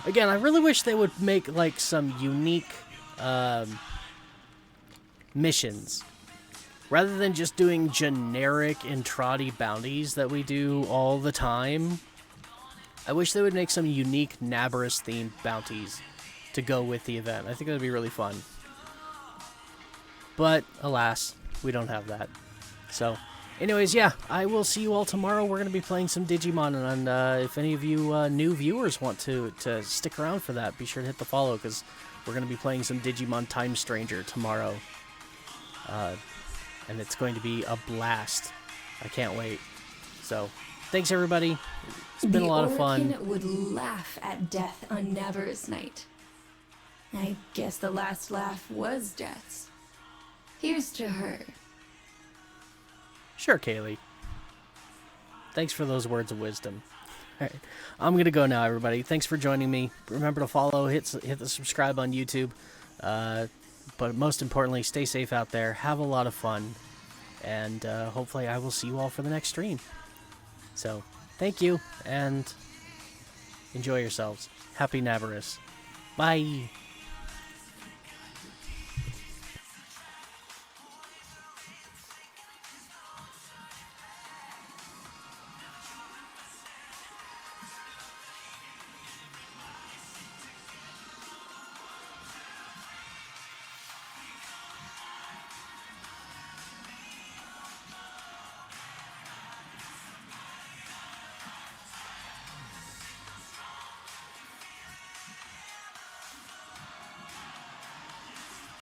Again, I really wish they would make, like, some unique missions. Rather than just doing generic Entrati bounties that we do all the time, I wish they would make some unique Nabarus-themed bounties to go with the event. I think that would be really fun. But, alas, we don't have that. So, anyways, yeah, I will see you all tomorrow. We're going to be playing some Digimon, and if any of you new viewers want to stick around for that, be sure to hit the follow, because we're going to be playing some Digimon Time Stranger tomorrow. And it's going to be a blast. I can't wait. So, thanks everybody. It's been a lot of fun. The Orkin would laugh at death on Nabarus night. I guess the last laugh was death's. Here's to her. Sure, Kaylee. Thanks for those words of wisdom. Alright, I'm going to go now, everybody. Thanks for joining me. Remember to follow, hit the subscribe on YouTube. But most importantly, stay safe out there. Have a lot of fun. And hopefully I will see you all for the next stream. So, thank you, and enjoy yourselves. Happy Nabarus. Bye!